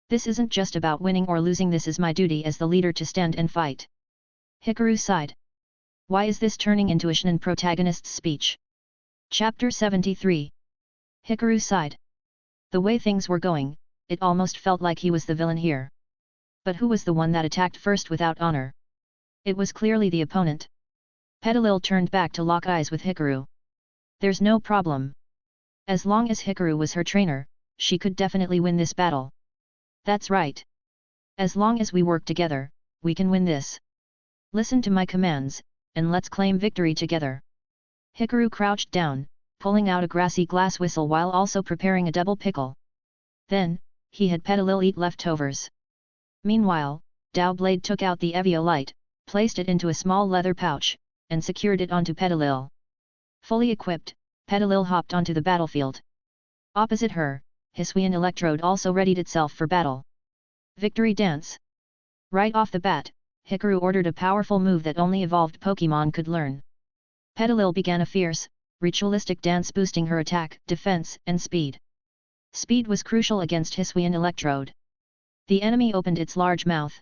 This isn't just about winning or losing, this is my duty as the leader to stand and fight. Hikaru sighed. Why is this turning into a shonen protagonist's speech? Chapter 73. Hikaru sighed. The way things were going, it almost felt like he was the villain here. But who was the one that attacked first without honor? It was clearly the opponent. Petalil turned back to lock eyes with Hikaru. There's no problem. As long as Hikaru was her trainer, she could definitely win this battle. That's right. As long as we work together, we can win this. Listen to my commands, and let's claim victory together. Hikaru crouched down, pulling out a grassy glass whistle while also preparing a double pickle. Then, he had Petalil eat leftovers. Meanwhile, Dao Blade took out the Eviolite, placed it into a small leather pouch, and secured it onto Petalil. Fully equipped, Petalil hopped onto the battlefield. Opposite her, Hisuian Electrode also readied itself for battle. Victory Dance. Right off the bat, Hikaru ordered a powerful move that only evolved Pokémon could learn. Petalil began a fierce, ritualistic dance boosting her attack, defense, and speed. Speed was crucial against Hisuian Electrode. The enemy opened its large mouth.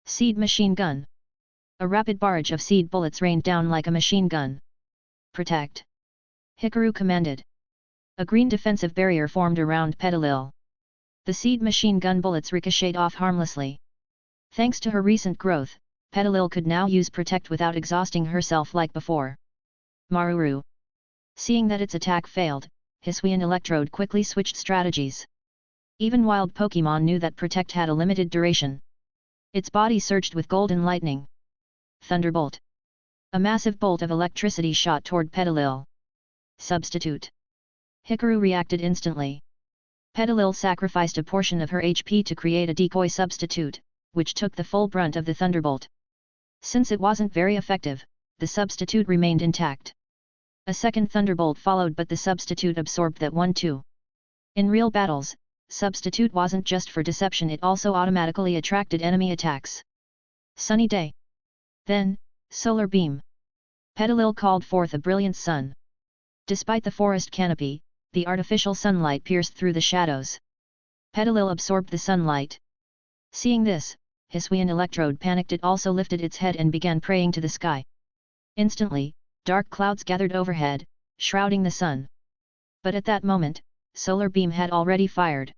Seed Machine Gun. A rapid barrage of seed bullets rained down like a machine gun. Protect. Hikaru commanded. A green defensive barrier formed around Petalil. The seed machine gun bullets ricocheted off harmlessly. Thanks to her recent growth, Petalil could now use Protect without exhausting herself like before. Maruru. Seeing that its attack failed, Hisuian Electrode quickly switched strategies. Even wild Pokémon knew that Protect had a limited duration. Its body surged with golden lightning. Thunderbolt. A massive bolt of electricity shot toward Petalil. Substitute. Hikaru reacted instantly. Petalil sacrificed a portion of her HP to create a decoy substitute, which took the full brunt of the thunderbolt. Since it wasn't very effective, the substitute remained intact. A second thunderbolt followed, but the substitute absorbed that one too. In real battles, substitute wasn't just for deception, it also automatically attracted enemy attacks. Sunny day. Then, solar beam. Petalil called forth a brilliant sun. Despite the forest canopy, the artificial sunlight pierced through the shadows. Petalil absorbed the sunlight. Seeing this, Hisuian electrode panicked. It also lifted its head and began praying to the sky. Instantly, dark clouds gathered overhead, shrouding the sun. But at that moment, solar beam had already fired.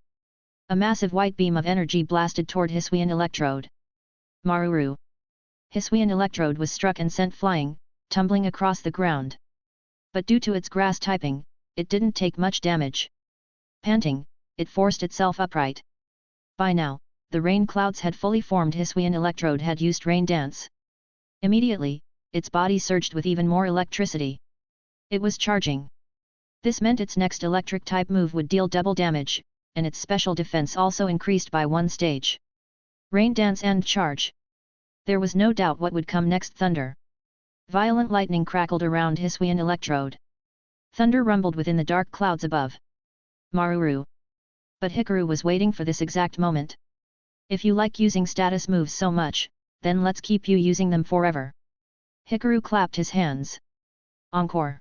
A massive white beam of energy blasted toward Hisuian electrode. Maruru. Hisuian electrode was struck and sent flying, tumbling across the ground. But due to its grass typing, it didn't take much damage. Panting, it forced itself upright. By now, the rain clouds had fully formed. Hisuian electrode had used rain dance. Immediately, its body surged with even more electricity. It was charging. This meant its next electric type move would deal double damage, and its special defense also increased by 1 stage. Rain dance and charge. There was no doubt what would come next. Thunder. Violent lightning crackled around Hisuian electrode. Thunder rumbled within the dark clouds above. Maruru. But Hikaru was waiting for this exact moment. If you like using status moves so much, then let's keep you using them forever. Hikaru clapped his hands. Encore.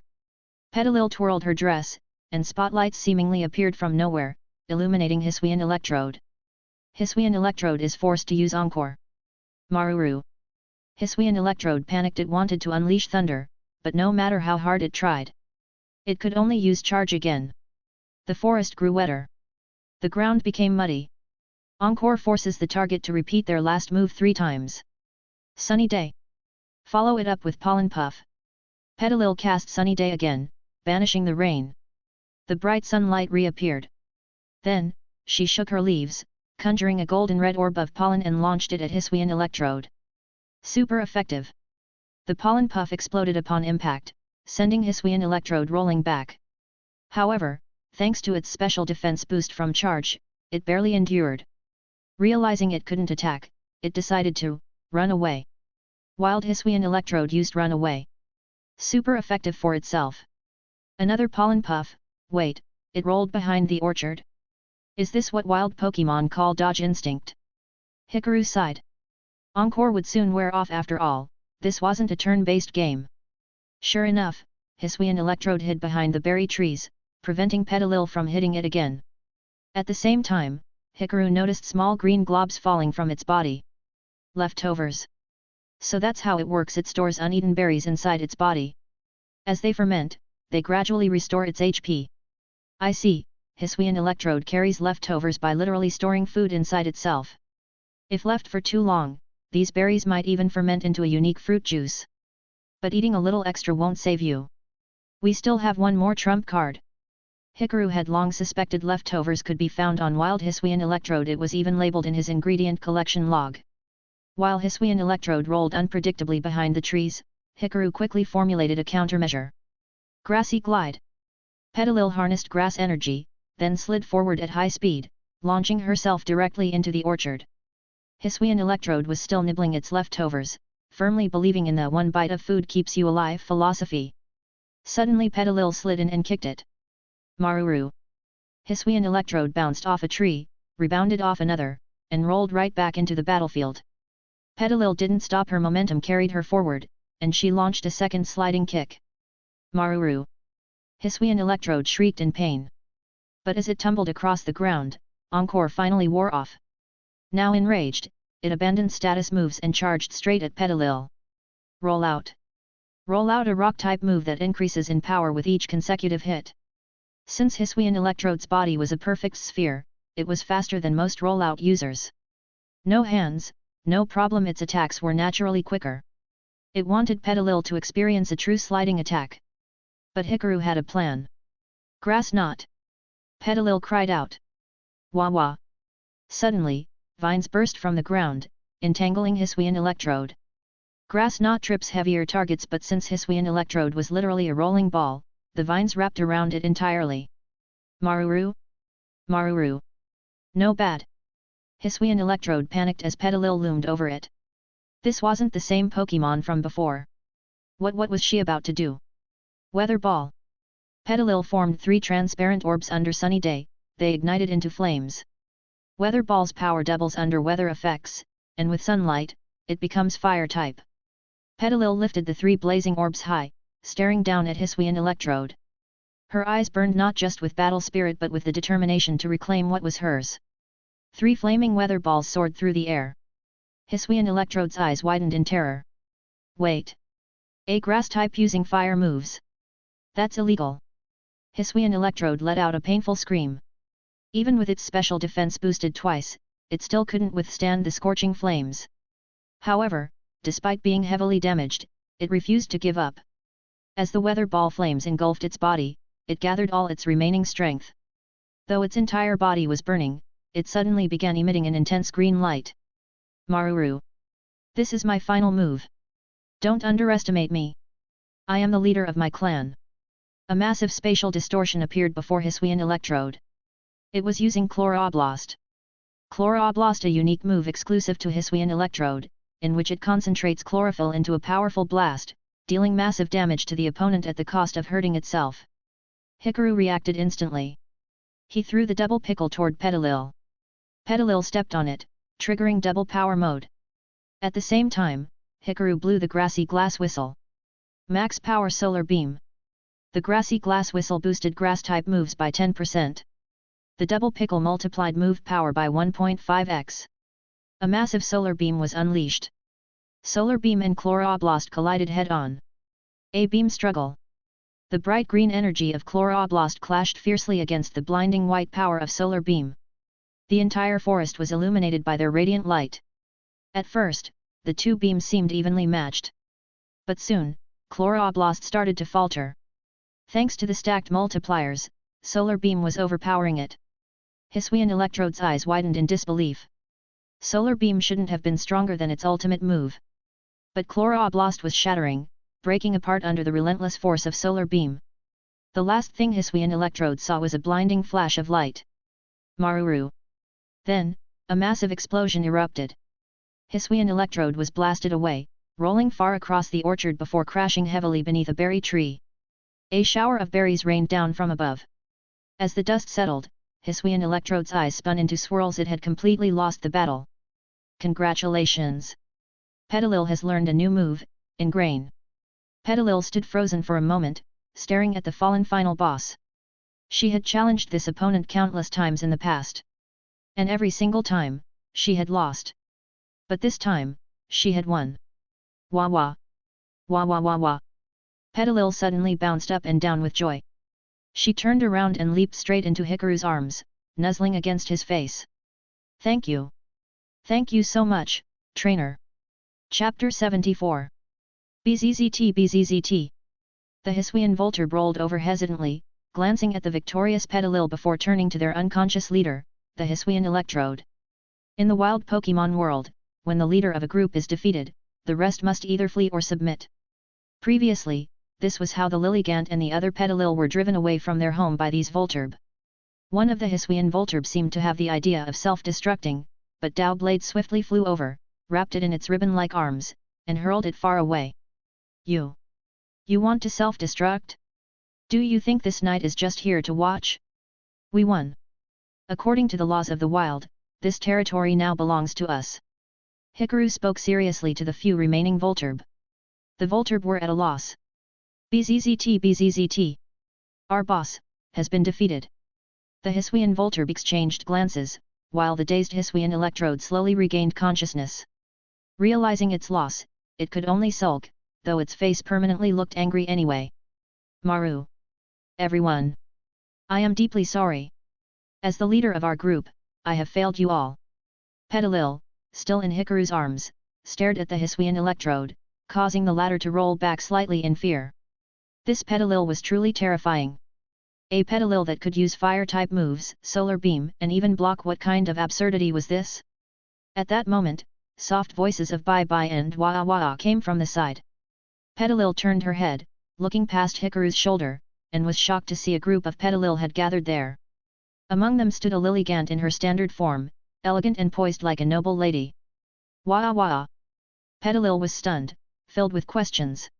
Petalil twirled her dress, and spotlights seemingly appeared from nowhere, illuminating Hisuian electrode. Hisuian electrode is forced to use Encore. Maruru. Hisuian electrode panicked. It wanted to unleash thunder, but no matter how hard it tried, it could only use charge again. The forest grew wetter. The ground became muddy. Encore forces the target to repeat their last move 3 times. Sunny Day. Follow it up with Pollen Puff. Petalil cast Sunny Day again, banishing the rain. The bright sunlight reappeared. Then, she shook her leaves, conjuring a golden red orb of pollen and launched it at Hisuian electrode. Super effective. The pollen puff exploded upon impact, sending Hisuian electrode rolling back. However, thanks to its special defense boost from charge, it barely endured. Realizing it couldn't attack, it decided to run away. Wild Hisuian electrode used run away. Super effective for itself. Another pollen puff. Wait, it rolled behind the orchard? Is this what wild Pokémon call dodge instinct? Hikaru sighed. Encore would soon wear off. After all, this wasn't a turn-based game. Sure enough, Hisuian electrode hid behind the berry trees, preventing Petalil from hitting it again. At the same time, Hikaru noticed small green globs falling from its body. Leftovers. So that's how it works. It stores uneaten berries inside its body. As they ferment, they gradually restore its HP. I see, Hisuian electrode carries leftovers by literally storing food inside itself. If left for too long, these berries might even ferment into a unique fruit juice. But eating a little extra won't save you. We still have one more trump card. Hikaru had long suspected leftovers could be found on wild Hisuian electrode. It was even labeled in his ingredient collection log. While Hisuian electrode rolled unpredictably behind the trees, Hikaru quickly formulated a countermeasure. Grassy glide. Petalil harnessed grass energy, then slid forward at high speed, launching herself directly into the orchard. Hisuian electrode was still nibbling its leftovers, firmly believing in the one bite of food keeps you alive philosophy. Suddenly Petalil slid in and kicked it. Maruru. Hisuian electrode bounced off a tree, rebounded off another, and rolled right back into the battlefield. Petalil didn't stop. Her momentum carried her forward, and she launched a second sliding kick. Maruru. Hisuian electrode shrieked in pain. But as it tumbled across the ground, Encore finally wore off. Now enraged, it abandoned status moves and charged straight at Petalil. Roll out. Roll out, a rock-type move that increases in power with each consecutive hit. Since Hisuian electrode's body was a perfect sphere, it was faster than most rollout users. No hands, no problem. Its attacks were naturally quicker. It wanted Petalil to experience a true sliding attack. But Hikaru had a plan. Grass knot. Petalil cried out. Wah wah. Suddenly, vines burst from the ground, entangling Hisuian electrode. Grass knot trips heavier targets, but since Hisuian electrode was literally a rolling ball, the vines wrapped around it entirely. Maruru? Maruru. No bad. Hisuian electrode panicked as Petalil loomed over it. This wasn't the same Pokémon from before. What was she about to do? Weather ball. Petalil formed 3 transparent orbs under sunny day. They ignited into flames. Weather ball's power doubles under weather effects, and with sunlight, it becomes fire type. Petalil lifted the 3 blazing orbs high, staring down at Hisuian electrode. Her eyes burned not just with battle spirit but with the determination to reclaim what was hers. 3 flaming weather balls soared through the air. Hisuian Electrode's eyes widened in terror. Wait! A grass type using fire moves. That's illegal. Hisuian Electrode let out a painful scream. Even with its special defense boosted twice, it still couldn't withstand the scorching flames. However, despite being heavily damaged, it refused to give up. As the weather ball flames engulfed its body, it gathered all its remaining strength. Though its entire body was burning, it suddenly began emitting an intense green light. Maruru. This is my final move. Don't underestimate me. I am the leader of my clan. A massive spatial distortion appeared before Hisuian Electrode. It was using Chloroblast. Chloroblast, a unique move exclusive to Hisuian Electrode, in which it concentrates chlorophyll into a powerful blast, dealing massive damage to the opponent at the cost of hurting itself. Hikaru reacted instantly. He threw the double pickle toward Petalil. Petalil stepped on it, triggering double power mode. At the same time, Hikaru blew the grassy glass whistle. Max power solar beam. The grassy glass whistle boosted grass-type moves by 10%. The double pickle multiplied move power by 1.5x. A massive solar beam was unleashed. Solar beam and Chloroblast collided head-on. A beam struggle. The bright green energy of Chloroblast clashed fiercely against the blinding white power of solar beam. The entire forest was illuminated by their radiant light. At first, the two beams seemed evenly matched. But soon, Chloroblast started to falter. Thanks to the stacked multipliers, solar beam was overpowering it. Hisuian Electrode's eyes widened in disbelief. Solar beam shouldn't have been stronger than its ultimate move. But Chloroblast was shattering, breaking apart under the relentless force of solar beam. The last thing Hisuian Electrode saw was a blinding flash of light. Maruru. Then, a massive explosion erupted. Hisuian Electrode was blasted away, rolling far across the orchard before crashing heavily beneath a berry tree. A shower of berries rained down from above. As the dust settled, Hisuian Electrode's eyes spun into swirls. It had completely lost the battle. Congratulations! Petalil has learned a new move, Ingrain. Petalil stood frozen for a moment, staring at the fallen final boss. She had challenged this opponent countless times in the past. And every single time, she had lost. But this time, she had won. Wah wah! Wah wah wah wah! Petalil suddenly bounced up and down with joy. She turned around and leaped straight into Hikaru's arms, nuzzling against his face. Thank you. Thank you so much, trainer. Chapter 74. BZZT BZZT. The Hisuian Volturb rolled over hesitantly, glancing at the victorious Petalil before turning to their unconscious leader, the Hisuian Electrode. In the wild Pokémon world, when the leader of a group is defeated, the rest must either flee or submit. Previously, this was how the Lilligant and the other Petalil were driven away from their home by these Volturb. One of the Hisuian Volturb seemed to have the idea of self-destructing, but Dowblade swiftly flew over, wrapped it in its ribbon-like arms, and hurled it far away. You want to self-destruct? Do you think this knight is just here to watch? We won. According to the laws of the wild, this territory now belongs to us. Hikaru spoke seriously to the few remaining Volturb. The Volturb were at a loss. BZZT BZZT. Our boss has been defeated. The Hisuian Volturb exchanged glances, while the dazed Hisuian Electrode slowly regained consciousness. Realizing its loss, it could only sulk, though its face permanently looked angry anyway. Maru. Everyone. I am deeply sorry. As the leader of our group, I have failed you all. Petalil, still in Hikaru's arms, stared at the Hisuian Electrode, causing the latter to roll back slightly in fear. This Petalil was truly terrifying. A Petalil that could use fire-type moves, solar beam, and even block. What kind of absurdity was this? At that moment, soft voices of bye-bye and wah-wah came from the side. Petalil turned her head, looking past Hikaru's shoulder, and was shocked to see a group of Petalil had gathered there. Among them stood a Lilligant in her standard form, elegant and poised like a noble lady. Wah-wah! Petalil was stunned, filled with questions.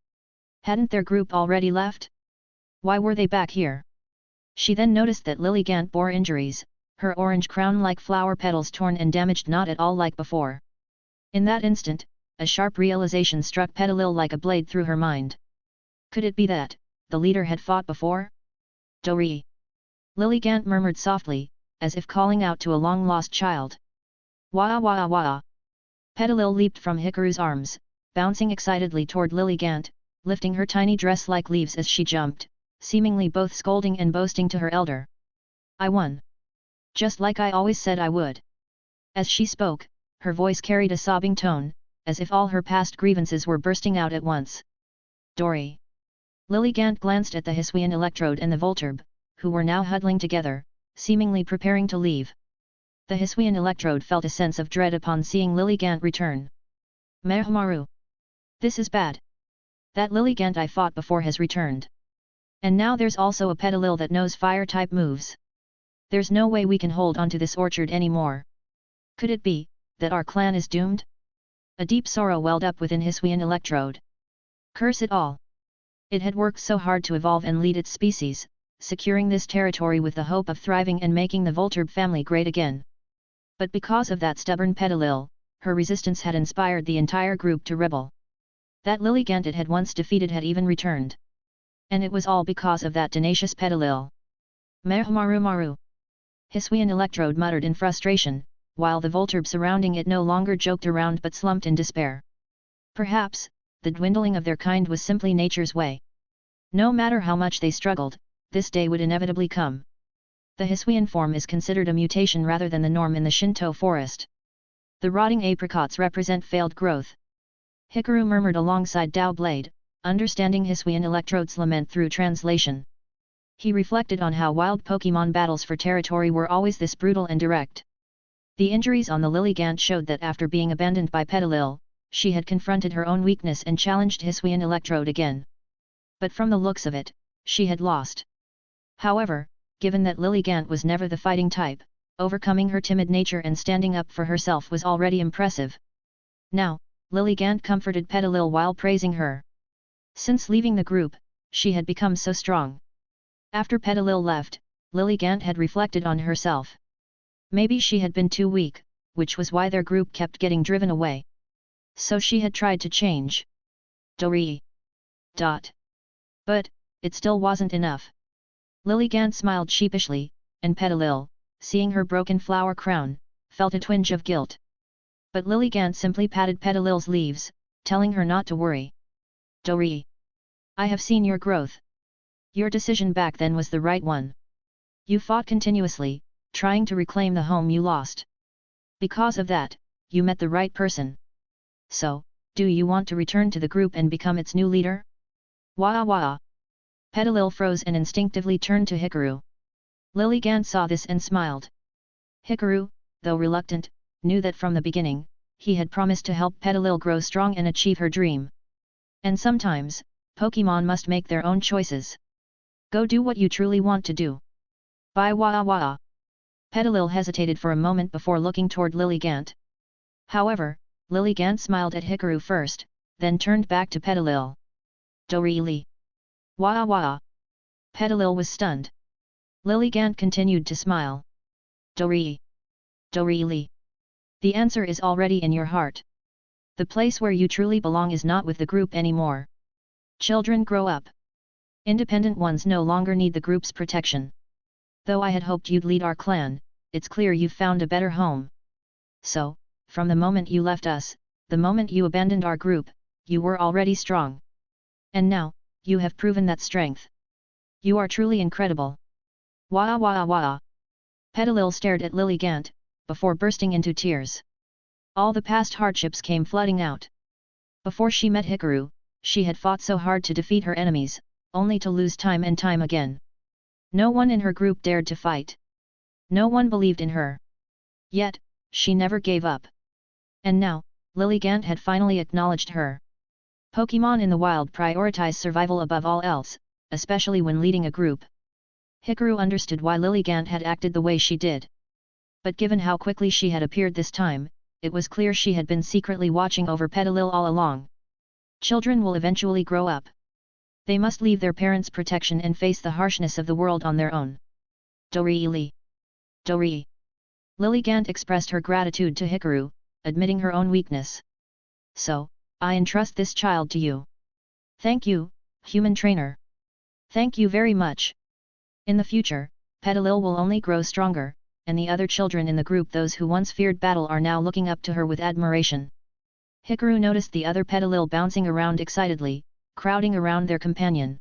Hadn't their group already left? Why were they back here? She then noticed that Lilligant bore injuries, her orange crown like flower petals torn and damaged not at all like before. In that instant, a sharp realization struck Petalil like a blade through her mind. Could it be that the leader had fought before? Dori. Lilligant murmured softly, as if calling out to a long-lost child. Wah wah wah. Petalil leaped from Hikaru's arms, bouncing excitedly toward Lilligant, lifting her tiny dress like leaves as she jumped, seemingly both scolding and boasting to her elder. I won. Just like I always said I would. As she spoke, her voice carried a sobbing tone, as if all her past grievances were bursting out at once. Dori. Lilligant glanced at the Hisuian electrode and the Volturb, who were now huddling together, seemingly preparing to leave. The Hisuian electrode felt a sense of dread upon seeing Lilligant return. Mehmaru. This is bad. That Lilligant I fought before has returned. And now there's also a Petalil that knows fire-type moves. There's no way we can hold onto this orchard anymore. Could it be, that our clan is doomed? A deep sorrow welled up within Hisuian electrode. Curse it all. It had worked so hard to evolve and lead its species, securing this territory with the hope of thriving and making the Volturb family great again. But because of that stubborn Petalil, her resistance had inspired the entire group to rebel. That Lilligant it had once defeated had even returned. And it was all because of that tenacious Petalil. Maru. Hisuian electrode muttered in frustration, while the Volturb surrounding it no longer joked around but slumped in despair. Perhaps, the dwindling of their kind was simply nature's way. No matter how much they struggled, this day would inevitably come. The Hisuian form is considered a mutation rather than the norm in the Shinto forest. The rotting apricots represent failed growth. Hikaru murmured alongside Dao Blade, understanding Hisuian electrode's lament through translation. He reflected on how wild Pokémon battles for territory were always this brutal and direct. The injuries on the Lilligant showed that after being abandoned by Petalil, she had confronted her own weakness and challenged Hisuian electrode again. But from the looks of it, she had lost. However, given that Lilligant was never the fighting type, overcoming her timid nature and standing up for herself was already impressive. Now, Lilligant comforted Petalil while praising her. Since leaving the group, she had become so strong. After Petalil left, Lilligant had reflected on herself. Maybe she had been too weak, which was why their group kept getting driven away. So she had tried to change. Dori. But, it still wasn't enough. Lilligant smiled sheepishly, and Petalil, seeing her broken flower crown, felt a twinge of guilt. But Lilligant simply patted Petalil's leaves, telling her not to worry. Dori. I have seen your growth. Your decision back then was the right one. You fought continuously, trying to reclaim the home you lost. Because of that, you met the right person. So, do you want to return to the group and become its new leader? Wah wah. Petalil froze and instinctively turned to Hikaru. Lilligant saw this and smiled. Hikaru, though reluctant, knew that from the beginning, he had promised to help Petalil grow strong and achieve her dream. And sometimes, Pokémon must make their own choices. Go do what you truly want to do. Bye wah wah. Petalil hesitated for a moment before looking toward Lilligant. However, Lilligant smiled at Hikaru first, then turned back to Petalil. Dori. Wah wah. Petalil was stunned. Lilligant continued to smile. Dori. The answer is already in your heart. The place where you truly belong is not with the group anymore. Children grow up. Independent ones no longer need the group's protection. Though I had hoped you'd lead our clan, it's clear you've found a better home. So, from the moment you left us, the moment you abandoned our group, you were already strong. And now, you have proven that strength. You are truly incredible. Wah wah wah. Petalil stared at Lilligant, before bursting into tears. All the past hardships came flooding out. Before she met Hikaru, she had fought so hard to defeat her enemies, only to lose time and time again. No one in her group dared to fight. No one believed in her. Yet, she never gave up. And now, Lilligant had finally acknowledged her. Pokémon in the wild prioritize survival above all else, especially when leading a group. Hikaru understood why Lilligant had acted the way she did. But given how quickly she had appeared this time, it was clear she had been secretly watching over Petalil all along. Children will eventually grow up. They must leave their parents' protection and face the harshness of the world on their own. Dori. Lilligant expressed her gratitude to Hikaru, admitting her own weakness. So, I entrust this child to you. Thank you, human trainer. Thank you very much. In the future, Petalil will only grow stronger, and the other children in the group, those who once feared battle, are now looking up to her with admiration. Hikaru noticed the other Petalil bouncing around excitedly, crowding around their companion.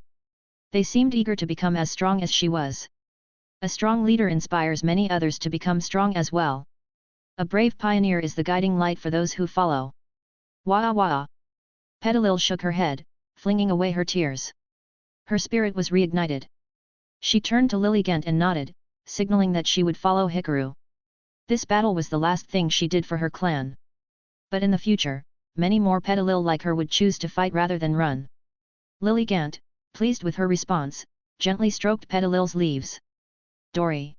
They seemed eager to become as strong as she was. A strong leader inspires many others to become strong as well. A brave pioneer is the guiding light for those who follow. Wah wah! Petalil shook her head, flinging away her tears. Her spirit was reignited. She turned to Lilligant and nodded, signaling that she would follow Hikaru. This battle was the last thing she did for her clan. But in the future, many more Petalil like her would choose to fight rather than run. Lilligant, pleased with her response, gently stroked Petalil's leaves. Dory.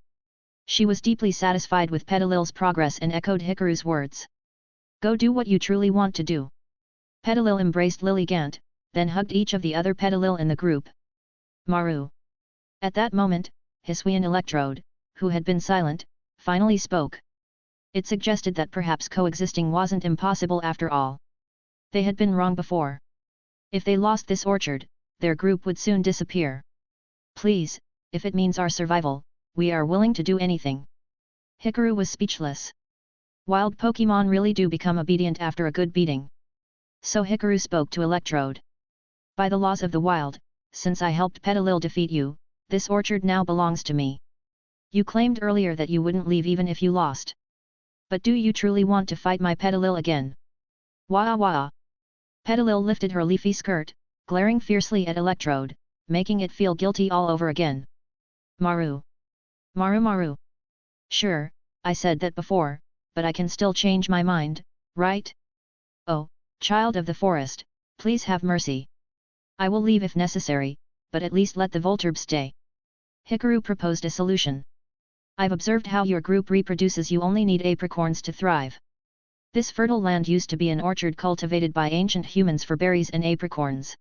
She was deeply satisfied with Petalil's progress and echoed Hikaru's words. Go do what you truly want to do. Petalil embraced Lilligant, then hugged each of the other Petalil in the group. Maru. At that moment, Hisuian Electrode, who had been silent, finally spoke. It suggested that perhaps coexisting wasn't impossible after all. They had been wrong before. If they lost this orchard, their group would soon disappear. Please, if it means our survival, we are willing to do anything. Hikaru was speechless. Wild Pokémon really do become obedient after a good beating. So Hikaru spoke to Electrode. By the laws of the wild, since I helped Petalil defeat you, this orchard now belongs to me. You claimed earlier that you wouldn't leave even if you lost. But do you truly want to fight my Petalil again? Wah wah! Petalil lifted her leafy skirt, glaring fiercely at Electrode, making it feel guilty all over again. Maru. Maru Maru. Sure, I said that before, but I can still change my mind, right? Oh, child of the forest, please have mercy. I will leave if necessary, but at least let the Volturb stay. Hikaru proposed a solution. I've observed how your group reproduces. You only need apricorns to thrive. This fertile land used to be an orchard cultivated by ancient humans for berries and apricorns.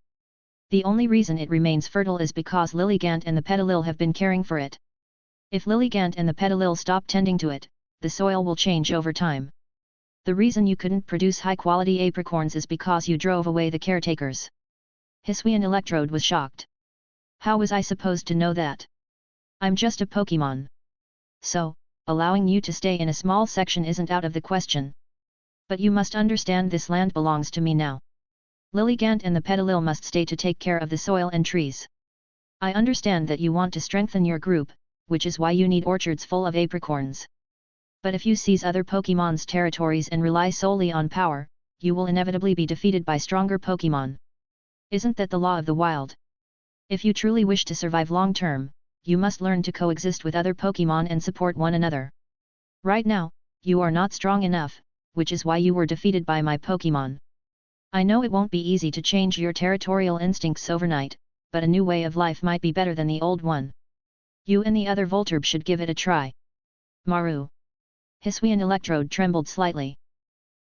The only reason it remains fertile is because Lilligant and the Petalil have been caring for it. If Lilligant and the Petalil stop tending to it, the soil will change over time. The reason you couldn't produce high-quality apricorns is because you drove away the caretakers. Hisuian Electrode was shocked. How was I supposed to know that? I'm just a Pokémon. So, allowing you to stay in a small section isn't out of the question. But you must understand this land belongs to me now. Lilligant and the Petalil must stay to take care of the soil and trees. I understand that you want to strengthen your group, which is why you need orchards full of apricorns. But if you seize other Pokémon's territories and rely solely on power, you will inevitably be defeated by stronger Pokémon. Isn't that the law of the wild? If you truly wish to survive long-term, you must learn to coexist with other Pokémon and support one another. Right now, you are not strong enough, which is why you were defeated by my Pokémon. I know it won't be easy to change your territorial instincts overnight, but a new way of life might be better than the old one. You and the other Volturb should give it a try. Maru. Hisuian Electrode trembled slightly.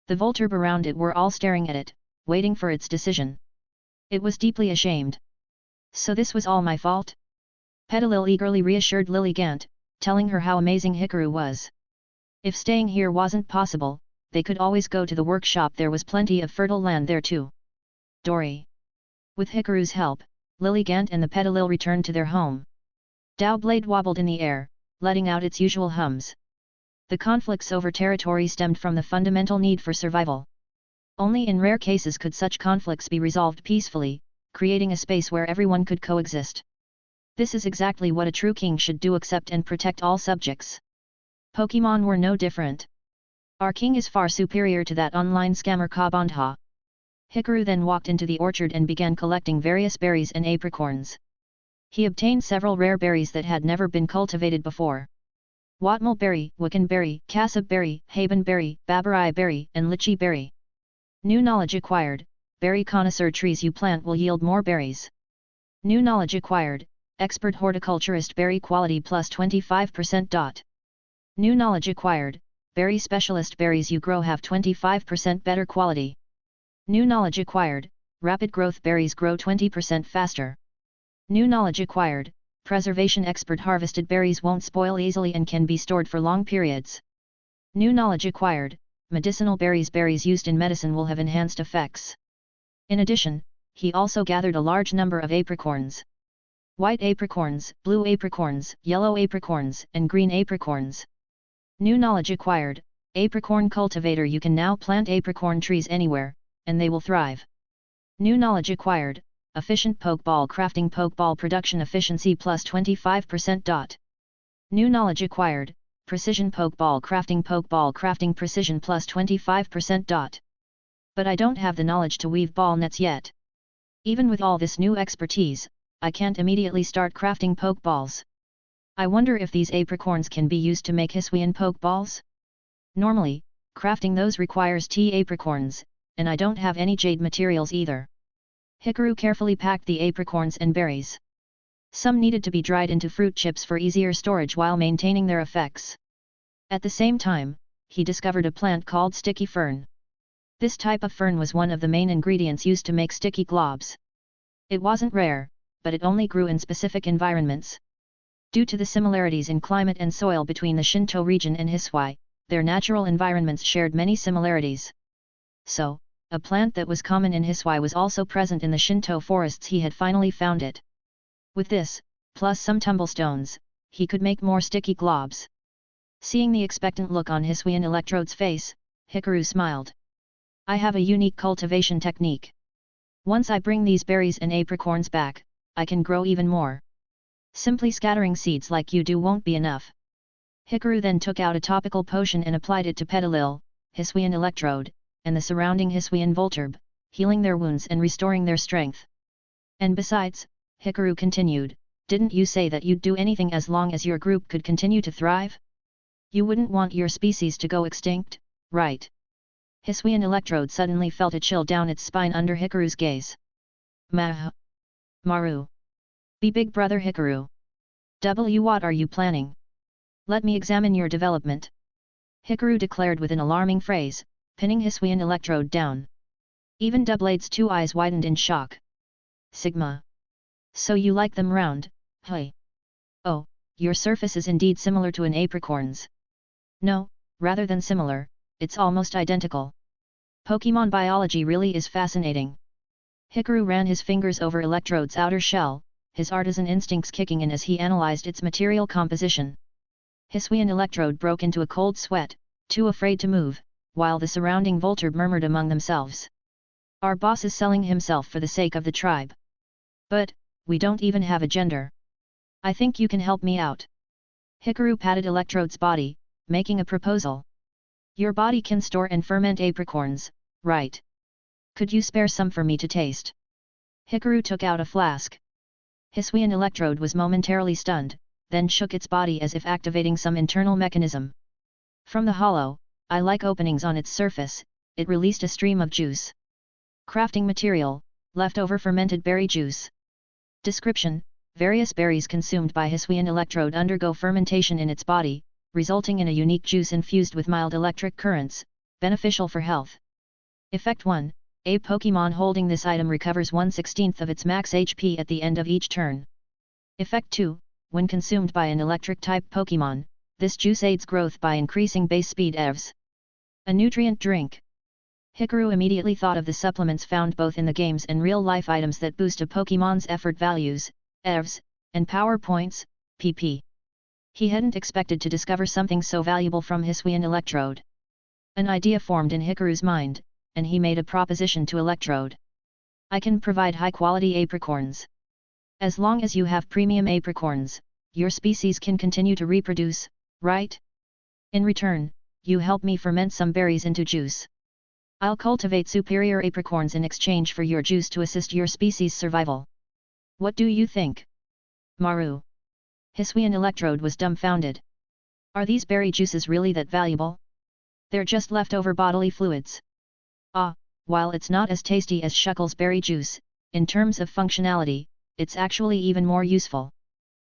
The Volturb around it were all staring at it, waiting for its decision. It was deeply ashamed. So this was all my fault? Petalil eagerly reassured Lilligant, telling her how amazing Hikaru was. If staying here wasn't possible, they could always go to the workshop. There was plenty of fertile land there too. Dory. With Hikaru's help, Lilligant and the Petalil returned to their home. Dowblade wobbled in the air, letting out its usual hums. The conflicts over territory stemmed from the fundamental need for survival. Only in rare cases could such conflicts be resolved peacefully, creating a space where everyone could coexist. This is exactly what a true king should do: accept and protect all subjects. Pokémon were no different. Our king is far superior to that online scammer Kabandha. Hikaru then walked into the orchard and began collecting various berries and apricorns. He obtained several rare berries that had never been cultivated before. Watmal berry, Wiccan berry, Cassab berry, Haben berry, Babarai berry, and Lychee berry. New knowledge acquired: berry connoisseur trees you plant will yield more berries. New knowledge acquired: expert horticulturist berry quality plus 25%. New knowledge acquired: berry specialist berries you grow have 25% better quality. New knowledge acquired: rapid growth berries grow 20% faster. New knowledge acquired: preservation expert harvested berries won't spoil easily and can be stored for long periods. New knowledge acquired: medicinal berries used in medicine will have enhanced effects. In addition, he also gathered a large number of apricorns. white apricorns, blue apricorns, yellow apricorns, and green apricorns. New knowledge acquired. Apricorn cultivator. You can now plant apricorn trees anywhere, and they will thrive. New knowledge acquired. Efficient Pokeball crafting. Pokeball production efficiency plus 25%. New knowledge acquired. Precision Pokeball crafting precision plus 25%. But I don't have the knowledge to weave ball nets yet. Even with all this new expertise, I can't immediately start crafting Pokeballs. I wonder if these apricorns can be used to make Hisuian Pokeballs? Normally, crafting those requires apricorns, and I don't have any jade materials either. Hikaru carefully packed the apricorns and berries. Some needed to be dried into fruit chips for easier storage while maintaining their effects. At the same time, he discovered a plant called sticky fern. This type of fern was one of the main ingredients used to make sticky globs. It wasn't rare, but it only grew in specific environments. Due to the similarities in climate and soil between the Shinto region and Hisui, their natural environments shared many similarities. So, a plant that was common in Hisui was also present in the Shinto forests. He had finally found it. With this, plus some tumblestones, he could make more sticky globs. Seeing the expectant look on Hisuian Electrode's face, Hikaru smiled. I have a unique cultivation technique. Once I bring these berries and apricorns back, I can grow even more. Simply scattering seeds like you do won't be enough. Hikaru then took out a topical potion and applied it to Petalil, Hisuian Electrode, and the surrounding Hisuian Volturb, healing their wounds and restoring their strength. And besides, Hikaru continued, didn't you say that you'd do anything as long as your group could continue to thrive? You wouldn't want your species to go extinct, right? Hisuian Electrode suddenly felt a chill down its spine under Hikaru's gaze. Maru. Be big brother Hikaru. What are you planning? Let me examine your development. Hikaru declared with an alarming phrase, pinning Hisuian Electrode down. Even Doublade's two eyes widened in shock. Sigma. So you like them round, hey? Oh, your surface is indeed similar to an apricorn's. No, rather than similar, it's almost identical. Pokémon biology really is fascinating. Hikaru ran his fingers over Electrode's outer shell, his artisan instincts kicking in as he analyzed its material composition. Hisuian Electrode broke into a cold sweat, too afraid to move, while the surrounding Volturb murmured among themselves. Our boss is selling himself for the sake of the tribe. But, we don't even have a gender. I think you can help me out. Hikaru patted Electrode's body, making a proposal. Your body can store and ferment apricorns, right? Could you spare some for me to taste? Hikaru took out a flask. Hisuian Electrode was momentarily stunned, then shook its body as if activating some internal mechanism. From the hollow, eye-like openings on its surface, it released a stream of juice. Crafting material, leftover fermented berry juice. Description: various berries consumed by Hisuian Electrode undergo fermentation in its body, resulting in a unique juice infused with mild electric currents, beneficial for health. Effect 1. A Pokémon holding this item recovers 1/16 of its max HP at the end of each turn. Effect 2. When consumed by an electric-type Pokémon, this juice aids growth by increasing base speed EVs. A nutrient drink. Hikaru immediately thought of the supplements found both in the games and real-life items that boost a Pokémon's effort values, EVs, and power points, PP. He hadn't expected to discover something so valuable from Hisuian Electrode. An idea formed in Hikaru's mind, and he made a proposition to Electrode. I can provide high-quality apricorns. As long as you have premium apricorns, your species can continue to reproduce, right? In return, you help me ferment some berries into juice. I'll cultivate superior apricorns in exchange for your juice to assist your species' survival. What do you think? Maru. Hisuian Electrode was dumbfounded. Are these berry juices really that valuable? They're just leftover bodily fluids. Ah, while it's not as tasty as Shuckle's berry juice, in terms of functionality, it's actually even more useful.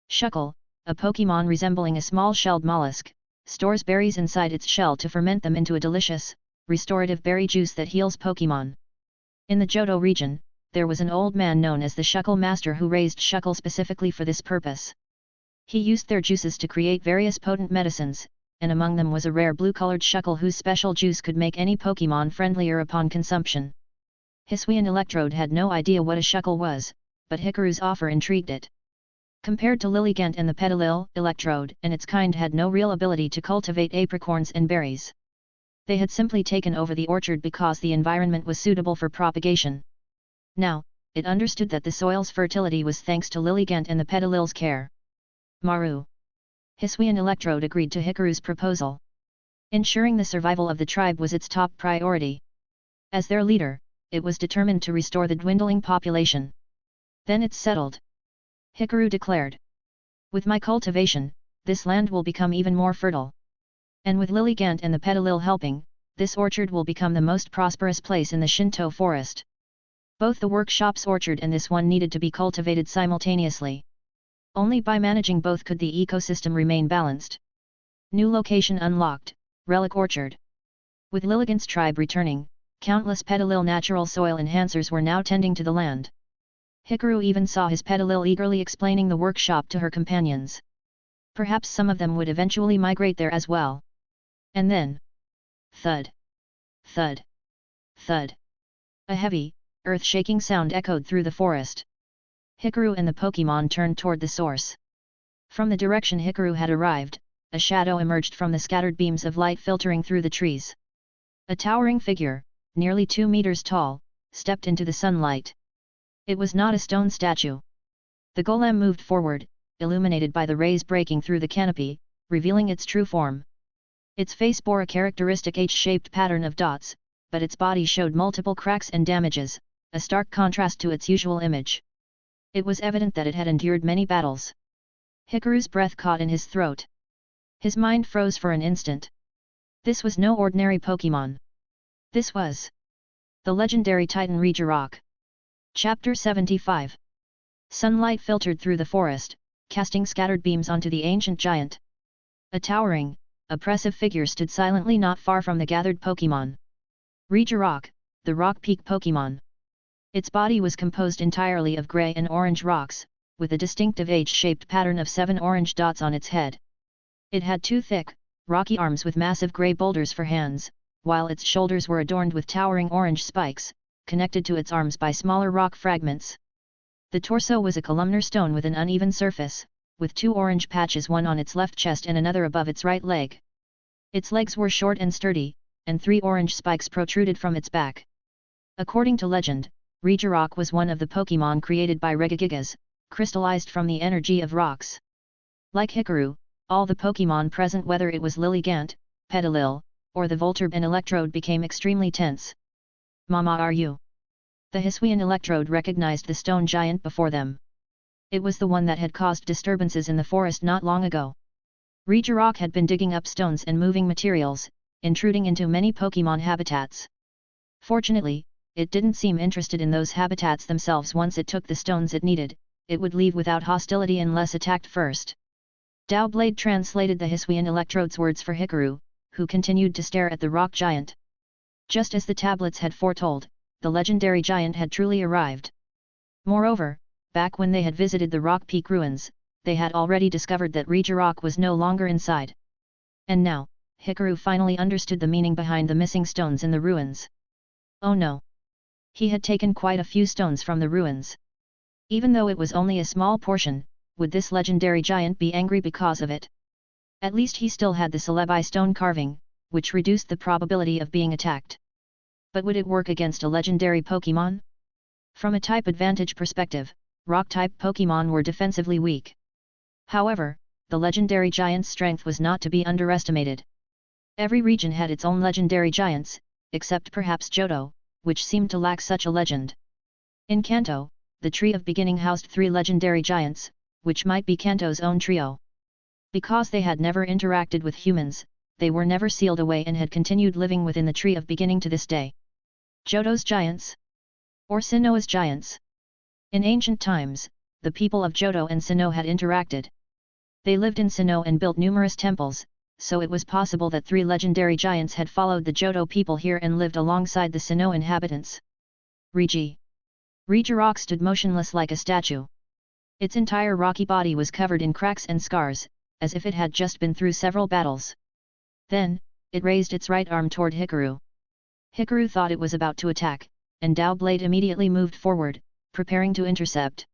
Shuckle, a Pokémon resembling a small shelled mollusk, stores berries inside its shell to ferment them into a delicious, restorative berry juice that heals Pokémon. In the Johto region, there was an old man known as the Shuckle Master who raised Shuckle specifically for this purpose. He used their juices to create various potent medicines, and among them was a rare blue-colored Shuckle whose special juice could make any Pokémon friendlier upon consumption. Hisuian Electrode had no idea what a Shuckle was, but Hikaru's offer intrigued it. Compared to Lilligant and the Petalil, electrode and its kind had no real ability to cultivate apricorns and berries. They had simply taken over the orchard because the environment was suitable for propagation. Now, it understood that the soil's fertility was thanks to Lilligant and the Petalil's care. Maru. Hiswian electrode agreed to Hikaru's proposal. Ensuring the survival of the tribe was its top priority. As their leader, it was determined to restore the dwindling population. Then it's settled. Hikaru declared. With my cultivation, this land will become even more fertile. And with Lilligant and the Petalil helping, this orchard will become the most prosperous place in the Shinto forest. Both the workshop's orchard and this one needed to be cultivated simultaneously. Only by managing both could the ecosystem remain balanced. New location unlocked, Relic Orchard. With Lilligant's tribe returning, countless Petalil natural soil enhancers were now tending to the land. Hikaru even saw his Petalil eagerly explaining the workshop to her companions. Perhaps some of them would eventually migrate there as well. And then... thud. Thud. Thud. A heavy, earth-shaking sound echoed through the forest. Hikaru and the Pokémon turned toward the source. From the direction Hikaru had arrived, a shadow emerged from the scattered beams of light filtering through the trees. A towering figure, nearly 2 meters tall, stepped into the sunlight. It was not a stone statue. The golem moved forward, illuminated by the rays breaking through the canopy, revealing its true form. Its face bore a characteristic H-shaped pattern of dots, but its body showed multiple cracks and damages, a stark contrast to its usual image. It was evident that it had endured many battles. Hikaru's breath caught in his throat. His mind froze for an instant. This was no ordinary Pokémon. This was the legendary Titan Regirock. Chapter 75. Sunlight filtered through the forest, casting scattered beams onto the ancient giant. A towering, oppressive figure stood silently not far from the gathered Pokémon. Regirock, the rock peak Pokémon. Its body was composed entirely of grey and orange rocks, with a distinctive H-shaped pattern of 7 orange dots on its head. It had 2 thick, rocky arms with massive grey boulders for hands, while its shoulders were adorned with towering orange spikes, connected to its arms by smaller rock fragments. The torso was a columnar stone with an uneven surface, with 2 orange patches, one on its left chest and another above its right leg. Its legs were short and sturdy, and 3 orange spikes protruded from its back. According to legend, Regirock was one of the Pokémon created by Regigigas, crystallized from the energy of rocks. Like Hikaru, all the Pokémon present, whether it was Lilligant, Petalil, or the Voltorb and Electrode, became extremely tense. "Mama, are you?" The Hiswian Electrode recognized the stone giant before them. It was the one that had caused disturbances in the forest not long ago. Regirock had been digging up stones and moving materials, intruding into many Pokémon habitats. Fortunately, it didn't seem interested in those habitats themselves. Once it took the stones it needed, it would leave without hostility unless attacked first. Dowblade translated the Hiswian Electrode's words for Hikaru, who continued to stare at the rock giant. Just as the tablets had foretold, the legendary giant had truly arrived. Moreover, back when they had visited the Rock Peak ruins, they had already discovered that Regirock was no longer inside. And now, Hikaru finally understood the meaning behind the missing stones in the ruins. Oh no! He had taken quite a few stones from the ruins. Even though it was only a small portion, would this legendary giant be angry because of it? At least he still had the Celebi stone carving, which reduced the probability of being attacked. But would it work against a legendary Pokémon? From a type advantage perspective, rock-type Pokémon were defensively weak. However, the legendary giant's strength was not to be underestimated. Every region had its own legendary giants, except perhaps Johto, which seemed to lack such a legend. In Kanto, the Tree of Beginning housed 3 legendary giants, which might be Kanto's own trio. Because they had never interacted with humans, they were never sealed away and had continued living within the Tree of Beginning to this day. Johto's giants? Or Sinnoh's giants? In ancient times, the people of Johto and Sinnoh had interacted. They lived in Sinnoh and built numerous temples, so it was possible that 3 legendary giants had followed the Johto people here and lived alongside the Sinnoh inhabitants. Regirock stood motionless like a statue. Its entire rocky body was covered in cracks and scars, as if it had just been through several battles. Then, it raised its right arm toward Hikaru. Hikaru thought it was about to attack, and Dowblade immediately moved forward, preparing to intercept.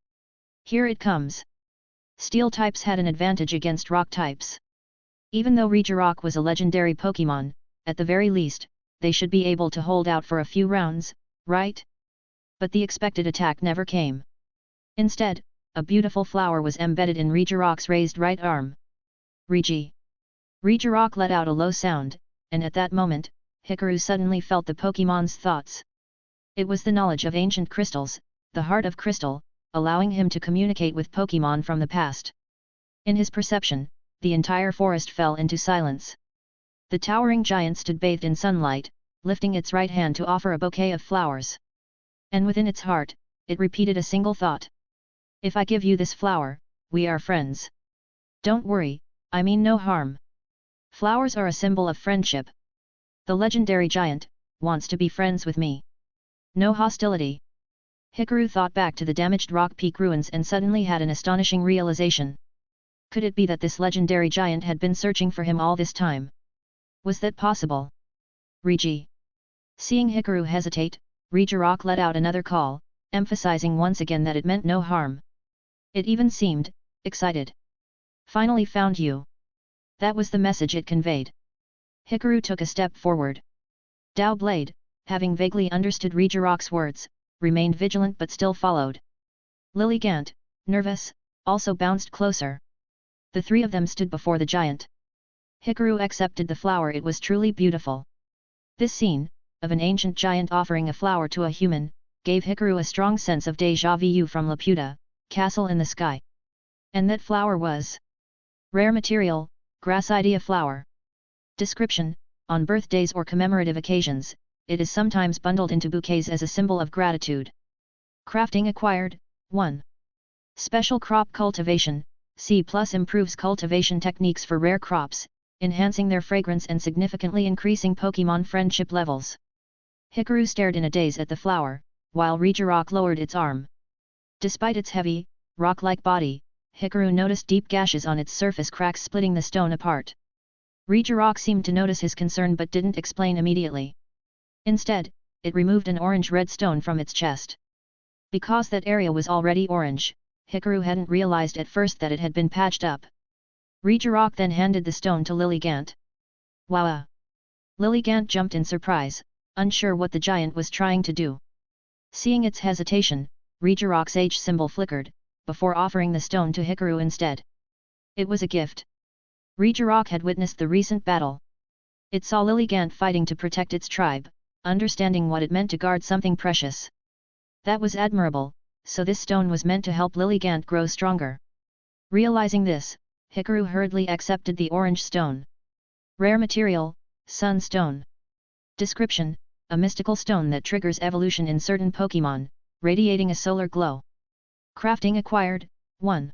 "Here it comes!" Steel types had an advantage against rock types. Even though Regirock was a legendary Pokémon, at the very least, they should be able to hold out for a few rounds, right? But the expected attack never came. Instead, a beautiful flower was embedded in Regirock's raised right arm. Regirock let out a low sound, and at that moment, Hikaru suddenly felt the Pokémon's thoughts. It was the knowledge of ancient crystals, the heart of crystal, allowing him to communicate with Pokémon from the past. In his perception, the entire forest fell into silence. The towering giant stood bathed in sunlight, lifting its right hand to offer a bouquet of flowers. And within its heart, it repeated a single thought. If I give you this flower, we are friends. Don't worry, I mean no harm. Flowers are a symbol of friendship. The legendary giant wants to be friends with me. No hostility. Hikaru thought back to the damaged rock peak ruins and suddenly had an astonishing realization. Could it be that this legendary giant had been searching for him all this time? Was that possible? Seeing Hikaru hesitate, Regirock let out another call, emphasizing once again that it meant no harm. It even seemed excited. Finally found you. That was the message it conveyed. Hikaru took a step forward. Dao Blade, having vaguely understood Regirock's words, remained vigilant but still followed. Lilligant, nervous, also bounced closer. The three of them stood before the giant. Hikaru accepted the flower. It was truly beautiful. This scene, of an ancient giant offering a flower to a human, gave Hikaru a strong sense of déjà vu from Laputa, Castle in the Sky. And that flower was rare material, Grassidea flower. Description: on birthdays or commemorative occasions, it is sometimes bundled into bouquets as a symbol of gratitude. Crafting acquired, 1. Special crop cultivation, C+ improves cultivation techniques for rare crops, enhancing their fragrance and significantly increasing Pokémon friendship levels. Hikaru stared in a daze at the flower, while Regirock lowered its arm. Despite its heavy, rock-like body, Hikaru noticed deep gashes on its surface, cracks splitting the stone apart. Regirock seemed to notice his concern but didn't explain immediately. Instead, it removed an orange-red stone from its chest. Because that area was already orange, Hikaru hadn't realized at first that it had been patched up. Regirock then handed the stone to Lilligant. Wow! Lilligant jumped in surprise, unsure what the giant was trying to do. Seeing its hesitation, Regirock's H symbol flickered, before offering the stone to Hikaru instead. It was a gift. Regirock had witnessed the recent battle. It saw Lilligant fighting to protect its tribe, understanding what it meant to guard something precious. That was admirable, so this stone was meant to help Lilligant grow stronger. Realizing this, Hikaru hurriedly accepted the orange stone. Rare material, Sunstone. Description: a mystical stone that triggers evolution in certain Pokémon, radiating a solar glow. Crafting acquired, 1.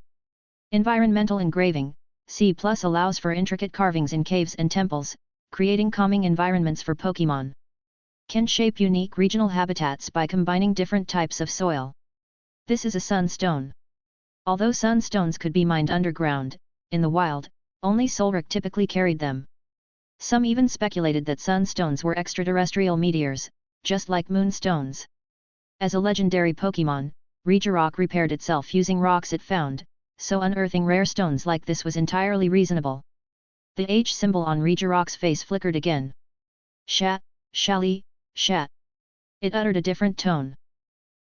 Environmental engraving, C+ allows for intricate carvings in caves and temples, creating calming environments for Pokémon. Can shape unique regional habitats by combining different types of soil. This is a sunstone. Although sunstones could be mined underground, in the wild, only Solric typically carried them. Some even speculated that sunstones were extraterrestrial meteors, just like moonstones. As a legendary Pokémon, Regirock repaired itself using rocks it found, so unearthing rare stones like this was entirely reasonable. The H symbol on Regirock's face flickered again. Shat, shally, shat. It uttered a different tone.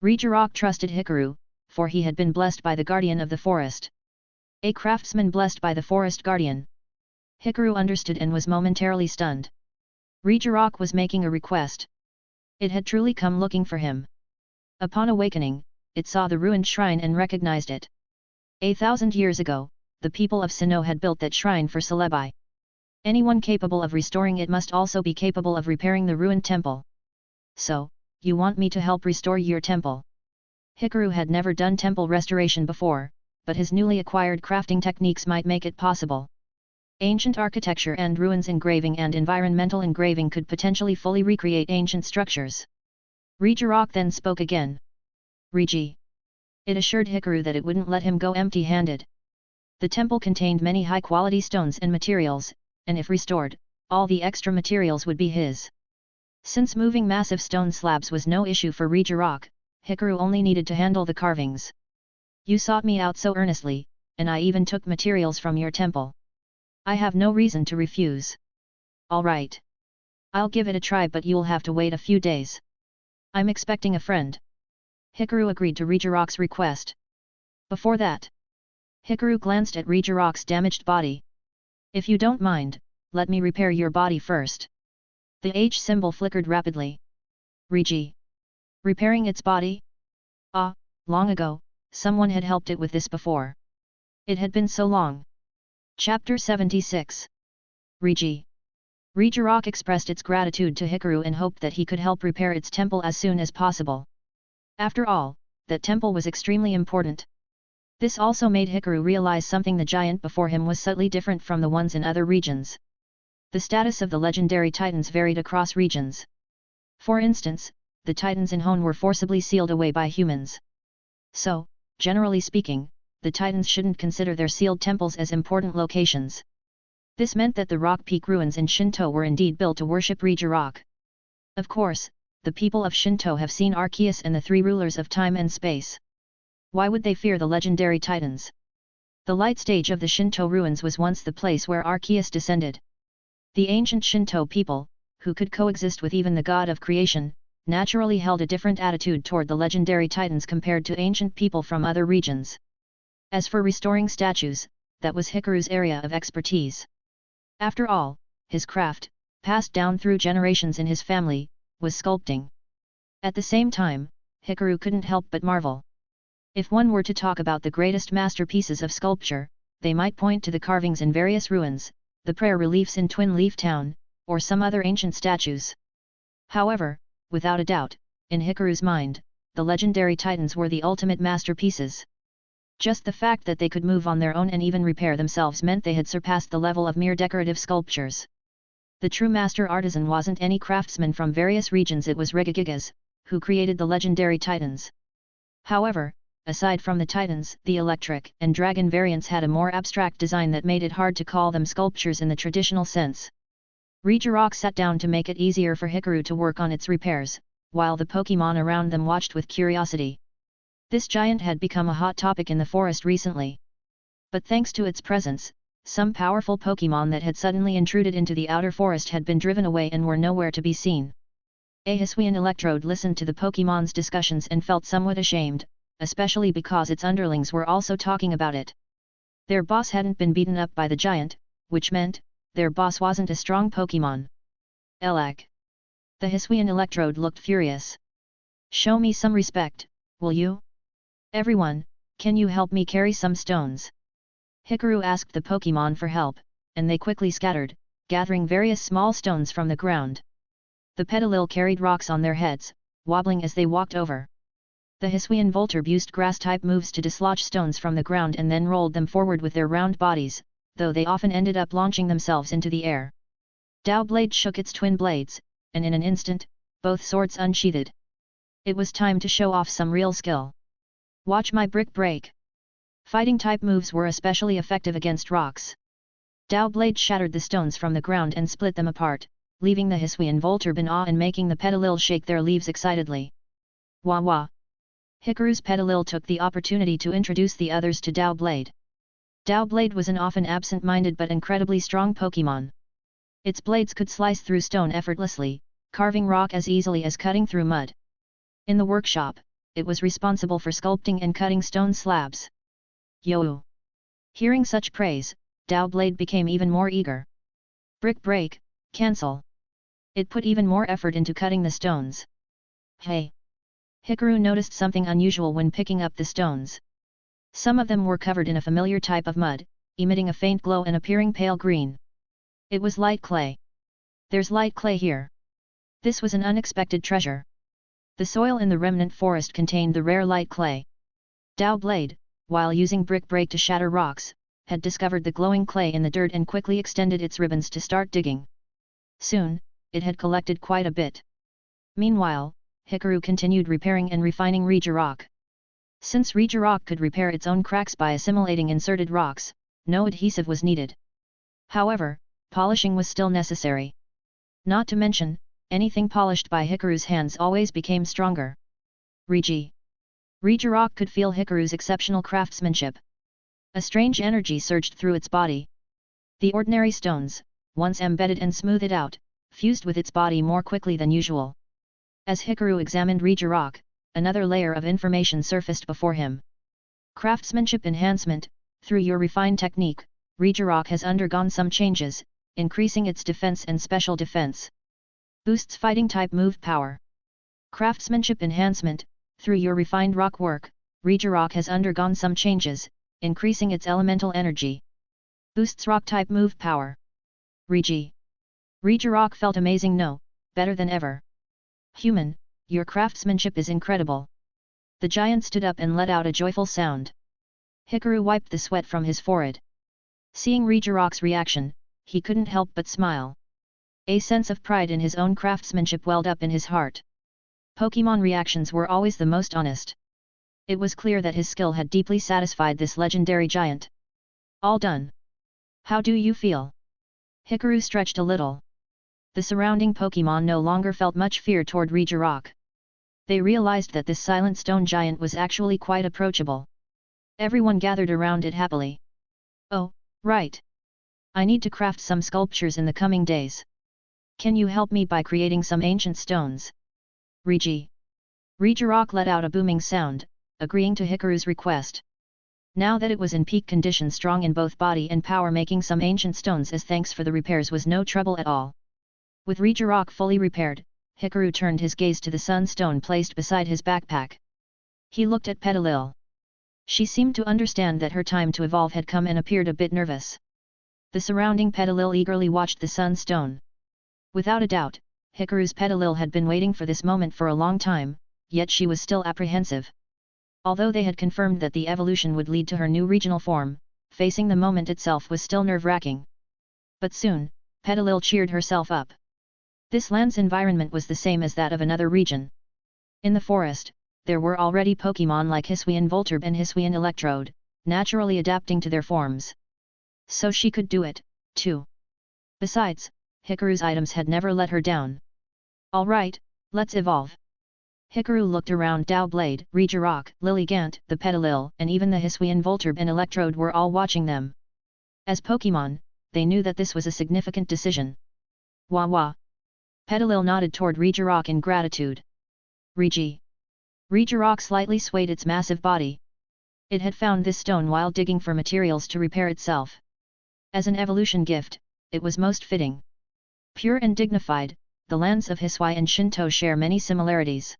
Regirock trusted Hikaru, for he had been blessed by the guardian of the forest. A craftsman blessed by the forest guardian. Hikaru understood and was momentarily stunned. Regirock was making a request. It had truly come looking for him. Upon awakening, it saw the ruined shrine and recognized it. 1,000 years ago, the people of Sinnoh had built that shrine for Celebi. Anyone capable of restoring it must also be capable of repairing the ruined temple. So, you want me to help restore your temple? Hikaru had never done temple restoration before, but his newly acquired crafting techniques might make it possible. Ancient architecture and ruins engraving and environmental engraving could potentially fully recreate ancient structures. Regirock then spoke again. It assured Hikaru that it wouldn't let him go empty-handed. The temple contained many high-quality stones and materials, and if restored, all the extra materials would be his. Since moving massive stone slabs was no issue for Regirock, Hikaru only needed to handle the carvings. You sought me out so earnestly, and I even took materials from your temple. I have no reason to refuse. Alright. I'll give it a try, but you'll have to wait a few days. I'm expecting a friend. Hikaru agreed to Regirock's request. Before that, Hikaru glanced at Regirock's damaged body. If you don't mind, let me repair your body first. The H symbol flickered rapidly. Regi. Repairing its body? Ah, long ago, someone had helped it with this before. It had been so long. Chapter 76. Regi. Regirock expressed its gratitude to Hikaru and hoped that he could help repair its temple as soon as possible. After all, that temple was extremely important. This also made Hikaru realize something: the giant before him was subtly different from the ones in other regions. The status of the legendary titans varied across regions. For instance, the titans in Hone were forcibly sealed away by humans. So, generally speaking, the titans shouldn't consider their sealed temples as important locations. This meant that the rock peak ruins in Shinto were indeed built to worship Regirock. Of course, the people of Shinto have seen Arceus and the three rulers of time and space. Why would they fear the legendary titans? The light stage of the Shinto ruins was once the place where Arceus descended. The ancient Shinto people, who could coexist with even the god of creation, naturally held a different attitude toward the legendary titans compared to ancient people from other regions. As for restoring statues, that was Hikaru's area of expertise. After all, his craft, passed down through generations in his family, was sculpting. At the same time, Hikaru couldn't help but marvel. If one were to talk about the greatest masterpieces of sculpture, they might point to the carvings in various ruins, the prayer reliefs in Twin Leaf Town, or some other ancient statues. However, without a doubt, in Hikaru's mind, the legendary titans were the ultimate masterpieces. Just the fact that they could move on their own and even repair themselves meant they had surpassed the level of mere decorative sculptures. The true master artisan wasn't any craftsman from various regions, it was Regigigas, who created the legendary titans. However, aside from the titans, the electric and dragon variants had a more abstract design that made it hard to call them sculptures in the traditional sense. Regirock sat down to make it easier for Hikaru to work on its repairs, while the Pokémon around them watched with curiosity. This giant had become a hot topic in the forest recently. But thanks to its presence, some powerful Pokémon that had suddenly intruded into the outer forest had been driven away and were nowhere to be seen. A Hisuian electrode listened to the Pokémon's discussions and felt somewhat ashamed, especially because its underlings were also talking about it. Their boss hadn't been beaten up by the giant, which meant, their boss wasn't a strong Pokémon. Elak. The Hisuian electrode looked furious. Show me some respect, will you? Everyone, can you help me carry some stones? Hikaru asked the Pokémon for help, and they quickly scattered, gathering various small stones from the ground. The Petalil carried rocks on their heads, wobbling as they walked over. The Hisuian Volturb used grass-type moves to dislodge stones from the ground and then rolled them forward with their round bodies, though they often ended up launching themselves into the air. Dowblade shook its twin blades, and in an instant, both swords unsheathed. It was time to show off some real skill. Watch my brick break! Fighting-type moves were especially effective against rocks. Dowblade shattered the stones from the ground and split them apart, leaving the Hisuian Volturb in awe and making the Petalil shake their leaves excitedly. Wah wah! Hikaru's Petalil took the opportunity to introduce the others to Dowblade. Dowblade was an often absent-minded but incredibly strong Pokémon. Its blades could slice through stone effortlessly, carving rock as easily as cutting through mud. In the workshop, it was responsible for sculpting and cutting stone slabs. Yo! Hearing such praise, Dowblade became even more eager. Brick break, cancel! It put even more effort into cutting the stones. Hey! Hikaru noticed something unusual when picking up the stones. Some of them were covered in a familiar type of mud, emitting a faint glow and appearing pale green. It was light clay. There's light clay here. This was an unexpected treasure. The soil in the remnant forest contained the rare light clay. Dowblade, while using brick break to shatter rocks, had discovered the glowing clay in the dirt and quickly extended its ribbons to start digging. Soon, it had collected quite a bit. Meanwhile, Hikaru continued repairing and refining Regirock. Since Regirock could repair its own cracks by assimilating inserted rocks, no adhesive was needed. However, polishing was still necessary. Not to mention, anything polished by Hikaru's hands always became stronger. Regirock could feel Hikaru's exceptional craftsmanship. A strange energy surged through its body. The ordinary stones, once embedded and smoothed out, fused with its body more quickly than usual. As Hikaru examined Regirock, another layer of information surfaced before him. Craftsmanship enhancement. Through your refined technique, Regirock has undergone some changes, increasing its defense and special defense. Boosts fighting type move power. Craftsmanship enhancement. Through your refined rock work, Regirock has undergone some changes, increasing its elemental energy. Boosts rock type move power. Regirock felt amazing, no, better than ever. Human, your craftsmanship is incredible. The giant stood up and let out a joyful sound. Hikaru wiped the sweat from his forehead. Seeing Regirock's reaction, he couldn't help but smile. A sense of pride in his own craftsmanship welled up in his heart. Pokémon reactions were always the most honest. It was clear that his skill had deeply satisfied this legendary giant. All done. How do you feel? Hikaru stretched a little. The surrounding Pokémon no longer felt much fear toward Regirock. They realized that this silent stone giant was actually quite approachable. Everyone gathered around it happily. Oh, right. I need to craft some sculptures in the coming days. Can you help me by creating some ancient stones? Regirock let out a booming sound, agreeing to Hikaru's request. Now that it was in peak condition, strong in both body and power, making some ancient stones as thanks for the repairs was no trouble at all. With Regirock fully repaired, Hikaru turned his gaze to the sunstone placed beside his backpack. He looked at Petalil. She seemed to understand that her time to evolve had come and appeared a bit nervous. The surrounding Petalil eagerly watched the sunstone. Without a doubt, Hikaru's Petalil had been waiting for this moment for a long time, yet she was still apprehensive. Although they had confirmed that the evolution would lead to her new regional form, facing the moment itself was still nerve-wracking. But soon, Petalil cheered herself up. This land's environment was the same as that of another region. In the forest, there were already Pokémon like Hisuian Voltorb and Hisuian Electrode, naturally adapting to their forms. So she could do it, too. Besides, Hikaru's items had never let her down. Alright, let's evolve. Hikaru looked around. Dowblade, Regirock, Lilligant, the Petalil, and even the Hisuian Voltorb and Electrode were all watching them. As Pokémon, they knew that this was a significant decision. Wah wah. Petalil nodded toward Regirock in gratitude. Regirock slightly swayed its massive body. It had found this stone while digging for materials to repair itself. As an evolution gift, it was most fitting. Pure and dignified, the lands of Hisui and Shinto share many similarities.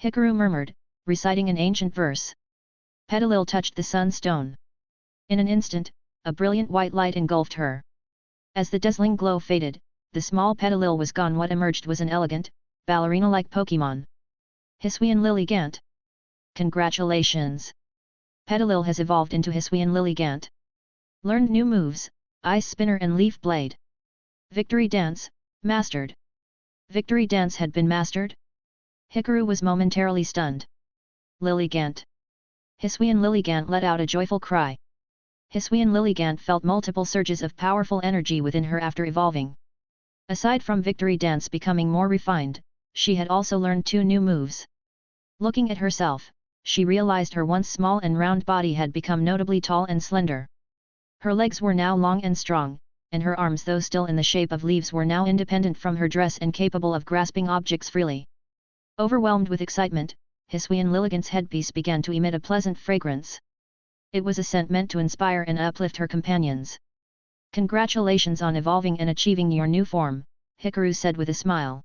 Hikaru murmured, reciting an ancient verse. Petalil touched the sunstone. In an instant, a brilliant white light engulfed her. As the dazzling glow faded, the small Petalil was gone. What emerged was an elegant, ballerina-like Pokémon. Hisuian Lilligant. Congratulations! Petalil has evolved into Hisuian Lilligant. Learned new moves, Ice Spinner and Leaf Blade. Victory Dance, mastered. Victory Dance had been mastered? Hikaru was momentarily stunned. Lilligant. Hisuian Lilligant let out a joyful cry. Hisuian Lilligant felt multiple surges of powerful energy within her after evolving. Aside from Victory Dance becoming more refined, she had also learned 2 new moves. Looking at herself, she realized her once small and round body had become notably tall and slender. Her legs were now long and strong, and her arms, though still in the shape of leaves, were now independent from her dress and capable of grasping objects freely. Overwhelmed with excitement, Hisuian Lilligant's headpiece began to emit a pleasant fragrance. It was a scent meant to inspire and uplift her companions. Congratulations on evolving and achieving your new form, Hikaru said with a smile.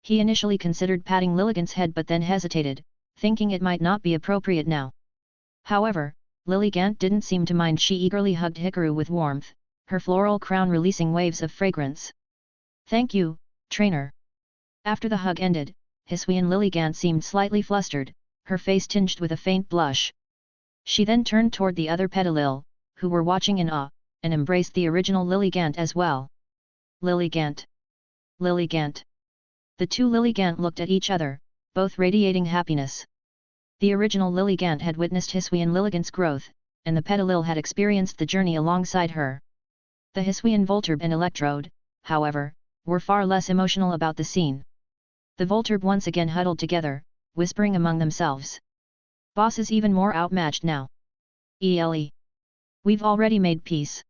He initially considered patting Lilligant's head but then hesitated, thinking it might not be appropriate now. However, Lilligant didn't seem to mind. She eagerly hugged Hikaru with warmth, her floral crown releasing waves of fragrance. Thank you, trainer. After the hug ended, Hisuian Lilligant seemed slightly flustered, her face tinged with a faint blush. She then turned toward the other Petalil, who were watching in awe, and embraced the original Lilligant as well. Lilligant. Lilligant. The 2 Lilligant looked at each other, both radiating happiness. The original Lilligant had witnessed Hisuian Lilligant's growth, and the Petalil had experienced the journey alongside her. The Hisuian Voltorb and Electrode, however, were far less emotional about the scene. The Voltorb once again huddled together, whispering among themselves. Boss is even more outmatched now. ELE. We've already made peace.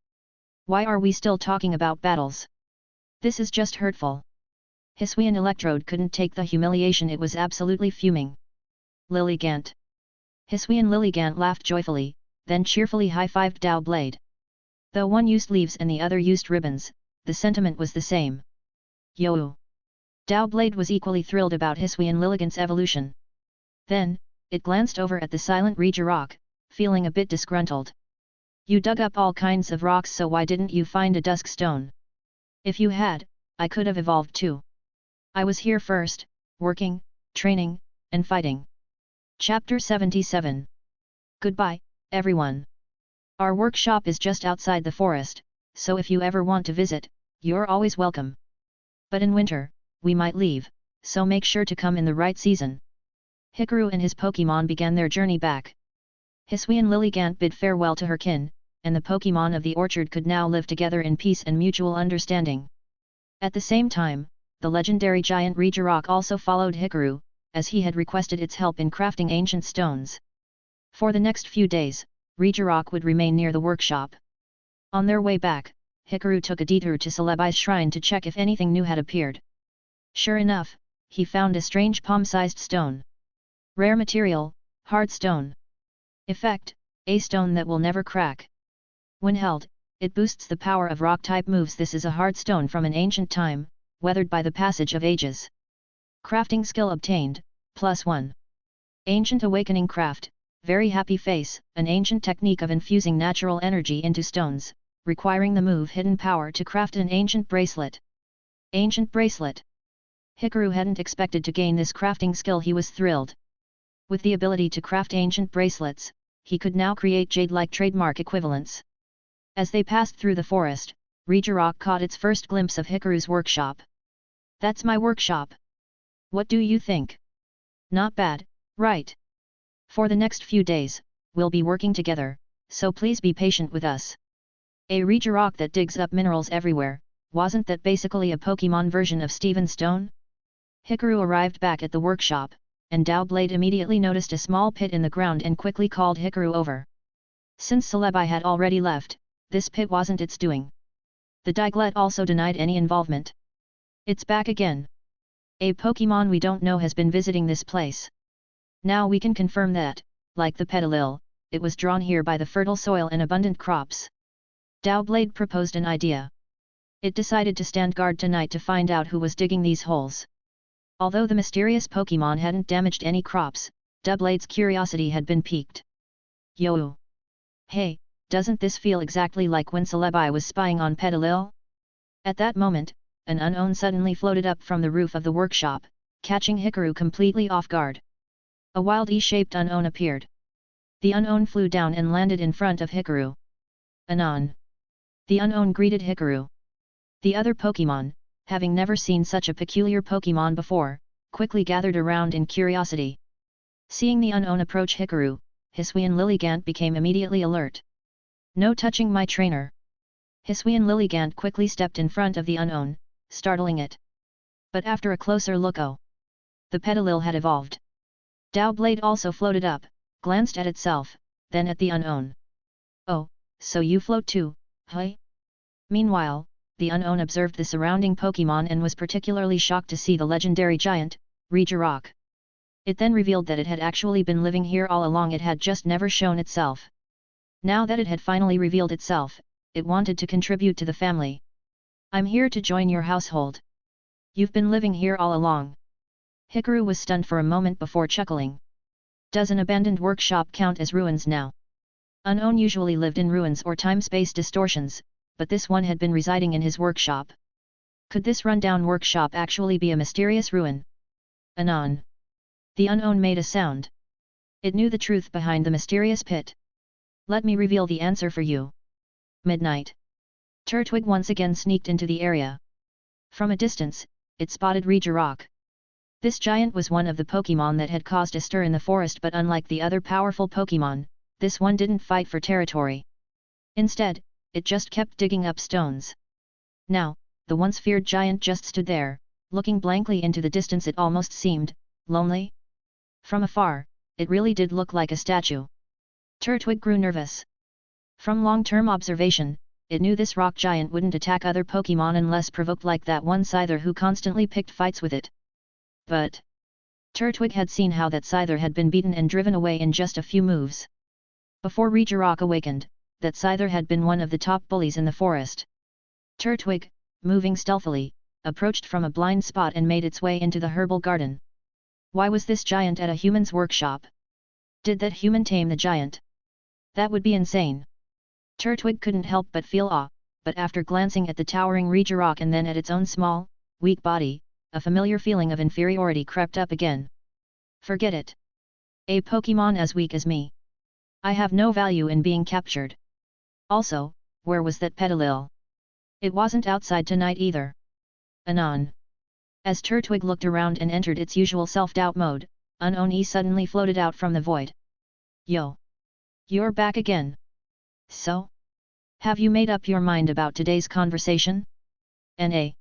Why are we still talking about battles? This is just hurtful. Hisuian Electrode couldn't take the humiliation, it was absolutely fuming. Lilligant. Hisuian Lilligant laughed joyfully, then cheerfully high-fived Dao Blade. Though one used leaves and the other used ribbons, the sentiment was the same. Yo! Dao Blade was equally thrilled about Hisuian Lilligant's evolution. Then, it glanced over at the silent Regirock, feeling a bit disgruntled. You dug up all kinds of rocks, so why didn't you find a dusk stone? If you had, I could have evolved too. I was here first, working, training, and fighting. Chapter 77. Goodbye, everyone. Our workshop is just outside the forest, so if you ever want to visit, you're always welcome. But in winter, we might leave, so make sure to come in the right season. Hikaru and his Pokémon began their journey back. Hisuian Lilligant bid farewell to her kin, and the Pokémon of the orchard could now live together in peace and mutual understanding. At the same time, the legendary giant Regirock also followed Hikaru, as he had requested its help in crafting ancient stones. For the next few days, Regirock would remain near the workshop. On their way back, Hikaru took a detour to Celebai's shrine to check if anything new had appeared. Sure enough, he found a strange palm-sized stone. Rare material, hard stone. Effect, a stone that will never crack. When held, it boosts the power of rock-type moves. This is a hard stone from an ancient time, weathered by the passage of ages. Crafting skill obtained, +1. Ancient Awakening Craft, Very Happy Face, an ancient technique of infusing natural energy into stones, requiring the move Hidden Power to craft an ancient bracelet. Ancient Bracelet. Hikaru hadn't expected to gain this crafting skill. He was thrilled. With the ability to craft ancient bracelets, he could now create jade-like trademark equivalents. As they passed through the forest, Regirock caught its first glimpse of Hikaru's workshop. That's my workshop. What do you think? Not bad, right? For the next few days, we'll be working together, so please be patient with us. A Regirock that digs up minerals everywhere, wasn't that basically a Pokémon version of Steven Stone? Hikaru arrived back at the workshop, and Dao Blade immediately noticed a small pit in the ground and quickly called Hikaru over. Since Celebai had already left, this pit wasn't its doing. The Diglett also denied any involvement. It's back again. A Pokémon we don't know has been visiting this place. Now we can confirm that, like the Petalil, it was drawn here by the fertile soil and abundant crops. Dao Blade proposed an idea. It decided to stand guard tonight to find out who was digging these holes. Although the mysterious Pokémon hadn't damaged any crops, Dao Blade's curiosity had been piqued. Yo! Hey, doesn't this feel exactly like when Celebai was spying on Petalil? At that moment, an unknown suddenly floated up from the roof of the workshop, catching Hikaru completely off guard. A wild E-shaped unknown appeared. The unknown flew down and landed in front of Hikaru. Anon. The unknown greeted Hikaru. The other Pokémon, having never seen such a peculiar Pokémon before, quickly gathered around in curiosity. Seeing the unknown approach Hikaru, Hisuian Lilligant became immediately alert. No touching my trainer. Hisuian Lilligant quickly stepped in front of the unknown, startling it. But after a closer look, the Petalil had evolved. Dao Blade also floated up, glanced at itself, then at the unknown. Oh, so you float too, huh? Meanwhile, the unknown observed the surrounding Pokémon and was particularly shocked to see the legendary giant, Regirock. It then revealed that it had actually been living here all along. It had just never shown itself. Now that it had finally revealed itself, it wanted to contribute to the family. I'm here to join your household. You've been living here all along. Hikaru was stunned for a moment before chuckling. Does an abandoned workshop count as ruins now? Unknown usually lived in ruins or time-space distortions, but this one had been residing in his workshop. Could this rundown workshop actually be a mysterious ruin? Anon. The unknown made a sound. It knew the truth behind the mysterious pit. Let me reveal the answer for you. Midnight. Turwig once again sneaked into the area. From a distance, it spotted Regirock. This giant was one of the Pokémon that had caused a stir in the forest, but unlike the other powerful Pokémon, this one didn't fight for territory. Instead, it just kept digging up stones. Now, the once feared giant just stood there, looking blankly into the distance. It almost seemed lonely. From afar, it really did look like a statue. Turwig grew nervous. From long-term observation, it knew this rock giant wouldn't attack other Pokémon unless provoked like that one Scyther who constantly picked fights with it. But Turtwig had seen how that Scyther had been beaten and driven away in just a few moves. Before Regirock awakened, that Scyther had been one of the top bullies in the forest. Turtwig, moving stealthily, approached from a blind spot and made its way into the herbal garden. Why was this giant at a human's workshop? Did that human tame the giant? That would be insane. Turtwig couldn't help but feel awe, but after glancing at the towering Regirock and then at its own small, weak body, a familiar feeling of inferiority crept up again. Forget it. A Pokémon as weak as me. I have no value in being captured. Also, where was that Petilil? It wasn't outside tonight either. Anon. As Turtwig looked around and entered its usual self-doubt mode, Unknown suddenly floated out from the void. Yo! You're back again. So? Have you made up your mind about today's conversation? N.A.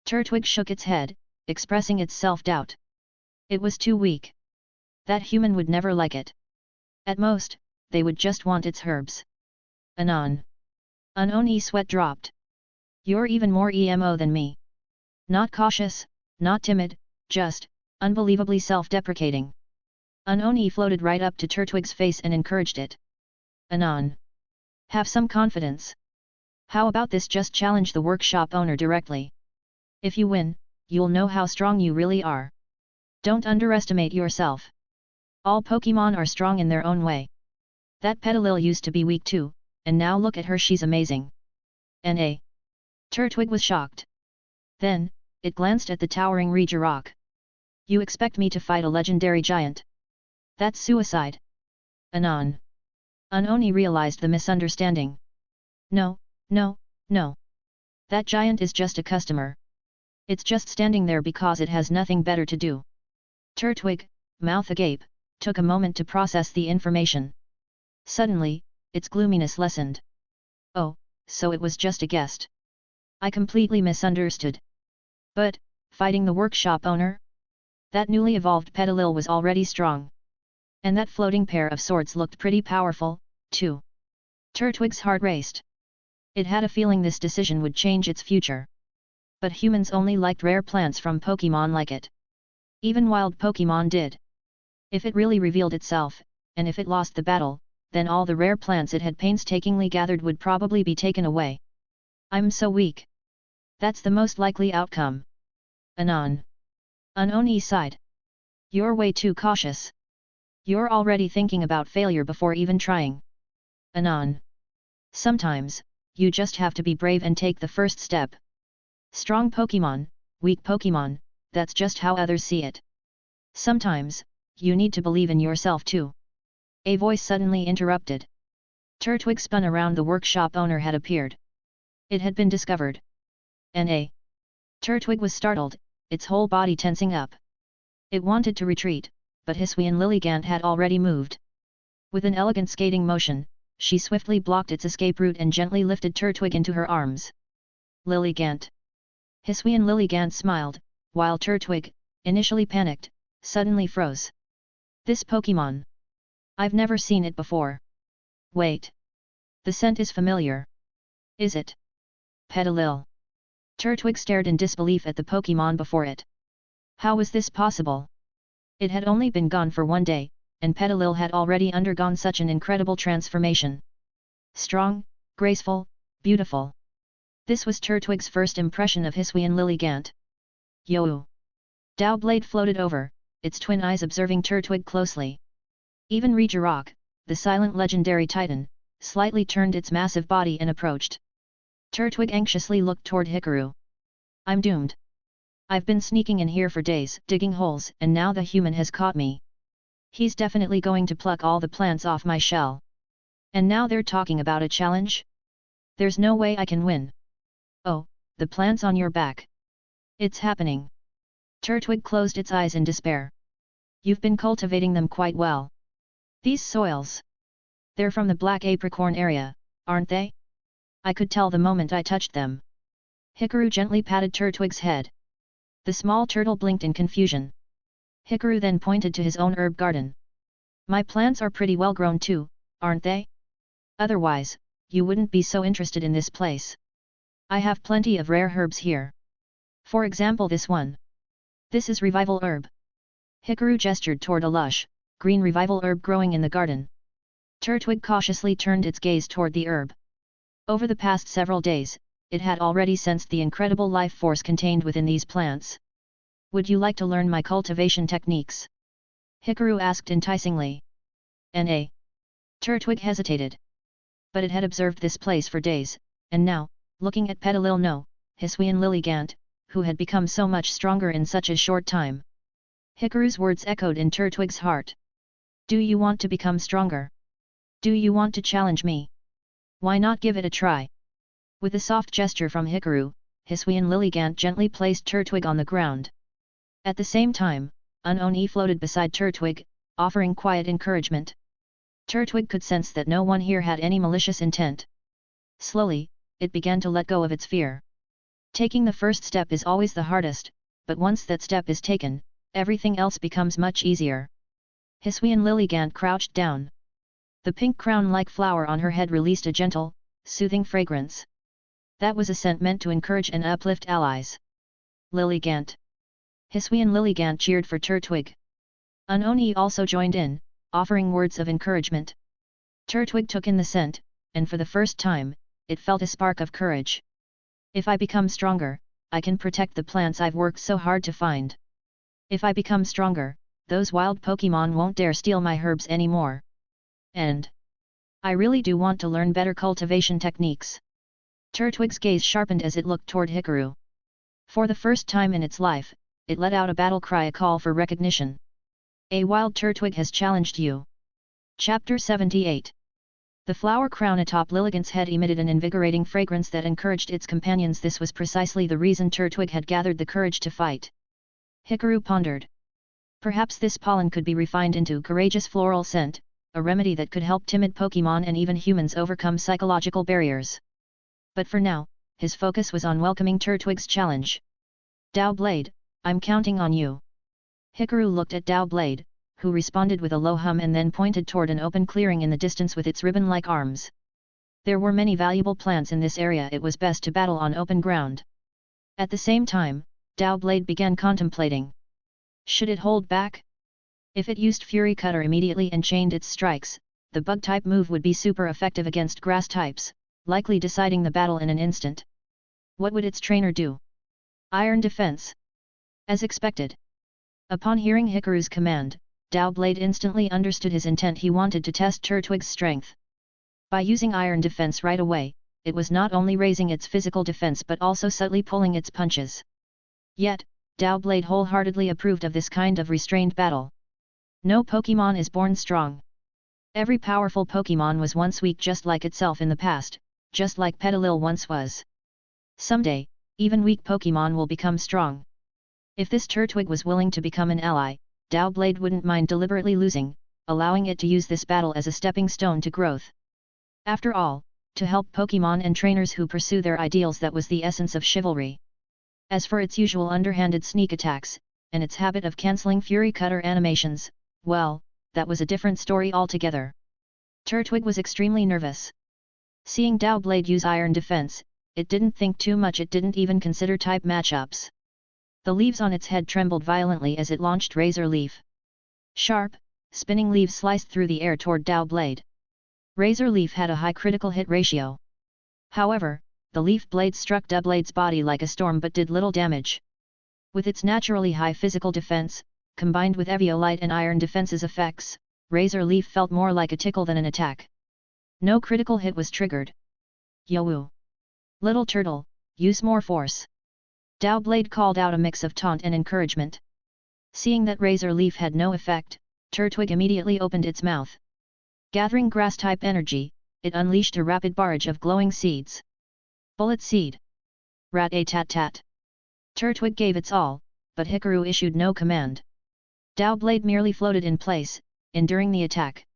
Turtwig shook its head, expressing its self-doubt. It was too weak. That human would never like it. At most, they would just want its herbs. Anon. Unknown sweat dropped. You're even more emo than me. Not cautious, not timid, just, unbelievably self-deprecating. Unknown floated right up to Turtwig's face and encouraged it. Anon. Have some confidence. How about this, just challenge the workshop owner directly. If you win, you'll know how strong you really are. Don't underestimate yourself. All Pokémon are strong in their own way. That Petilil used to be weak too, and now look at her, she's amazing. N.A. Turtwig was shocked. Then, it glanced at the towering Regirock. You expect me to fight a legendary giant? That's suicide. Anon. Unknown realized the misunderstanding. No, no, no. That giant is just a customer. It's just standing there because it has nothing better to do. Turtwig, mouth agape, took a moment to process the information. Suddenly, its gloominess lessened. Oh, so it was just a guest. I completely misunderstood. But, fighting the workshop owner? That newly evolved Petilil was already strong. And that floating pair of swords looked pretty powerful, too. Turtwig's heart raced. It had a feeling this decision would change its future. But humans only liked rare plants from Pokémon like it. Even wild Pokémon did. If it really revealed itself, and if it lost the battle, then all the rare plants it had painstakingly gathered would probably be taken away. I'm so weak. That's the most likely outcome. Anon. Unknown sighed. You're way too cautious. You're already thinking about failure before even trying. Anon. Sometimes, you just have to be brave and take the first step. Strong Pokémon, weak Pokémon, that's just how others see it. Sometimes, you need to believe in yourself too. A voice suddenly interrupted. Turtwig spun around. The workshop owner had appeared. It had been discovered. N.A. Turtwig was startled, its whole body tensing up. It wanted to retreat, but Hisuian Lilligant had already moved. With an elegant skating motion, she swiftly blocked its escape route and gently lifted Turtwig into her arms. Lilligant. Hisuian Lilligant smiled, while Turtwig, initially panicked, suddenly froze. This Pokémon. I've never seen it before. Wait. The scent is familiar. Is it? Petilil. Turtwig stared in disbelief at the Pokémon before it. How was this possible? It had only been gone for one day, and Petilil had already undergone such an incredible transformation. Strong, graceful, beautiful. This was Turtwig's first impression of Hisuian Lilligant. Yo! Dowblade floated over, its twin eyes observing Turtwig closely. Even Regirock, the silent legendary titan, slightly turned its massive body and approached. Turtwig anxiously looked toward Hikaru. I'm doomed. I've been sneaking in here for days, digging holes, and now the human has caught me. He's definitely going to pluck all the plants off my shell. And now they're talking about a challenge? There's no way I can win. Oh, the plants on your back. It's happening. Turtwig closed its eyes in despair. You've been cultivating them quite well. These soils. They're from the Black Apricorn area, aren't they? I could tell the moment I touched them. Hikaru gently patted Turtwig's head. The small turtle blinked in confusion. Hikaru then pointed to his own herb garden. My plants are pretty well grown too, aren't they? Otherwise, you wouldn't be so interested in this place. I have plenty of rare herbs here. For example this one. This is revival herb. Hikaru gestured toward a lush, green revival herb growing in the garden. Turtwig cautiously turned its gaze toward the herb. Over the past several days, it had already sensed the incredible life force contained within these plants. Would you like to learn my cultivation techniques? Hikaru asked enticingly. N.A. Turtwig hesitated. But it had observed this place for days, and now, looking at Petalil no, Hiswian Lilligant, who had become so much stronger in such a short time. Hikaru's words echoed in Turtwig's heart. Do you want to become stronger? Do you want to challenge me? Why not give it a try? With a soft gesture from Hikaru, Hiswian Lilligant gently placed Turtwig on the ground. At the same time, Unoni floated beside Turtwig, offering quiet encouragement. Turtwig could sense that no one here had any malicious intent. Slowly, it began to let go of its fear. Taking the first step is always the hardest, but once that step is taken, everything else becomes much easier. Hiswian Lilligant crouched down. The pink crown-like flower on her head released a gentle, soothing fragrance. That was a scent meant to encourage and uplift allies. Lilligant. Hiswian Lilligant cheered for Turtwig. Unoni also joined in, offering words of encouragement. Turtwig took in the scent, and for the first time, it felt a spark of courage. If I become stronger, I can protect the plants I've worked so hard to find. If I become stronger, those wild Pokémon won't dare steal my herbs anymore. And I really do want to learn better cultivation techniques. Turtwig's gaze sharpened as it looked toward Hikaru. For the first time in its life, it let out a battle cry, a call for recognition. A wild Turtwig has challenged you. Chapter 78. The flower crown atop Lilligant's head emitted an invigorating fragrance that encouraged its companions. This was precisely the reason Turtwig had gathered the courage to fight. Hikaru pondered. Perhaps this pollen could be refined into courageous floral scent, a remedy that could help timid Pokémon and even humans overcome psychological barriers. But for now, his focus was on welcoming Turtwig's challenge. Dowblade, I'm counting on you. Hikaru looked at Dowblade, who responded with a low hum and then pointed toward an open clearing in the distance with its ribbon-like arms. There were many valuable plants in this area. It was best to battle on open ground. At the same time, Dowblade began contemplating. Should it hold back? If it used Fury Cutter immediately and chained its strikes, the bug-type move would be super effective against grass types, likely deciding the battle in an instant. What would its trainer do? Iron Defense. As expected. Upon hearing Hikaru's command, Dowblade instantly understood his intent. He wanted to test Turtwig's strength. By using Iron Defense right away, it was not only raising its physical defense but also subtly pulling its punches. Yet, Dowblade wholeheartedly approved of this kind of restrained battle. No Pokémon is born strong. Every powerful Pokémon was once weak, just like itself in the past, just like Petalil once was. Someday, even weak Pokémon will become strong. If this Turtwig was willing to become an ally, Dowblade wouldn't mind deliberately losing, allowing it to use this battle as a stepping stone to growth. After all, to help Pokémon and trainers who pursue their ideals, that was the essence of chivalry. As for its usual underhanded sneak attacks, and its habit of cancelling Fury Cutter animations, well, that was a different story altogether. Turtwig was extremely nervous. Seeing Dowblade use Iron Defense, it didn't think too much. It didn't even consider type matchups. The leaves on its head trembled violently as it launched Razor Leaf. Sharp, spinning leaves sliced through the air toward Dowblade. Razor Leaf had a high critical hit ratio. However, the leaf blade struck Dowblade's body like a storm but did little damage. With its naturally high physical defense, combined with Eviolite and Iron Defense's effects, Razor Leaf felt more like a tickle than an attack. No critical hit was triggered. Yo-woo! Little turtle, use more force! Dowblade called out, a mix of taunt and encouragement. Seeing that Razor Leaf had no effect, Turtwig immediately opened its mouth. Gathering grass-type energy, it unleashed a rapid barrage of glowing seeds. Bullet Seed! Rat-a-tat-tat! Turtwig gave its all, but Hikaru issued no command. Dowblade merely floated in place, enduring the attack.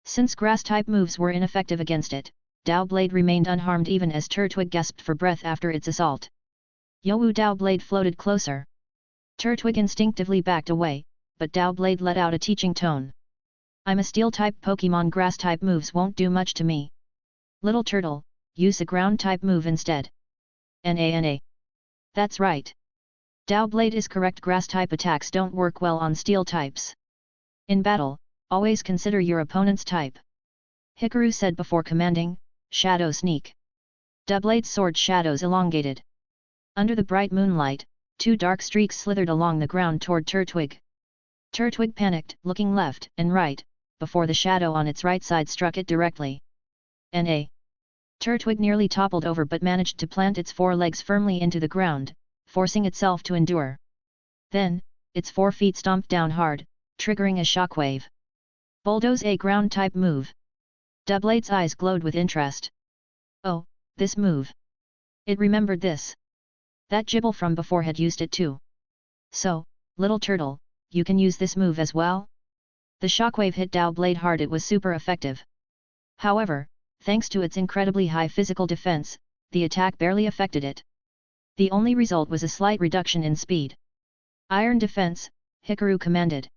Since grass-type moves were ineffective against it, Dowblade remained unharmed even as Turtwig gasped for breath after its assault. Yo-woo! Dowblade floated closer. Turtwig instinctively backed away, but Dowblade let out a teaching tone. I'm a steel-type Pokémon. Grass-type moves won't do much to me. Little turtle, use a ground type move instead. Na. That's right. Dao Blade is correct. Grass type attacks don't work well on steel types. In battle, always consider your opponent's type. Hikaru said before commanding, Shadow Sneak. Blade's sword shadows elongated. Under the bright moonlight, 2 dark streaks slithered along the ground toward Turwig. Turwig panicked, looking left and right, before the shadow on its right side struck it directly. Na. Turwig nearly toppled over but managed to plant its 4 legs firmly into the ground, forcing itself to endure. Then, its 4 feet stomped down hard, triggering a shockwave. Bulldoze, a ground type move. Blade's eyes glowed with interest. Oh, this move. It remembered this. That Jibble from before had used it too. So, little turtle, you can use this move as well? The shockwave hit Dao Blade hard. It was super effective. However, thanks to its incredibly high physical defense, the attack barely affected it. The only result was a slight reduction in speed. Iron defense, Hikaru commanded.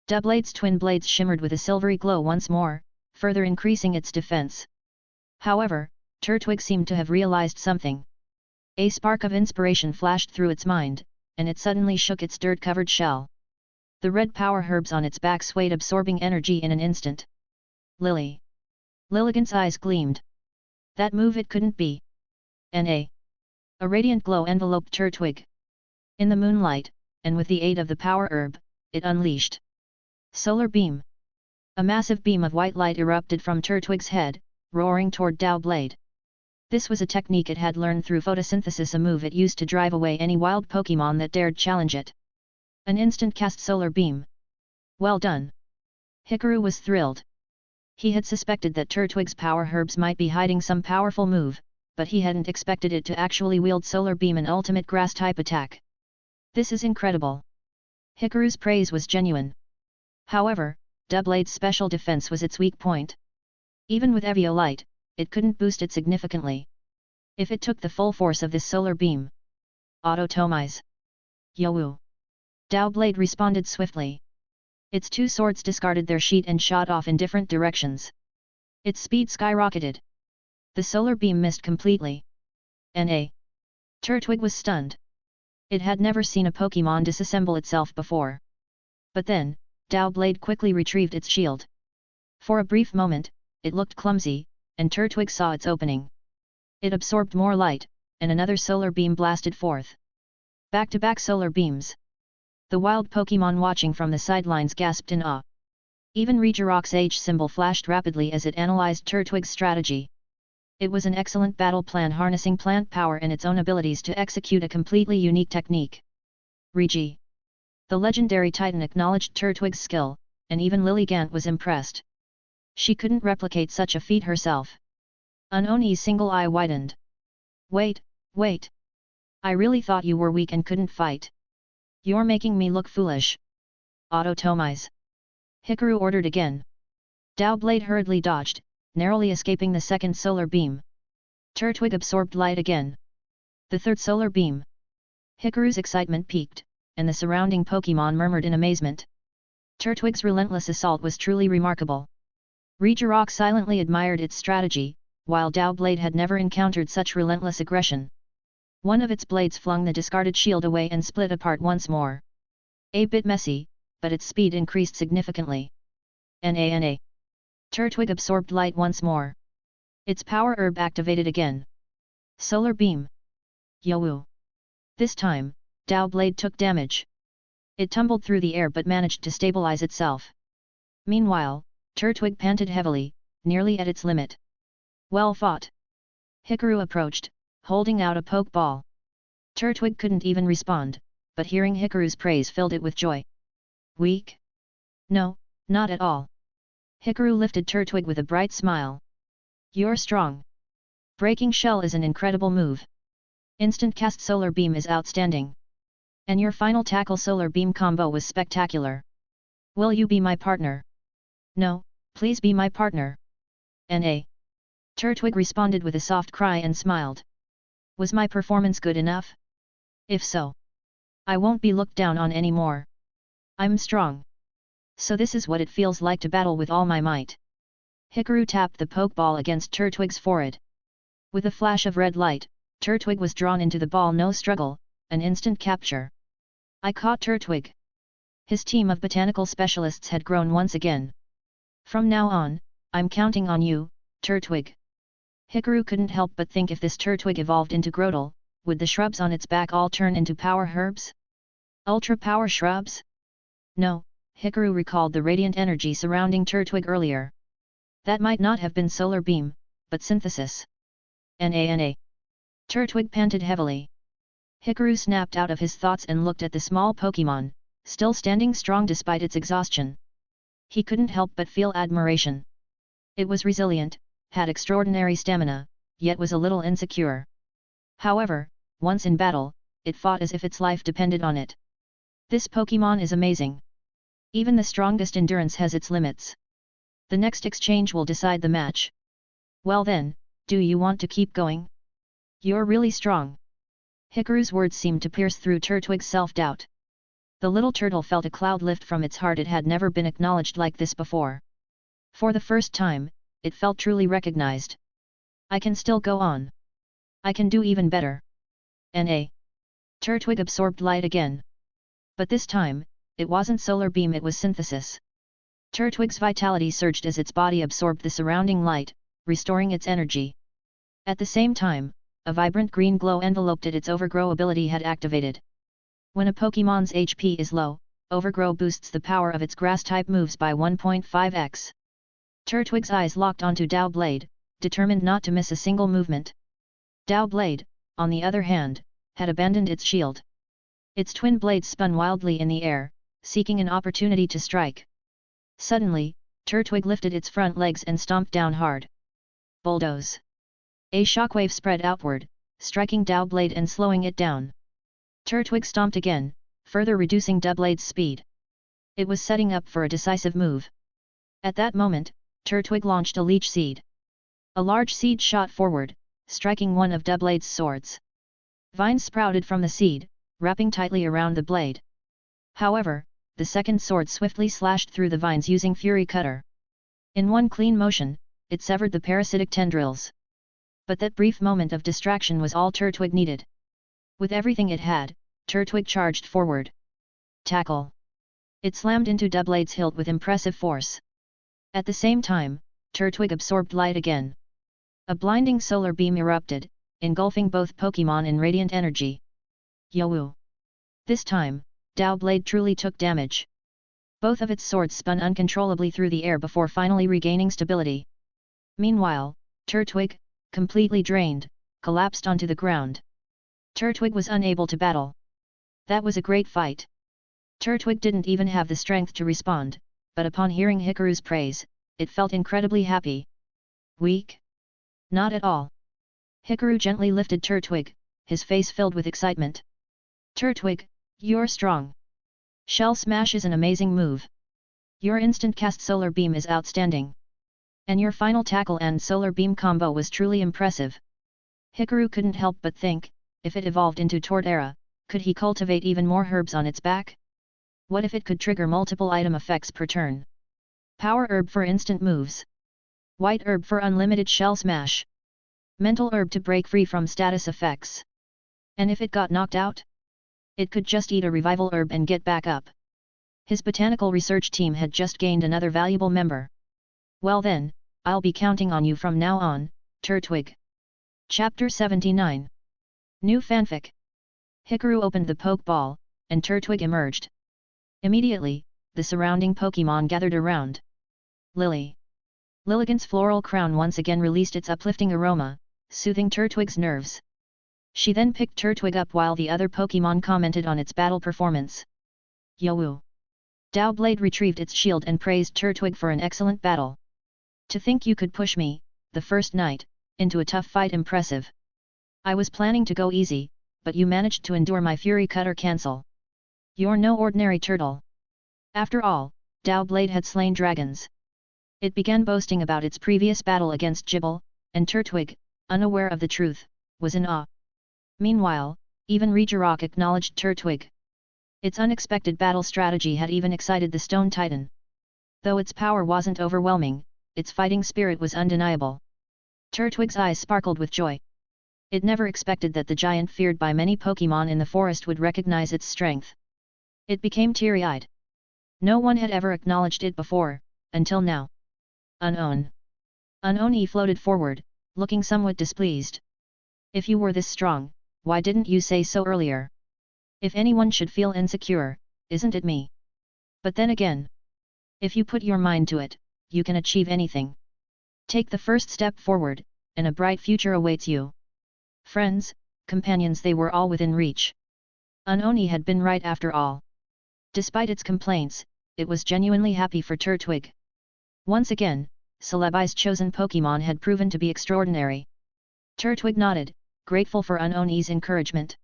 Blade's twin blades shimmered with a silvery glow once more, further increasing its defense. However, Turwig seemed to have realized something. A spark of inspiration flashed through its mind, and it suddenly shook its dirt-covered shell. The red power herbs on its back swayed, absorbing energy in an instant. Lily. Lilligant's eyes gleamed. That move, it couldn't be. Na. A radiant glow enveloped Turwig. In the moonlight, and with the aid of the power herb, it unleashed Solar Beam. A massive beam of white light erupted from Turwig's head, roaring toward Dao Blade. This was a technique it had learned through photosynthesis, a move it used to drive away any wild Pokémon that dared challenge it. An instant cast Solar Beam. Well done. Hikaru was thrilled. He had suspected that Turwig's power herbs might be hiding some powerful move, but he hadn't expected it to actually wield Solar Beam, an ultimate grass-type attack. This is incredible. Hikaru's praise was genuine. However, Blade's special defense was its weak point. Even with Eviolite, it couldn't boost it significantly. If it took the full force of this Solar Beam. Autotomize. Yowu. Dao Blade responded swiftly. Its 2 swords discarded their sheet and shot off in different directions. Its speed skyrocketed. The Solar Beam missed completely. Na. Turwig was stunned. It had never seen a Pokémon disassemble itself before. But then, Dao Blade quickly retrieved its shield. For a brief moment, it looked clumsy, and Turwig saw its opening. It absorbed more light, and another Solar Beam blasted forth. Back-to-back Solar Beams. The wild Pokémon watching from the sidelines gasped in awe. Even Regirock's H symbol flashed rapidly as it analyzed Turwig's strategy. It was an excellent battle plan, harnessing plant power and its own abilities to execute a completely unique technique. Regi. The legendary Titan acknowledged Turwig's skill, and even Lilligant was impressed. She couldn't replicate such a feat herself. Unoni's single eye widened. Wait. I really thought you were weak and couldn't fight. You're making me look foolish. Autotomize. Hikaru ordered again. Dao Blade hurriedly dodged, narrowly escaping the second Solar Beam. Turwig absorbed light again. The third Solar Beam. Hikaru's excitement peaked, and the surrounding Pokémon murmured in amazement. Turwig's relentless assault was truly remarkable. Regirock silently admired its strategy, while Dao Blade had never encountered such relentless aggression. One of its blades flung the discarded shield away and split apart once more. A bit messy, but its speed increased significantly. Na. Turwig absorbed light once more. Its power herb activated again. Solar Beam. Yowu. This time, Dao Blade took damage. It tumbled through the air but managed to stabilize itself. Meanwhile, Turwig panted heavily, nearly at its limit. Well fought. Hikaru approached, holding out a Pokeball. Turwig couldn't even respond, but hearing Hikaru's praise filled it with joy. Weak? No, not at all. Hikaru lifted Turwig with a bright smile. You're strong. Breaking Shell is an incredible move. Instant cast Solar Beam is outstanding. And your final tackle Solar Beam combo was spectacular. Will you be my partner? No, please be my partner. Na. Turwig responded with a soft cry and smiled. Was my performance good enough? If so, I won't be looked down on anymore. I'm strong. So this is what it feels like to battle with all my might. Hikaru tapped the pokeball against Turtwig's forehead. With a flash of red light, Turtwig was drawn into the ball. No struggle, an instant capture. I caught Turtwig. His team of botanical specialists had grown once again. From now on, I'm counting on you, Turtwig. Hikaru couldn't help but think, if this Turtwig evolved into Grotle, would the shrubs on its back all turn into power herbs? Ultra power shrubs? No, Hikaru recalled the radiant energy surrounding Turtwig earlier. That might not have been solar beam, but synthesis. Na. Turtwig panted heavily. Hikaru snapped out of his thoughts and looked at the small Pokémon, still standing strong despite its exhaustion. He couldn't help but feel admiration. It was resilient, had extraordinary stamina, yet was a little insecure. However, once in battle, it fought as if its life depended on it. This Pokémon is amazing. Even the strongest endurance has its limits. The next exchange will decide the match. Well then, do you want to keep going? You're really strong. Hikaru's words seemed to pierce through Turtwig's self-doubt. The little turtle felt a cloud lift from its heart. It had never been acknowledged like this before. For the first time, it felt truly recognized. I can still go on. I can do even better. Na. Turtwig absorbed light again. But this time, it wasn't solar beam, it was synthesis. Turtwig's vitality surged as its body absorbed the surrounding light, restoring its energy. At the same time, a vibrant green glow enveloped it. Its overgrow ability had activated. When a Pokémon's HP is low, overgrow boosts the power of its grass-type moves by 1.5x. Turtwig's eyes locked onto Dow Blade, determined not to miss a single movement. Dow Blade, on the other hand, had abandoned its shield. Its twin blades spun wildly in the air, seeking an opportunity to strike. Suddenly, Turtwig lifted its front legs and stomped down hard. Bulldoze. A shockwave spread outward, striking Dow Blade and slowing it down. Turtwig stomped again, further reducing Dow Blade's speed. It was setting up for a decisive move. At that moment, Turtwig launched a leech seed. A large seed shot forward, striking one of Dow Blade's swords. Vines sprouted from the seed, wrapping tightly around the blade. However, the second sword swiftly slashed through the vines using Fury Cutter. In one clean motion, it severed the parasitic tendrils. But that brief moment of distraction was all Turtwig needed. With everything it had, Turtwig charged forward. Tackle! It slammed into Dow Blade's hilt with impressive force. At the same time, Turtwig absorbed light again. A blinding solar beam erupted, engulfing both Pokémon in radiant energy. Yo-woo! This time, Dow Blade truly took damage. Both of its swords spun uncontrollably through the air before finally regaining stability. Meanwhile, Turtwig, completely drained, collapsed onto the ground. Turtwig was unable to battle. That was a great fight. Turtwig didn't even have the strength to respond, but upon hearing Hikaru's praise, it felt incredibly happy. Weak? Not at all. Hikaru gently lifted Turtwig, his face filled with excitement. Turtwig, you're strong. Shell Smash is an amazing move. Your instant cast Solar Beam is outstanding. And your final tackle and Solar Beam combo was truly impressive. Hikaru couldn't help but think, if it evolved into Torterra, could he cultivate even more herbs on its back? What if it could trigger multiple item effects per turn? Power Herb for instant moves. White Herb for unlimited Shell Smash. Mental Herb to break free from status effects. And if it got knocked out? It could just eat a Revival Herb and get back up. His botanical research team had just gained another valuable member. Well then, I'll be counting on you from now on, Turtwig. Chapter 79. New Fanfic. Hikaru opened the Pokeball, and Turtwig emerged. Immediately, the surrounding Pokémon gathered around. Lily. Lilligant's floral crown once again released its uplifting aroma, soothing Turtwig's nerves. She then picked Turtwig up while the other Pokémon commented on its battle performance. Yo-woo! Dow Blade retrieved its shield and praised Turtwig for an excellent battle. To think you could push me, the first night, into a tough fight. Impressive. I was planning to go easy, but you managed to endure my Fury Cutter cancel. You're no ordinary turtle. After all, Dow Blade had slain dragons. It began boasting about its previous battle against Jibble, and Turtwig, unaware of the truth, was in awe. Meanwhile, even Regirock acknowledged Turtwig. Its unexpected battle strategy had even excited the Stone Titan. Though its power wasn't overwhelming, its fighting spirit was undeniable. Turtwig's eyes sparkled with joy. It never expected that the giant feared by many Pokémon in the forest would recognize its strength. It became teary-eyed. No one had ever acknowledged it before, until now. Unknown. Unknown floated forward, looking somewhat displeased. If you were this strong, why didn't you say so earlier? If anyone should feel insecure, isn't it me? But then again, if you put your mind to it, you can achieve anything. Take the first step forward, and a bright future awaits you. Friends, companions, they were all within reach. Unknown had been right after all. Despite its complaints, it was genuinely happy for Turtwig. Once again, Celebi's chosen Pokémon had proven to be extraordinary. Turtwig nodded, grateful for Unknown's encouragement.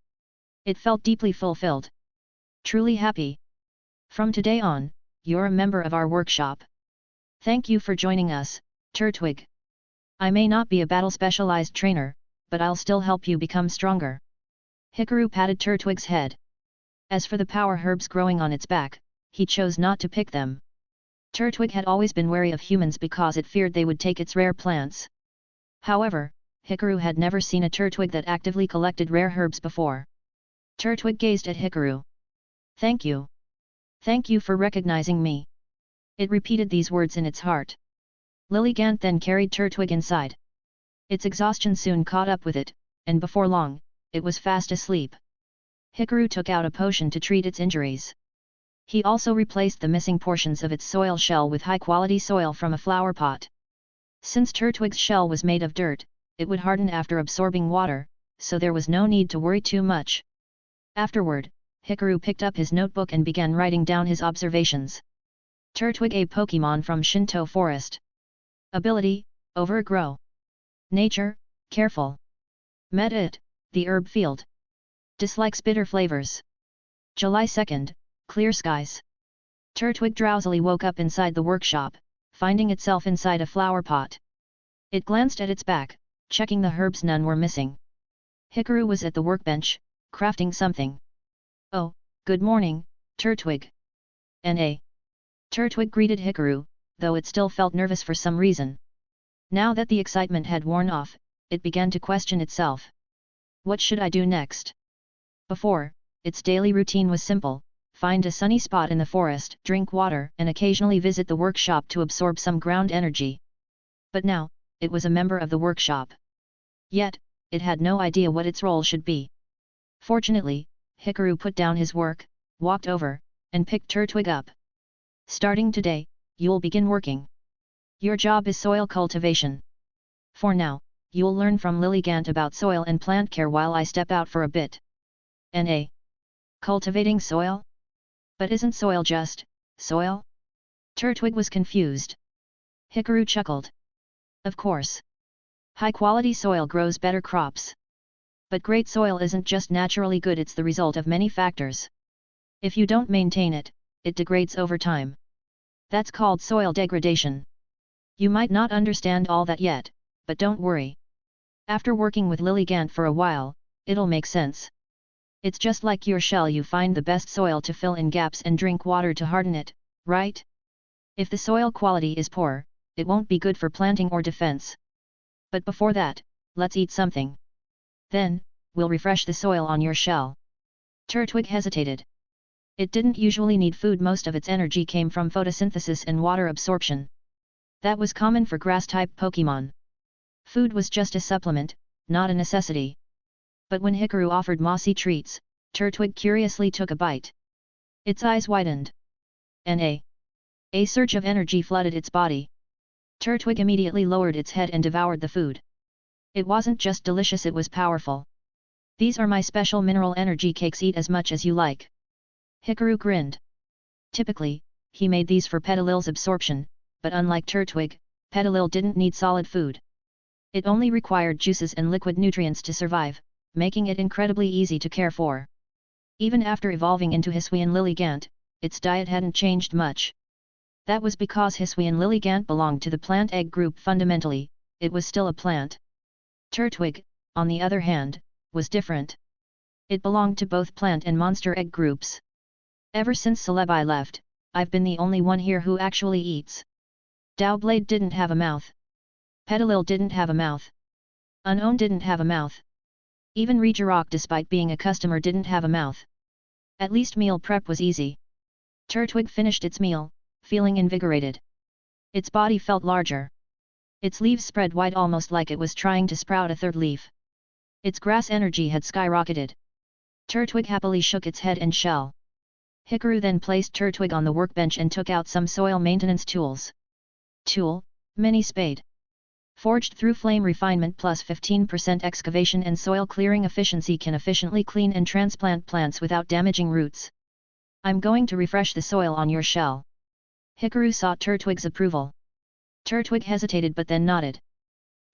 It felt deeply fulfilled. Truly happy. From today on, you're a member of our workshop. Thank you for joining us, Turtwig. I may not be a battle-specialized trainer, but I'll still help you become stronger. Hikaru patted Turtwig's head. As for the power herbs growing on its back, he chose not to pick them. Turtwig had always been wary of humans because it feared they would take its rare plants. However, Hikaru had never seen a Turtwig that actively collected rare herbs before. Turtwig gazed at Hikaru. Thank you. Thank you for recognizing me. It repeated these words in its heart. Lilligant then carried Turtwig inside. Its exhaustion soon caught up with it, and before long, it was fast asleep. Hikaru took out a potion to treat its injuries. He also replaced the missing portions of its soil shell with high-quality soil from a flower pot. Since Turtwig's shell was made of dirt, it would harden after absorbing water, so there was no need to worry too much. Afterward, Hikaru picked up his notebook and began writing down his observations. Turtwig, a Pokémon from Shintel Forest. Ability, Overgrow. Nature, Careful. Meta-it, the herb field. Dislikes bitter flavors. July 2nd, Clear skies. Turtwig drowsily woke up inside the workshop, finding itself inside a flower pot. It glanced at its back, checking the herbs none were missing. Hikaru was at the workbench, crafting something. Oh, good morning, Turtwig. N.A. Turtwig greeted Hikaru, though it still felt nervous for some reason. Now that the excitement had worn off, it began to question itself. What should I do next? Before, its daily routine was simple: find a sunny spot in the forest, drink water, and occasionally visit the workshop to absorb some ground energy. But now, it was a member of the workshop. Yet, it had no idea what its role should be. Fortunately, Hikaru put down his work, walked over, and picked Turtwig up. Starting today, you'll begin working. Your job is soil cultivation. For now, you'll learn from Lilligant about soil and plant care while I step out for a bit. N.A. Cultivating soil? But isn't soil just soil? Turtwig was confused. Hikaru chuckled. Of course. High-quality soil grows better crops. But great soil isn't just naturally good, it's the result of many factors. If you don't maintain it, it degrades over time. That's called soil degradation. You might not understand all that yet, but don't worry. After working with Lilligant for a while, it'll make sense. It's just like your shell, you find the best soil to fill in gaps and drink water to harden it, right? If the soil quality is poor, it won't be good for planting or defense. But before that, let's eat something. Then, we'll refresh the soil on your shell. Turtwig hesitated. It didn't usually need food, most of its energy came from photosynthesis and water absorption. That was common for grass-type Pokémon. Food was just a supplement, not a necessity. But when Hikaru offered mossy treats, Turtwig curiously took a bite. Its eyes widened. A surge of energy flooded its body. Turtwig immediately lowered its head and devoured the food. It wasn't just delicious, it was powerful. These are my special mineral energy cakes, eat as much as you like. Hikaru grinned. Typically, he made these for Petalil's absorption, but unlike Turtwig, Petalil didn't need solid food. It only required juices and liquid nutrients to survive, making it incredibly easy to care for. Even after evolving into Hisuian Lilligant, its diet hadn't changed much. That was because Hisuian Lilligant belonged to the plant egg group. Fundamentally, it was still a plant. Turtwig, on the other hand, was different. It belonged to both plant and monster egg groups. Ever since Celebi left, I've been the only one here who actually eats. Dowblade didn't have a mouth. Petalil didn't have a mouth. Unown didn't have a mouth. Even Regirock, despite being a customer, didn't have a mouth. At least meal prep was easy. Turtwig finished its meal, feeling invigorated. Its body felt larger. Its leaves spread wide, almost like it was trying to sprout a third leaf. Its grass energy had skyrocketed. Turtwig happily shook its head and shell. Hikaru then placed Turtwig on the workbench and took out some soil maintenance tools. Tool, mini spade. Forged through flame refinement plus 15% excavation and soil clearing efficiency, can efficiently clean and transplant plants without damaging roots. I'm going to refresh the soil on your shell. Hikaru sought Turtwig's approval. Turtwig hesitated but then nodded.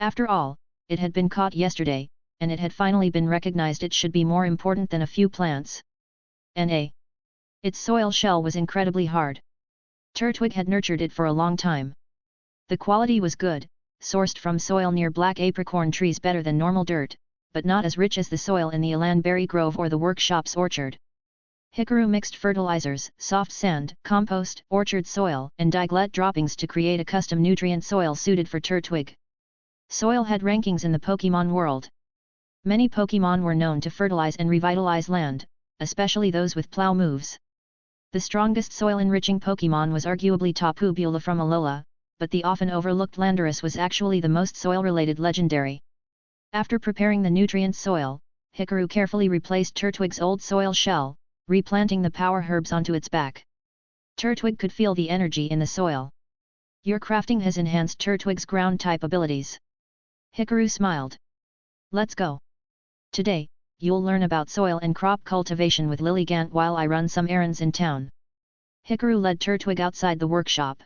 After all, it had been caught yesterday, and it had finally been recognized it should be more important than a few plants. Its soil shell was incredibly hard. Turtwig had nurtured it for a long time. The quality was good, sourced from soil near black apricorn trees, better than normal dirt, but not as rich as the soil in the Elanberry Grove or the workshop's orchard. Hikaru mixed fertilizers, soft sand, compost, orchard soil, and diglett droppings to create a custom nutrient soil suited for Turtwig. Soil had rankings in the Pokémon world. Many Pokémon were known to fertilize and revitalize land, especially those with plow moves. The strongest soil-enriching Pokémon was arguably Tapu Beulah from Alola, but the often overlooked Landorus was actually the most soil-related legendary. After preparing the nutrient soil, Hikaru carefully replaced Turtwig's old soil shell, replanting the power herbs onto its back. Turtwig could feel the energy in the soil. Your crafting has enhanced Turtwig's ground-type abilities. Hikaru smiled. Let's go. Today, you'll learn about soil and crop cultivation with Lilligant while I run some errands in town. Hikaru led Turtwig outside the workshop.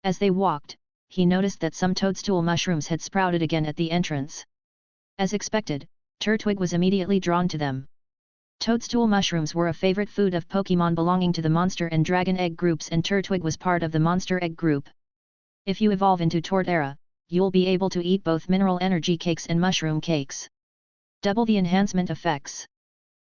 As they walked, he noticed that some toadstool mushrooms had sprouted again at the entrance. As expected, Turtwig was immediately drawn to them. Toadstool mushrooms were a favorite food of Pokémon belonging to the Monster and Dragon Egg groups, and Turtwig was part of the Monster Egg group. If you evolve into Torterra, you'll be able to eat both mineral energy cakes and mushroom cakes. Double the enhancement effects.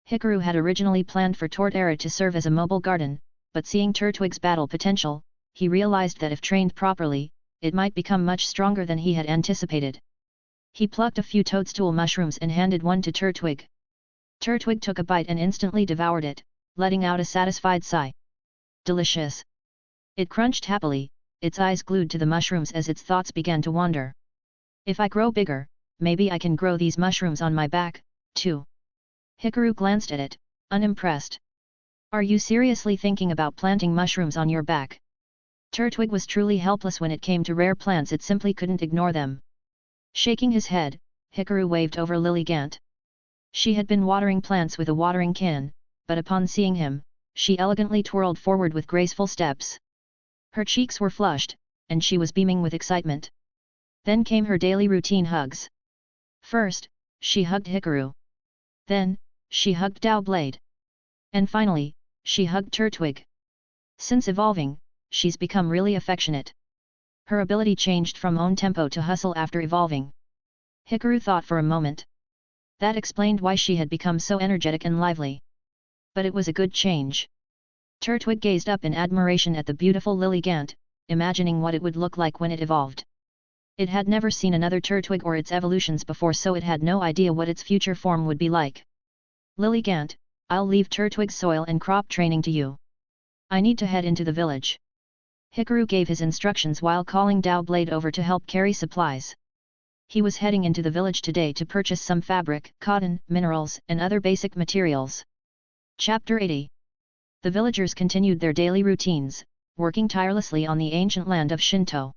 Hikaru had originally planned for Torterra to serve as a mobile garden, but seeing Turtwig's battle potential, he realized that if trained properly, it might become much stronger than he had anticipated. He plucked a few toadstool mushrooms and handed one to Turtwig. Turtwig took a bite and instantly devoured it, letting out a satisfied sigh. Delicious! It crunched happily, its eyes glued to the mushrooms as its thoughts began to wander. If I grow bigger, maybe I can grow these mushrooms on my back, too. Hikaru glanced at it, unimpressed. Are you seriously thinking about planting mushrooms on your back? Turtwig was truly helpless when it came to rare plants, it simply couldn't ignore them. Shaking his head, Hikaru waved over Lilligant. She had been watering plants with a watering can, but upon seeing him, she elegantly twirled forward with graceful steps. Her cheeks were flushed, and she was beaming with excitement. Then came her daily routine hugs. First, she hugged Hikaru. Then, she hugged Dowblade. And finally, she hugged Turtwig. Since evolving, she's become really affectionate. Her ability changed from own tempo to hustle after evolving. Hikaru thought for a moment. That explained why she had become so energetic and lively. But it was a good change. Turtwig gazed up in admiration at the beautiful Lilligant, imagining what it would look like when it evolved. It had never seen another Turtwig or its evolutions before, so it had no idea what its future form would be like. Lilligant, I'll leave Turtwig's soil and crop training to you. I need to head into the village. Hikaru gave his instructions while calling Dowblade over to help carry supplies. He was heading into the village today to purchase some fabric, cotton, minerals, and other basic materials. Chapter 80. The villagers continued their daily routines, working tirelessly on the ancient land of Shinto.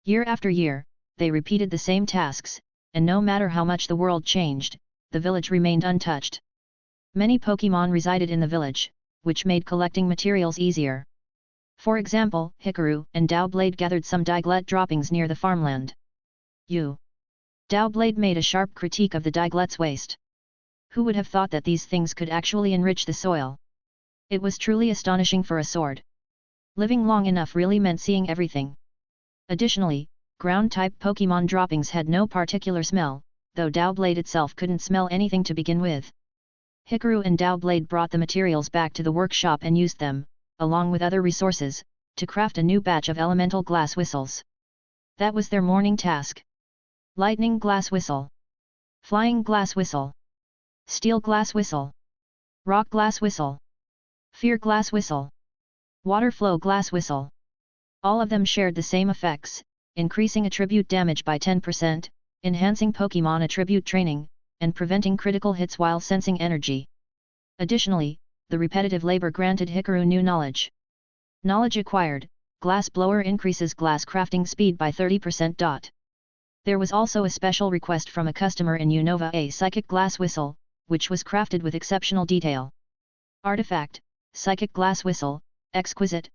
Year after year, they repeated the same tasks, and no matter how much the world changed, the village remained untouched. Many Pokémon resided in the village, which made collecting materials easier. For example, Hikaru and Dowblade gathered some diglett droppings near the farmland. Dowblade made a sharp critique of the diglett's waste. Who would have thought that these things could actually enrich the soil? It was truly astonishing for a sword. Living long enough really meant seeing everything. Additionally, ground-type Pokémon droppings had no particular smell, though Dowblade itself couldn't smell anything to begin with. Hikaru and Dowblade brought the materials back to the workshop and used them, along with other resources, to craft a new batch of elemental glass whistles. That was their morning task. Lightning glass whistle. Flying glass whistle. Steel glass whistle. Rock glass whistle. Fear glass whistle. Water flow glass whistle. All of them shared the same effects, increasing attribute damage by 10%, enhancing Pokémon attribute training, and preventing critical hits while sensing energy. Additionally, the repetitive labor granted Hikaru new knowledge. Knowledge acquired, glass blower increases glass crafting speed by 30%. There was also a special request from a customer in Unova, a psychic glass whistle, which was crafted with exceptional detail. Artifact, psychic glass whistle, exquisite.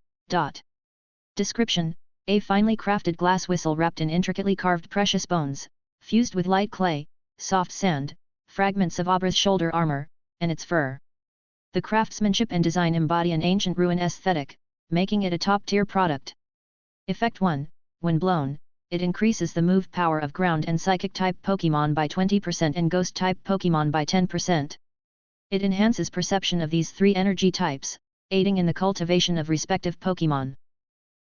Description, a finely crafted glass whistle wrapped in intricately carved precious bones, fused with light clay, soft sand, fragments of Obra's shoulder armor, and its fur. The craftsmanship and design embody an ancient ruin aesthetic, making it a top-tier product. Effect 1, when blown, it increases the move power of ground and psychic-type Pokémon by 20% and ghost-type Pokémon by 10%. It enhances perception of these three energy types, aiding in the cultivation of respective Pokémon.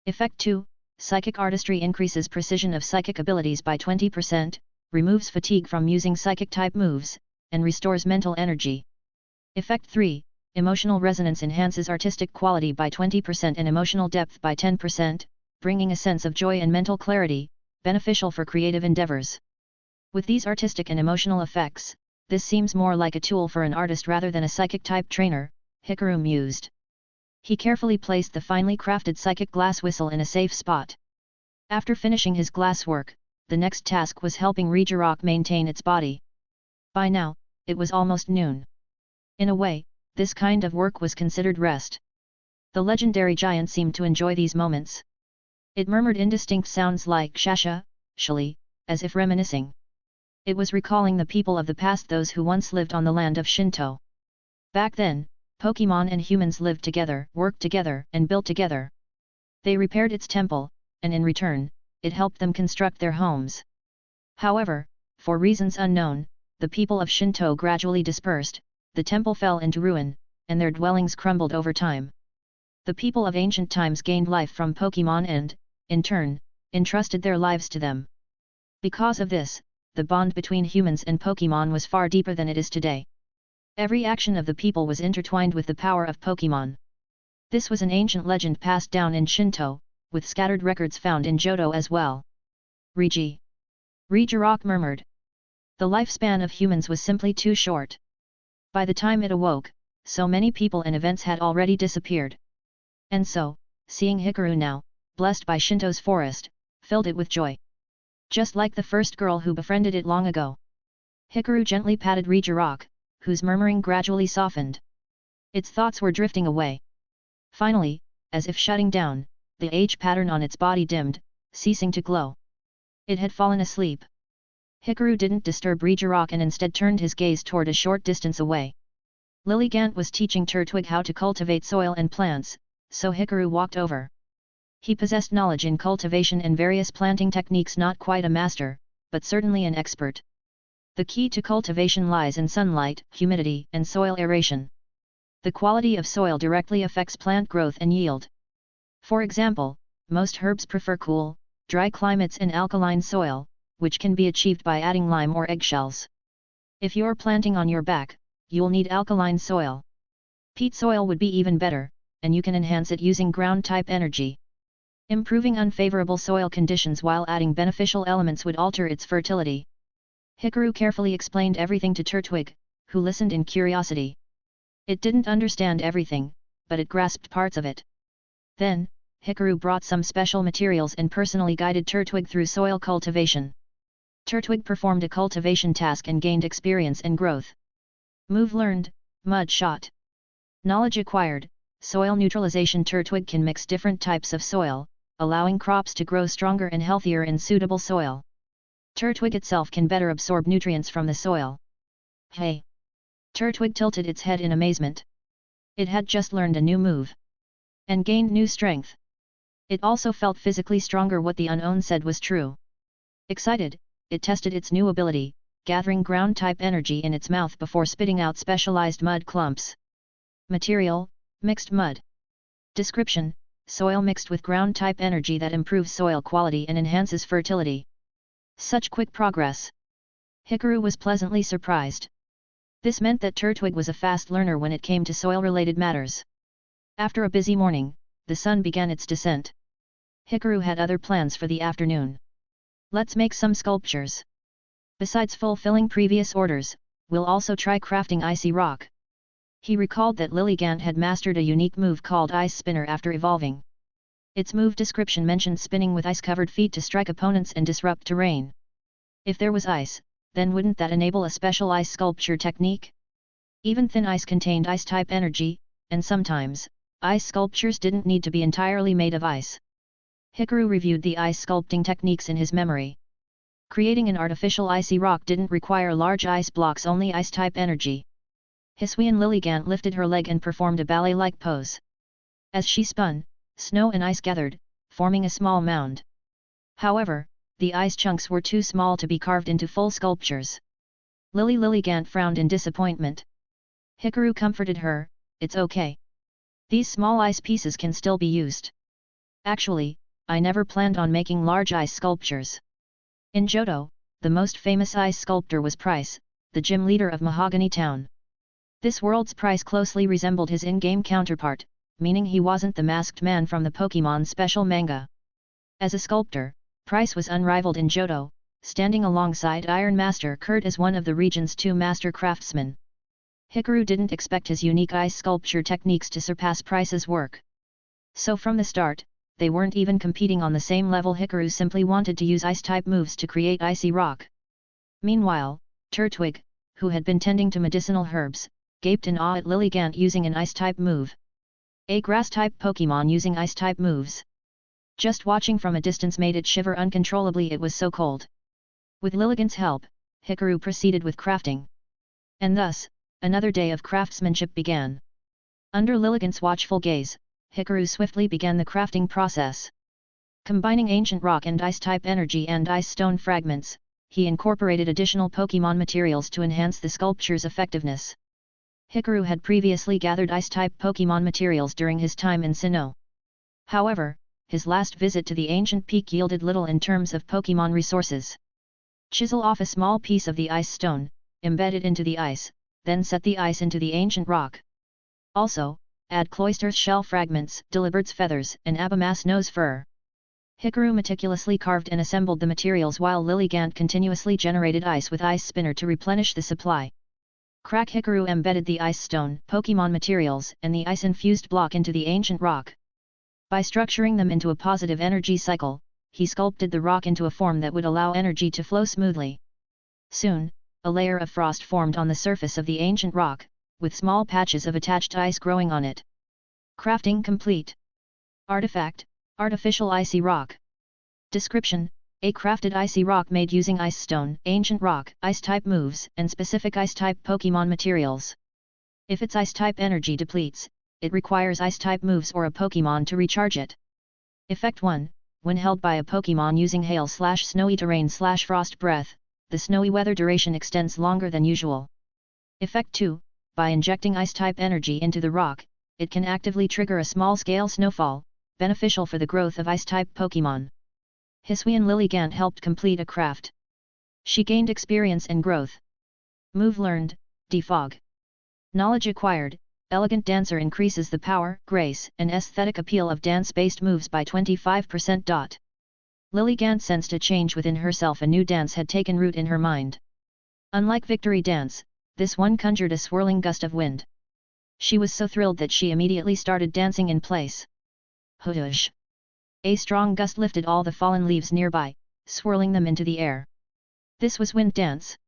Effect 2, psychic artistry increases precision of psychic abilities by 20%, removes fatigue from using psychic-type moves, and restores mental energy. Effect 3, emotional resonance enhances artistic quality by 20% and emotional depth by 10%, bringing a sense of joy and mental clarity, beneficial for creative endeavors. With these artistic and emotional effects, this seems more like a tool for an artist rather than a psychic-type trainer, Hikaru mused. He carefully placed the finely crafted psychic glass whistle in a safe spot. After finishing his glass work, the next task was helping Regirock maintain its body. By now, it was almost noon. In a way, this kind of work was considered rest. The legendary giant seemed to enjoy these moments. It murmured indistinct sounds like shasha, shali, as if reminiscing. It was recalling the people of the past, those who once lived on the land of Shinto. Back then, Pokémon and humans lived together, worked together, and built together. They repaired its temple, and in return, it helped them construct their homes. However, for reasons unknown, the people of Shinto gradually dispersed, the temple fell into ruin, and their dwellings crumbled over time. The people of ancient times gained life from Pokémon and, in turn, entrusted their lives to them. Because of this, the bond between humans and Pokémon was far deeper than it is today. Every action of the people was intertwined with the power of Pokémon. This was an ancient legend passed down in Shinto, with scattered records found in Johto as well. Regirock murmured. The lifespan of humans was simply too short. By the time it awoke, so many people and events had already disappeared. And so, seeing Hikaru now, blessed by Shinto's forest, filled it with joy. Just like the first girl who befriended it long ago. Hikaru gently patted Regirock, whose murmuring gradually softened. Its thoughts were drifting away. Finally, as if shutting down, the age pattern on its body dimmed, ceasing to glow. It had fallen asleep. Hikaru didn't disturb Regirock and instead turned his gaze toward a short distance away. Lilligant was teaching Turwig how to cultivate soil and plants, so Hikaru walked over. He possessed knowledge in cultivation and various planting techniques, not quite a master, but certainly an expert. The key to cultivation lies in sunlight, humidity, and soil aeration. The quality of soil directly affects plant growth and yield. For example, most herbs prefer cool, dry climates and alkaline soil, which can be achieved by adding lime or eggshells. If you're planting on your back, you'll need alkaline soil. Peat soil would be even better, and you can enhance it using ground-type energy. Improving unfavorable soil conditions while adding beneficial elements would alter its fertility. Hikaru carefully explained everything to Turwig, who listened in curiosity. It didn't understand everything, but it grasped parts of it. Then, Hikaru brought some special materials and personally guided Turwig through soil cultivation. Turwig performed a cultivation task and gained experience and growth. Move learned, mud shot. Knowledge acquired, soil neutralization. Turwig can mix different types of soil, allowing crops to grow stronger and healthier in suitable soil. Turwig itself can better absorb nutrients from the soil. Hey! Turwig tilted its head in amazement. It had just learned a new move. And gained new strength. It also felt physically stronger. What the unknown said was true. Excited, it tested its new ability, gathering ground-type energy in its mouth before spitting out specialized mud clumps. Material, mixed mud. Description, soil mixed with ground type energy that improves soil quality and enhances fertility. Such quick progress! Hikaru was pleasantly surprised. This meant that Turwig was a fast learner when it came to soil-related matters. After a busy morning, the sun began its descent. Hikaru had other plans for the afternoon. Let's make some sculptures. Besides fulfilling previous orders, we'll also try crafting icy rock. He recalled that Lilligant had mastered a unique move called Ice Spinner after evolving. Its move description mentioned spinning with ice-covered feet to strike opponents and disrupt terrain. If there was ice, then wouldn't that enable a special ice sculpture technique? Even thin ice contained ice-type energy, and sometimes, ice sculptures didn't need to be entirely made of ice. Hikaru reviewed the ice sculpting techniques in his memory. Creating an artificial icy rock didn't require large ice blocks, only ice-type energy. Hisuian Lilligant lifted her leg and performed a ballet-like pose. As she spun, snow and ice gathered, forming a small mound. However, the ice chunks were too small to be carved into full sculptures. Lilligant frowned in disappointment. Hikaru comforted her, "It's okay. These small ice pieces can still be used. Actually, I never planned on making large ice sculptures." In Johto, the most famous ice sculptor was Price, the gym leader of Mahogany Town. This world's Price closely resembled his in-game counterpart, meaning he wasn't the masked man from the Pokémon special manga. As a sculptor, Price was unrivaled in Johto, standing alongside Iron Master Kurt as one of the region's 2 master craftsmen. Hikaru didn't expect his unique ice sculpture techniques to surpass Price's work. So from the start, they weren't even competing on the same level. Hikaru simply wanted to use ice-type moves to create icy rock. Meanwhile, Turwig, who had been tending to medicinal herbs, gaped in awe at Lilligant using an ice-type move. A grass-type Pokémon using ice-type moves. Just watching from a distance made it shiver uncontrollably, it was so cold. With Lilligant's help, Hikaru proceeded with crafting. And thus, another day of craftsmanship began. Under Lilligant's watchful gaze, Hikaru swiftly began the crafting process. Combining ancient rock and ice-type energy and ice stone fragments, he incorporated additional Pokémon materials to enhance the sculpture's effectiveness. Hikaru had previously gathered ice-type Pokémon materials during his time in Sinnoh. However, his last visit to the ancient peak yielded little in terms of Pokémon resources. Chisel off a small piece of the ice stone, embed it into the ice, then set the ice into the ancient rock. Also, add cloister's shell fragments, Delibert's feathers, and Abamas nose fur. Hikaru meticulously carved and assembled the materials while Lilligant continuously generated ice with Ice Spinner to replenish the supply. Hikaru embedded the ice stone, Pokémon materials, and the ice-infused block into the ancient rock. By structuring them into a positive energy cycle, he sculpted the rock into a form that would allow energy to flow smoothly. Soon, a layer of frost formed on the surface of the ancient rock, with small patches of attached ice growing on it. Crafting complete. Artifact, artificial icy rock. Description: a crafted icy rock made using ice stone, ancient rock, ice-type moves, and specific ice-type Pokémon materials. If its ice-type energy depletes, it requires ice-type moves or a Pokémon to recharge it. Effect 1: when held by a Pokémon using hail/snowy terrain/frost breath, the snowy weather duration extends longer than usual. Effect 2: by injecting ice-type energy into the rock, it can actively trigger a small-scale snowfall, beneficial for the growth of ice-type Pokémon. Hisuian Lilligant helped complete a craft. She gained experience and growth. Move learned, Defog. Knowledge acquired: Elegant Dancer increases the power, grace, and aesthetic appeal of dance-based moves by 25%. Lilligant sensed a change within herself. A new dance had taken root in her mind. Unlike Victory Dance, this one conjured a swirling gust of wind. She was so thrilled that she immediately started dancing in place. Hush! A strong gust lifted all the fallen leaves nearby, swirling them into the air. This was Wind Dance.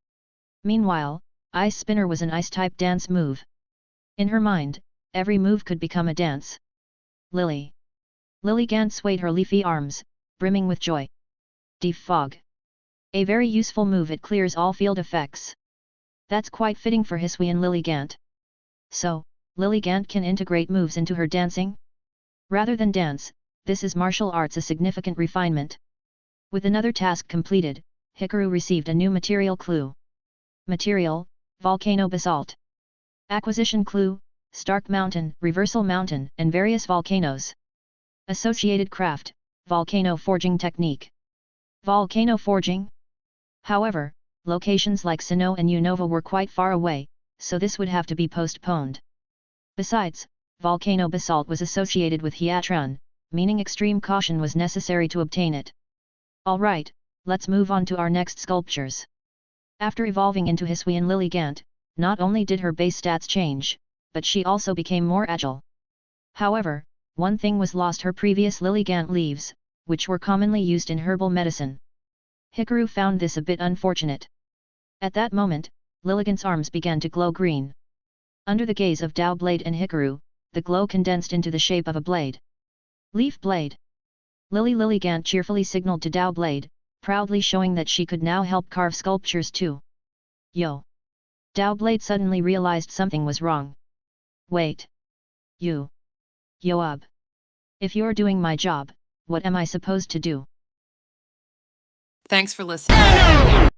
Meanwhile, Ice Spinner was an ice-type dance move. In her mind, every move could become a dance. Lilligant swayed her leafy arms, brimming with joy. Defog. A very useful move. It clears all field effects. That's quite fitting for Hisuian Lilligant. So, Lilligant can integrate moves into her dancing? Rather than dance, this is martial arts, a significant refinement. With another task completed, Hikaru received a new material clue. Material: Volcano Basalt. Acquisition clue: Stark Mountain, Reversal Mountain, and various volcanoes. Associated craft, volcano forging technique. Volcano forging? However, locations like Sinnoh and Unova were quite far away, so this would have to be postponed. Besides, volcano basalt was associated with Hiatron, meaning extreme caution was necessary to obtain it. Alright, let's move on to our next sculptures. After evolving into Hisuian Lilligant, not only did her base stats change, but she also became more agile. However, one thing was lost: her previous Lilligant leaves, which were commonly used in herbal medicine. Hikaru found this a bit unfortunate. At that moment, Lilligant's arms began to glow green. Under the gaze of Dao Blade and Hikaru, the glow condensed into the shape of a blade. Leaf Blade. Lilligant cheerfully signaled to Dao Blade, proudly showing that she could now help carve sculptures too. Yo! Dao Blade suddenly realized something was wrong. Wait. You. Yoab. If you're doing my job, what am I supposed to do? Thanks for listening.